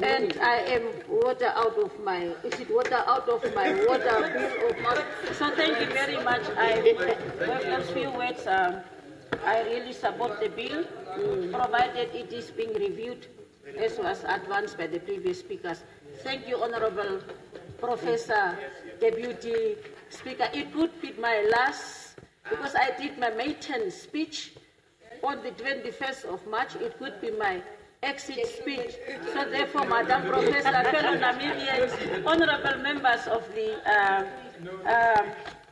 and I am water out of my water bill of mouth. So thank you very much. With those few words, I really support the bill, provided it is being reviewed as was advanced by the previous speakers. Thank you, Honorable Professor, Deputy Speaker. It would be my last, because I did my maiden speech on the 21st of March. It would be my exit speech. So therefore, Madam Professor, fellow Namibians, honorable members of the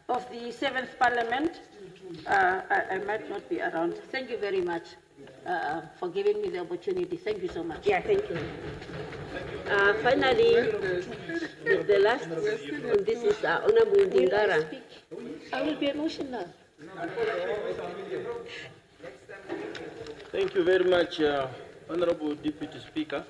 7th Parliament, I might not be around. Thank you very much for giving me the opportunity. Thank you so much. Yeah, thank you. Finally, the last on this is Honorable Ndingara. I will be emotional. Thank you very much, Honorable Deputy Speaker.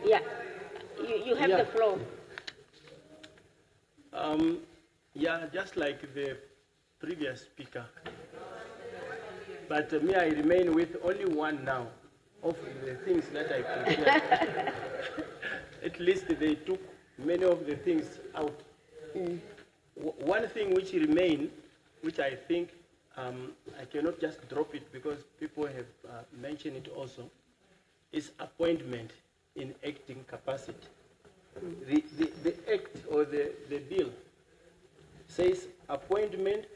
Yeah, you have the floor. Yeah, just like the previous speaker. But me, I remain with only one now of the things that I prepared. At least they took many of the things out. One thing which remain, which I think I cannot just drop it because people have mentioned it also, is appointment in acting capacity. The act or the bill says appointment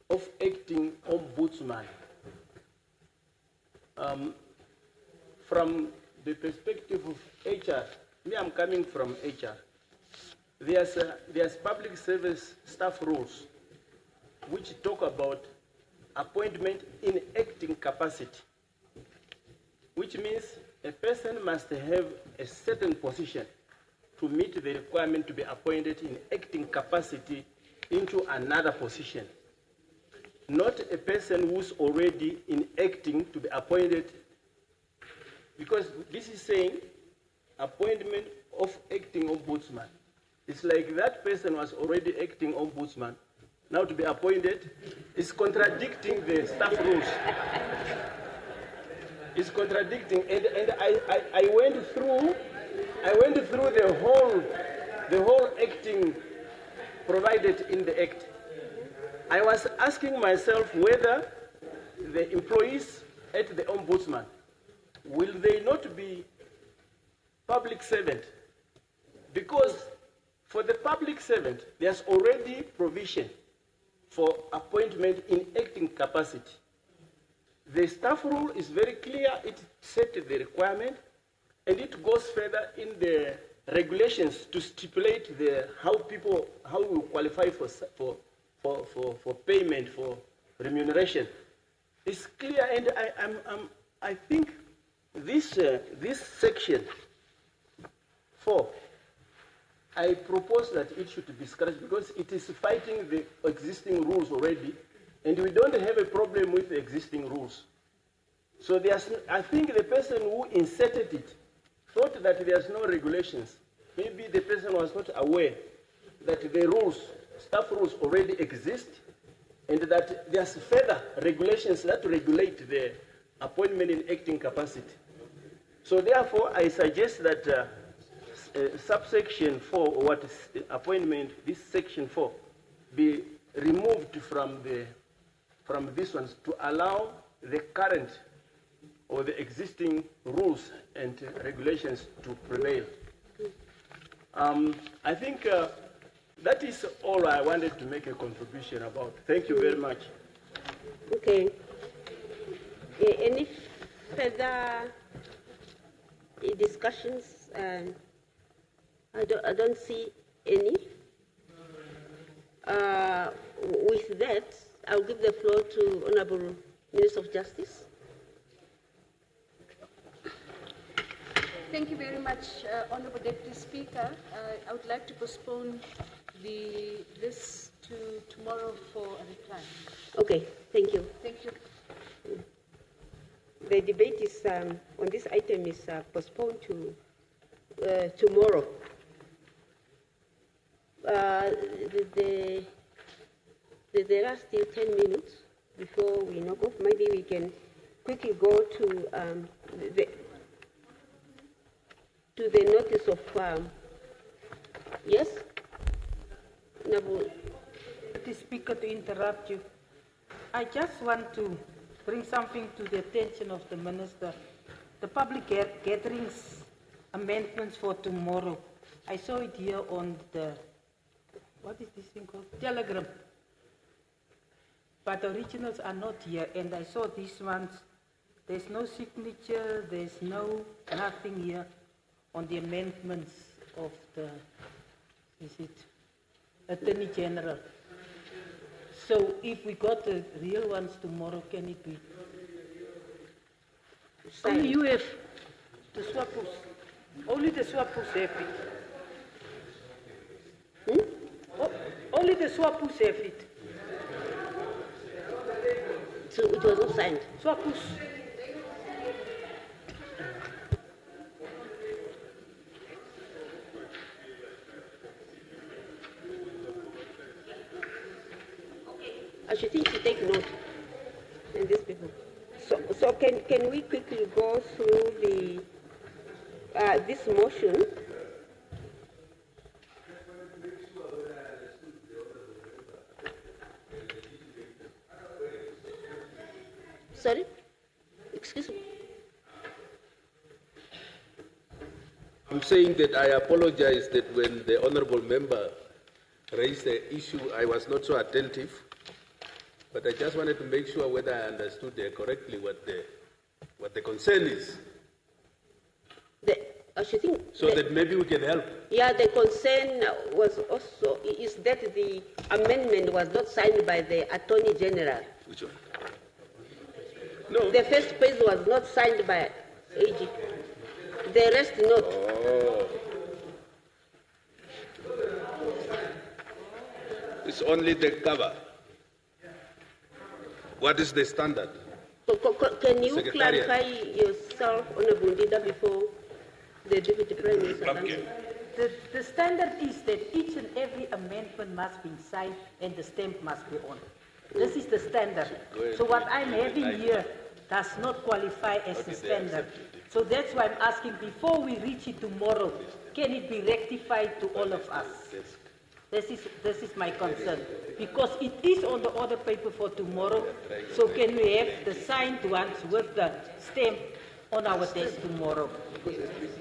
of acting ombudsman. From the perspective of HR, me, I'm coming from HR. There's public service staff rules which talk about appointment in acting capacity, which means a person must have a certain position to meet the requirement to be appointed in acting capacity into another position. Not a person who's already in acting to be appointed, because this is saying appointment of acting ombudsman. It's like that person was already acting ombudsman, now to be appointed is contradicting the staff rules. It's contradicting, and I went through the whole acting provided in the act. I was asking myself whether the employees at the ombudsman, will they not be public servant? Because for the public servant, there's already provision for appointment in acting capacity. The staff rule is very clear, it sets the requirement, and it goes further in the regulations to stipulate how we qualify for payment, for remuneration. It's clear, and I think this section 4, I propose that it should be scratched because it is fighting the existing rules already, and we don't have a problem with the existing rules. So I think the person who inserted it thought that there's no regulations. Maybe the person was not aware that the rules, staff rules already exist, and that there's further regulations that regulate the appointment in acting capacity. So therefore, I suggest that subsection 4, or what is appointment, this section 4, be removed from this one to allow the current or the existing rules and regulations to prevail. I think that is all I wanted to make a contribution about. Thank you very much. Okay. Any further discussions? I don't see any. With that, I'll give the floor to Honorable Minister of Justice. Thank you very much, Honorable Deputy Speaker. I would like to postpone this to tomorrow for a reply. Okay, thank you. Thank you. The debate is on this item is postponed to tomorrow. There are still 10 minutes before we knock off. Maybe we can quickly go to the notice of yes. Deputy Speaker, to interrupt you, I just want to bring something to the attention of the Minister. The public gatherings amendments for tomorrow. I saw it here on the, what is this thing called? Telegram. But the originals are not here, and I saw these ones. There's no signature, there's nothing here on the amendments of the, Attorney General. So if we got the real ones tomorrow, can it be? Only you have the swapos. Only the swapos have it. Only the swapos have it. So it was not signed? Swapos. I should think to take note in these people. So can we quickly go through the this motion? Sorry? Excuse me. I'm saying that I apologize that when the honorable member raised the issue, I was not so attentive. But I just wanted to make sure whether I understood correctly what the concern is. So that maybe we can help. Yeah, the concern was also is that the amendment was not signed by the Attorney General. Which one? No. The first page was not signed by AG. The rest not. Oh. It's only the cover. What is the standard? Can you clarify yourself, Honorable Ndida, before the Deputy Prime Minister comes? The standard is that each and every amendment must be signed and the stamp must be on. This is the standard. So what I'm having here does not qualify as the standard. So that's why I'm asking, before we reach it tomorrow, can it be rectified to all of us? This is my concern, because it is on the order paper for tomorrow. So can we have the signed ones with the stamp on our desk tomorrow?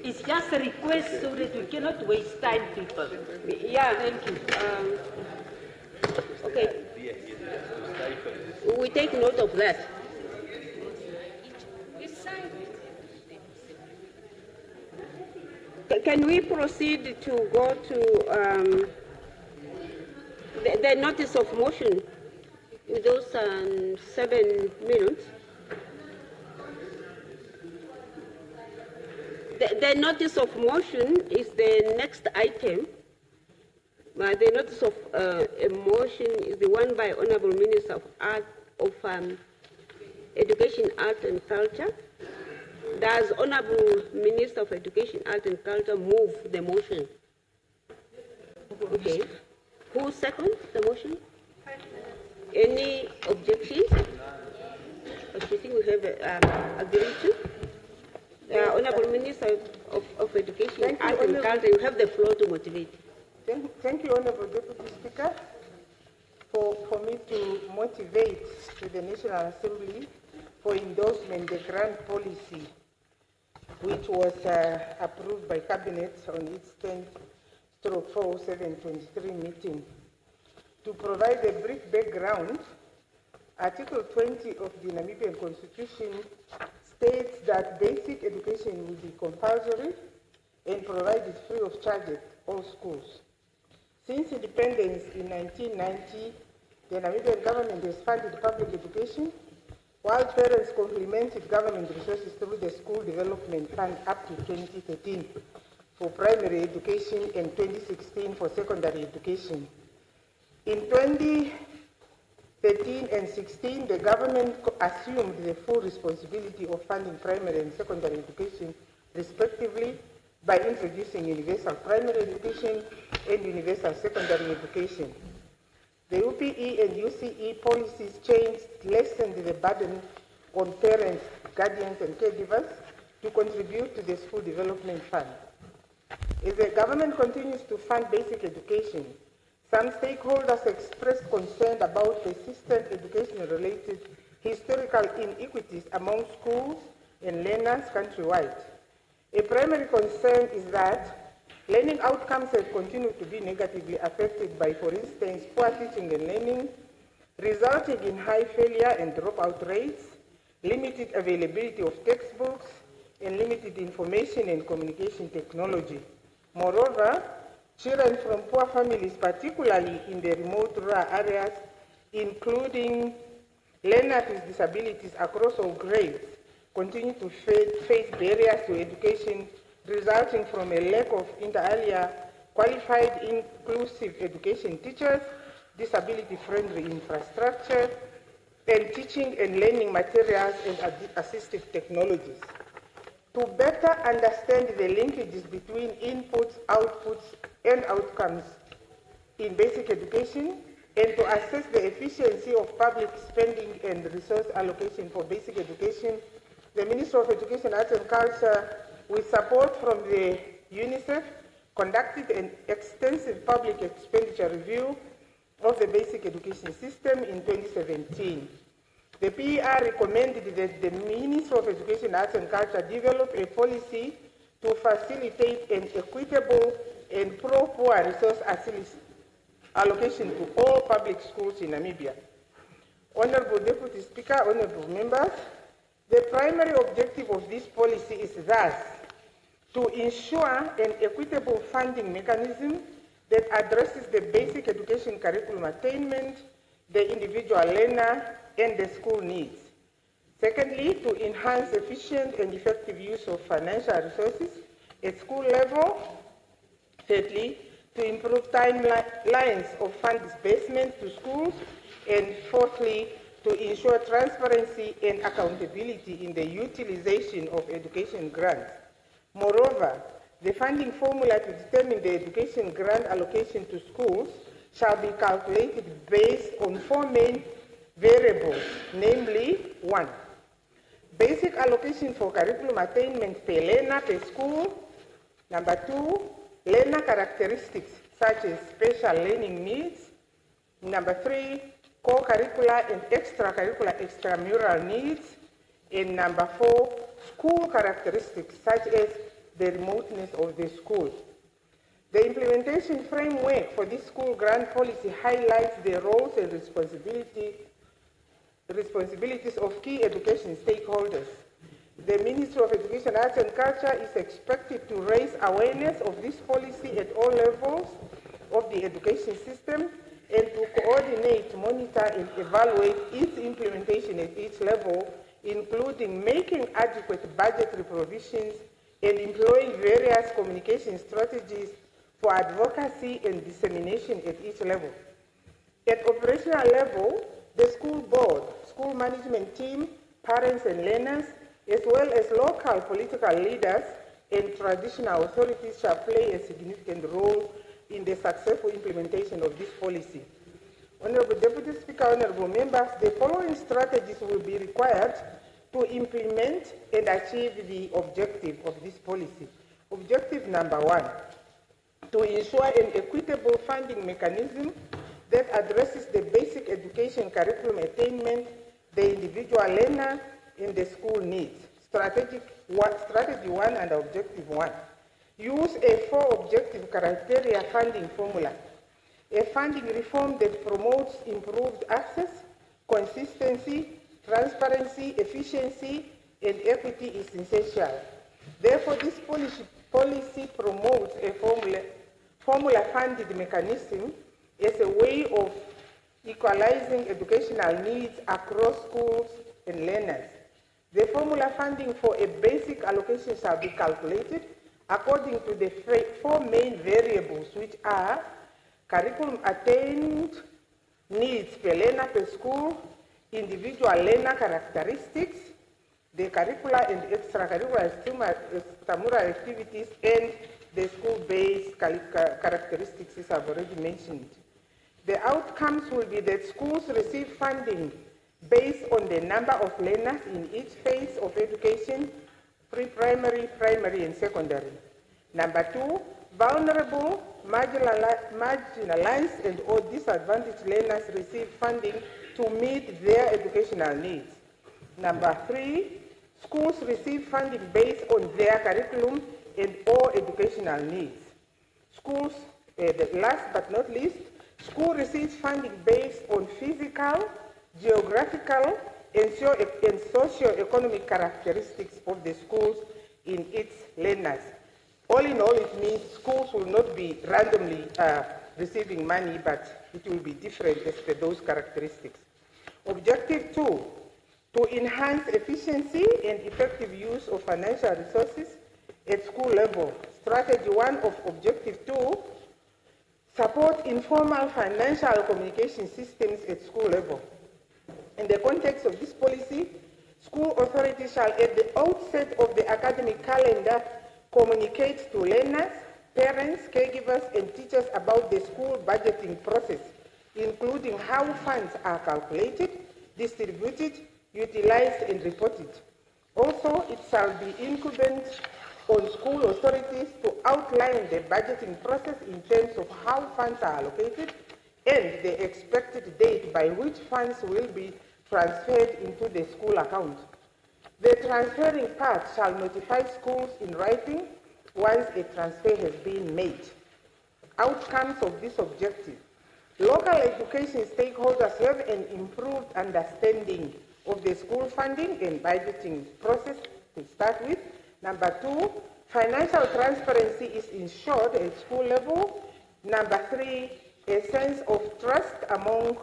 It's just a request so that we cannot waste time, people. Yeah, thank you. Okay. We take note of that. Can we proceed to go to the notice of motion with those 7 minutes? The notice of motion is the next item. The notice of a motion is the one by Honorable Minister of Education, Art and Culture. Does Honorable Minister of Education, Art and Culture move the motion? Okay. Who seconds the motion? Any objections? I think we have agreed to. Honorable Minister of Education, Art and Culture, you have the floor to motivate. Thank you, Honorable Deputy Speaker, for me to motivate to the National Assembly for endorsement the grant policy, which was approved by Cabinet on its 10/4/7/23 meeting. To provide a brief background, Article 20 of the Namibian Constitution states that basic education will be compulsory and provided free of charge at all schools. Since independence in 1990, the Namibian government has funded public education, while parents complemented government resources through the School Development Fund up to 2013 for primary education and 2016 for secondary education. In 2013 and 16, the government assumed the full responsibility of funding primary and secondary education, respectively, by introducing universal primary education and universal secondary education. The UPE and UCE policies changed, lessened the burden on parents, guardians, and caregivers to contribute to the School Development Fund. As the government continues to fund basic education, some stakeholders expressed concern about persistent education-related historical inequities among schools and learners countrywide. A primary concern is that learning outcomes have continued to be negatively affected by, for instance, poor teaching and learning, resulting in high failure and dropout rates, limited availability of textbooks, and limited information and communication technology. Moreover, children from poor families, particularly in the remote rural areas, including learners with disabilities across all grades, continue to face barriers to education resulting from a lack of inter alia qualified inclusive education teachers, disability-friendly infrastructure, and teaching and learning materials and assistive technologies. To better understand the linkages between inputs, outputs, and outcomes in basic education, and to assess the efficiency of public spending and resource allocation for basic education, the Ministry of Education, Arts and Culture, with support from the UNICEF, conducted an extensive public expenditure review of the basic education system in 2017. The PER recommended that the Ministry of Education, Arts and Culture develop a policy to facilitate an equitable and pro-poor resource allocation to all public schools in Namibia. Honorable Deputy Speaker, honorable members, the primary objective of this policy is thus to ensure an equitable funding mechanism that addresses the basic education curriculum attainment, the individual learner, and the school needs. Secondly, to enhance efficient and effective use of financial resources at school level. Thirdly, to improve timelines of fund disbursement to schools. And fourthly, to ensure transparency and accountability in the utilization of education grants. Moreover, the funding formula to determine the education grant allocation to schools shall be calculated based on 4 main variables, namely 1, basic allocation for curriculum attainment per learner per school. Number 2, learner characteristics such as special learning needs. Number 3, co-curricular and extracurricular extramural needs. And number 4, school characteristics such as the remoteness of the school. The implementation framework for this school grant policy highlights the roles and responsibilities of key education stakeholders. The Ministry of Education, Arts and Culture is expected to raise awareness of this policy at all levels of the education system and to coordinate, monitor, and evaluate its implementation at each level, including making adequate budgetary provisions and employing various communication strategies for advocacy and dissemination at each level. At operational level, the school board, school management team, parents and learners, as well as local political leaders and traditional authorities shall play a significant role in the successful implementation of this policy. Honorable Deputy Speaker, honorable members, the following strategies will be required to implement and achieve the objective of this policy. Objective number 1, to ensure an equitable funding mechanism that addresses the basic education curriculum attainment, the individual learner, and the school needs. Strategy 1 and Objective 1. Use a 4 objective criteria funding formula. A funding reform that promotes improved access, consistency, transparency, efficiency, and equity is essential. Therefore, this policy promotes a formula-funded mechanism as a way of equalizing educational needs across schools and learners. The formula funding for a basic allocation shall be calculated according to the 4 main variables, which are curriculum attained needs per learner per school, individual learner characteristics, the curricular and extracurricular extramural activities, and the school-based characteristics, as I've already mentioned. The outcomes will be that schools receive funding based on the number of learners in each phase of education, pre-primary, primary, and secondary. Number 2, vulnerable marginalized and or disadvantaged learners receive funding to meet their educational needs. Number 3, schools receive funding based on their curriculum and or educational needs. Schools, last but not least, school receives funding based on physical, geographical, and socio-economic characteristics of the schools in its learners. All in all, it means schools will not be randomly receiving money, but it will be different as per those characteristics. Objective 2, to enhance efficiency and effective use of financial resources at school level. Strategy 1 of Objective 2, support informal financial communication systems at school level. In the context of this policy, school authorities shall at the outset of the academic calendar communicate to learners, parents, caregivers, and teachers about the school budgeting process, including how funds are calculated, distributed, utilized, and reported. Also, it shall be incumbent on school authorities to outline the budgeting process in terms of how funds are allocated and the expected date by which funds will be transferred into the school account. The transferring part shall notify schools in writing once a transfer has been made. Outcomes of this objective. Local education stakeholders have an improved understanding of the school funding and budgeting process to start with. Number 2, financial transparency is ensured at school level. Number 3, a sense of trust among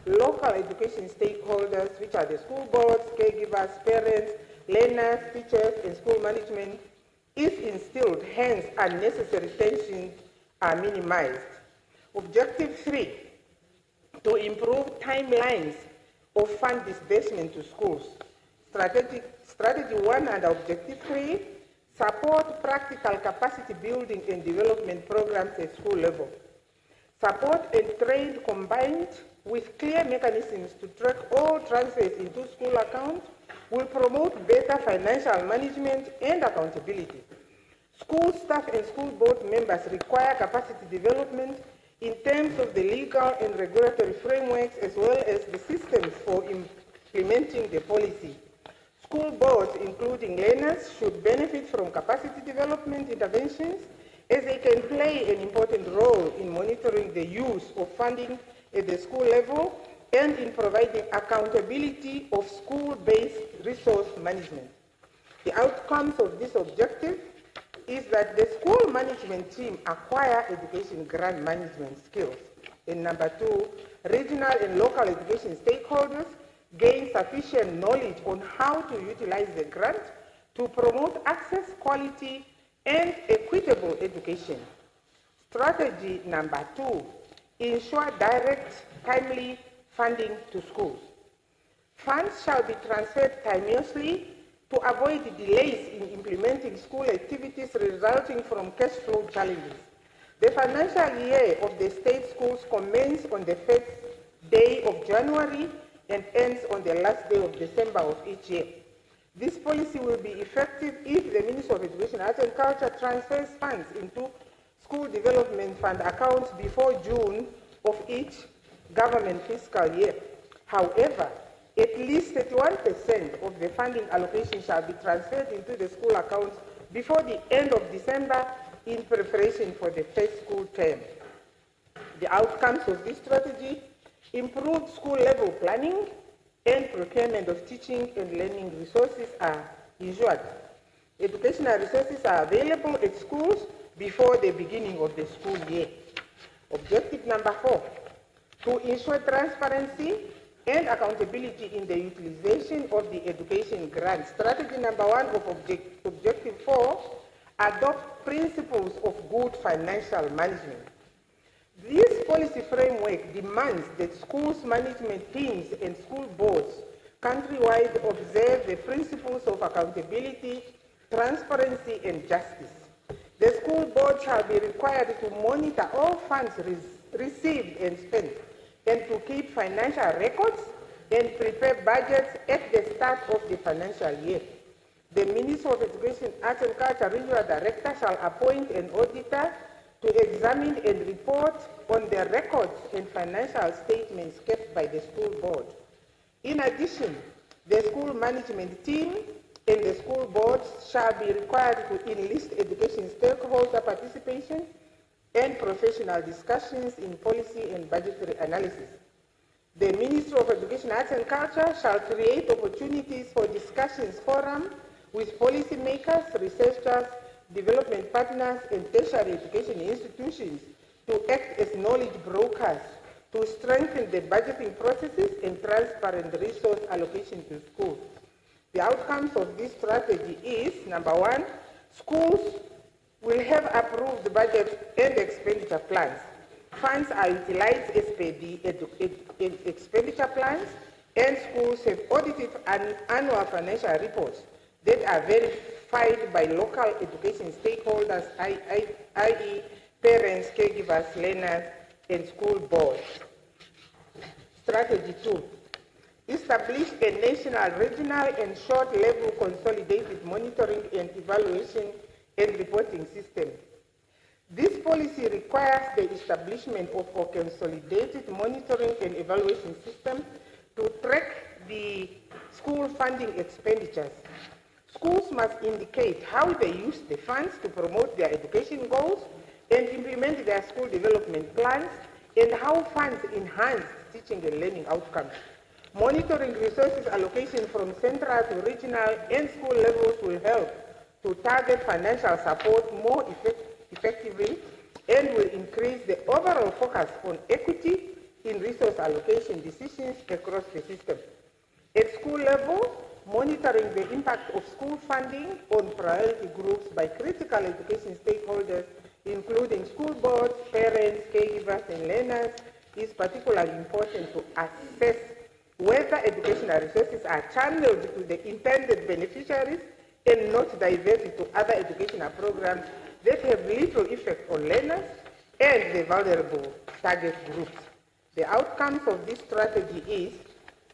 local education stakeholders, which are the school boards, caregivers, parents, learners, teachers, and school management, is instilled, hence unnecessary tensions are minimized. Objective 3, to improve timelines of fund disbursement to schools. Strategy 1 and Objective 3, support practical capacity building and development programs at school level. Support and trade combined with clear mechanisms to track all transfers into school accounts will promote better financial management and accountability. School staff and school board members require capacity development in terms of the legal and regulatory frameworks as well as the systems for implementing the policy. School boards, including learners, should benefit from capacity development interventions as they can play an important role in monitoring the use of funding at the school level and in providing accountability of school-based resource management. The outcomes of this objective is that the school management team acquire education grant management skills. And number 2, regional and local education stakeholders gain sufficient knowledge on how to utilize the grant to promote access, quality, and equitable education. Strategy number 2, ensure direct, timely funding to schools. Funds shall be transferred timeously to avoid delays in implementing school activities resulting from cash flow challenges. The financial year of the state schools commences on the first day of January and ends on the last day of December of each year. This policy will be effective if the Ministry of Education, Arts and Culture transfers funds into school development fund accounts before June of each government fiscal year. However, at least 31% of the funding allocation shall be transferred into the school accounts before the end of December in preparation for the first school term. The outcomes of this strategy: improved school level planning and procurement of teaching and learning resources are ensured. Educational resources are available at schools before the beginning of the school year. Objective number 4, to ensure transparency and accountability in the utilization of the education grant. Strategy number 1 of Objective 4, adopt principles of good financial management. This policy framework demands that schools management teams and school boards countrywide observe the principles of accountability, transparency, and justice. The school board shall be required to monitor all funds received and spent, and to keep financial records and prepare budgets at the start of the financial year. The Minister of Education, Arts and Culture Regional Director shall appoint an auditor to examine and report on the records and financial statements kept by the school board. In addition, the school management team and the school boards shall be required to enlist education stakeholder participation and professional discussions in policy and budgetary analysis. The Ministry of Education, Arts and Culture shall create opportunities for discussions forum with policymakers, researchers, development partners, and tertiary education institutions to act as knowledge brokers to strengthen the budgeting processes and transparent resource allocation to schools. The outcomes of this strategy is, number one, schools will have approved budget and expenditure plans. Funds are utilized as per the expenditure plans, and schools have audited annual financial reports that are verified by local education stakeholders, i.e. parents, caregivers, learners, and school boards. Strategy 2. Establish a national, regional, and short-level consolidated monitoring and evaluation and reporting system. This policy requires the establishment of a consolidated monitoring and evaluation system to track the school funding expenditures. Schools must indicate how they use the funds to promote their education goals and implement their school development plans, and how funds enhance teaching and learning outcomes. Monitoring resources allocation from central to regional and school levels will help to target financial support more effectively and will increase the overall focus on equity in resource allocation decisions across the system. At school level, monitoring the impact of school funding on priority groups by critical education stakeholders, including school boards, parents, caregivers, and learners, is particularly important to assess whether educational resources are channeled to the intended beneficiaries and not diverted to other educational programs that have little effect on learners and the vulnerable target groups. The outcomes of this strategy is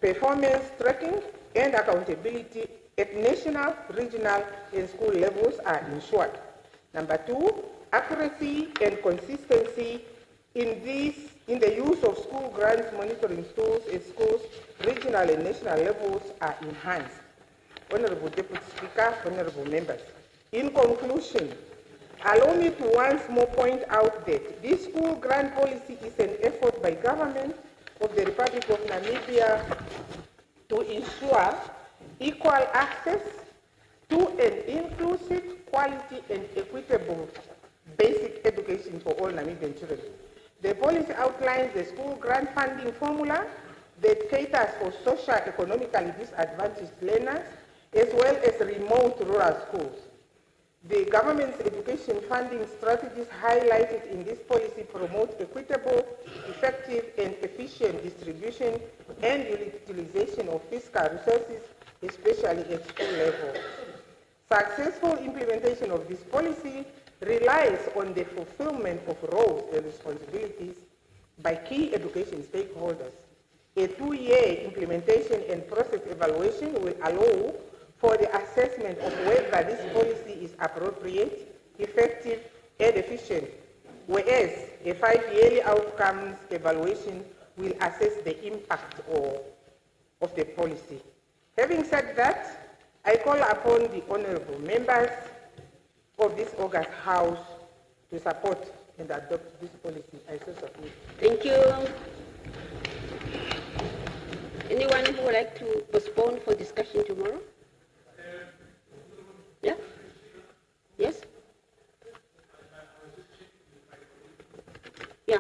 performance tracking and accountability at national, regional, and school levels are ensured. Number 2, accuracy and consistency in the use of school grants monitoring tools at schools, regional and national levels are enhanced. Honorable Deputy Speaker, honorable members, in conclusion, allow me to once more point out that this school grant policy is an effort by government of the Republic of Namibia to ensure equal access to an inclusive, quality, and equitable basic education for all Namibian children. The policy outlines the school grant funding formula that caters for socio-economically disadvantaged learners as well as remote rural schools. The government's education funding strategies highlighted in this policy promote equitable, effective, and efficient distribution and utilization of fiscal resources, especially at school level. Successful implementation of this policy relies on the fulfillment of roles and responsibilities by key education stakeholders. A 2-year implementation and process evaluation will allow for the assessment of whether this policy is appropriate, effective, and efficient, whereas a 5-yearly outcomes evaluation will assess the impact of the policy. Having said that, I call upon the honorable members of this August House to support and adopt this policy. I so submit. Thank you. Anyone who would like to postpone for discussion tomorrow? Yeah? Yes? Yeah.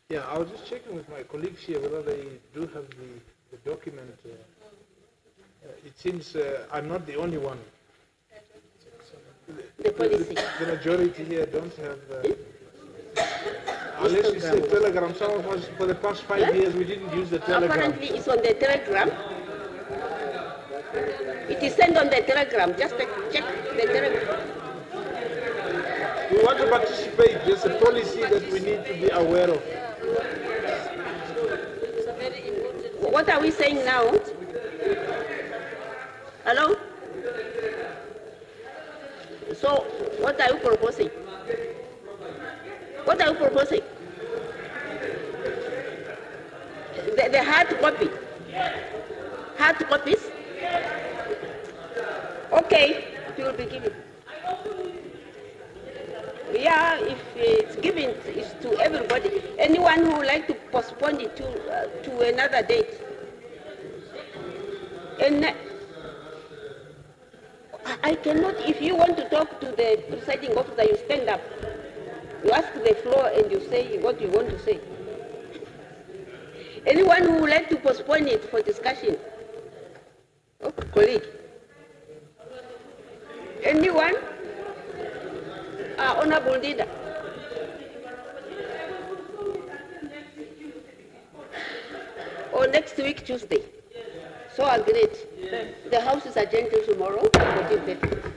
Yeah, I was just checking with my colleagues here whether they do have the document. It seems I'm not the only one. The policy. The majority here don't have. Unless you say Telegram, some of us for the past 5 years we didn't use the Telegram. Apparently it's on the Telegram. It is sent on the Telegram. Just check the Telegram. We want to participate. There's a policy that we need to be aware of. What are we saying now? Hello? So what are you proposing? What are you proposing? The hard copy. Hard copies? Okay, it will be given. Yeah, if it's given it's to everybody. Anyone who would like to postpone it to another date. And I cannot, if you want to talk to the presiding officer, you stand up. You ask the floor and you say what you want to say. Anyone who would like to postpone it for discussion? Oh, colleague. Anyone? Honorable leader. Or next week, Tuesday. So agreed. The house is adjourned till tomorrow, 14:30.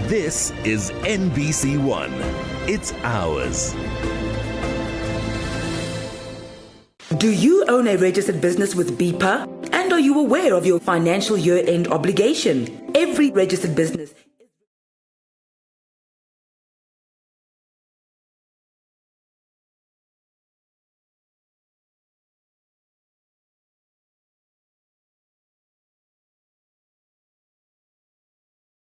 This is NBC1. It's ours. Do you own a registered business with BIPA? And are you aware of your financial year-end obligation? Every registered business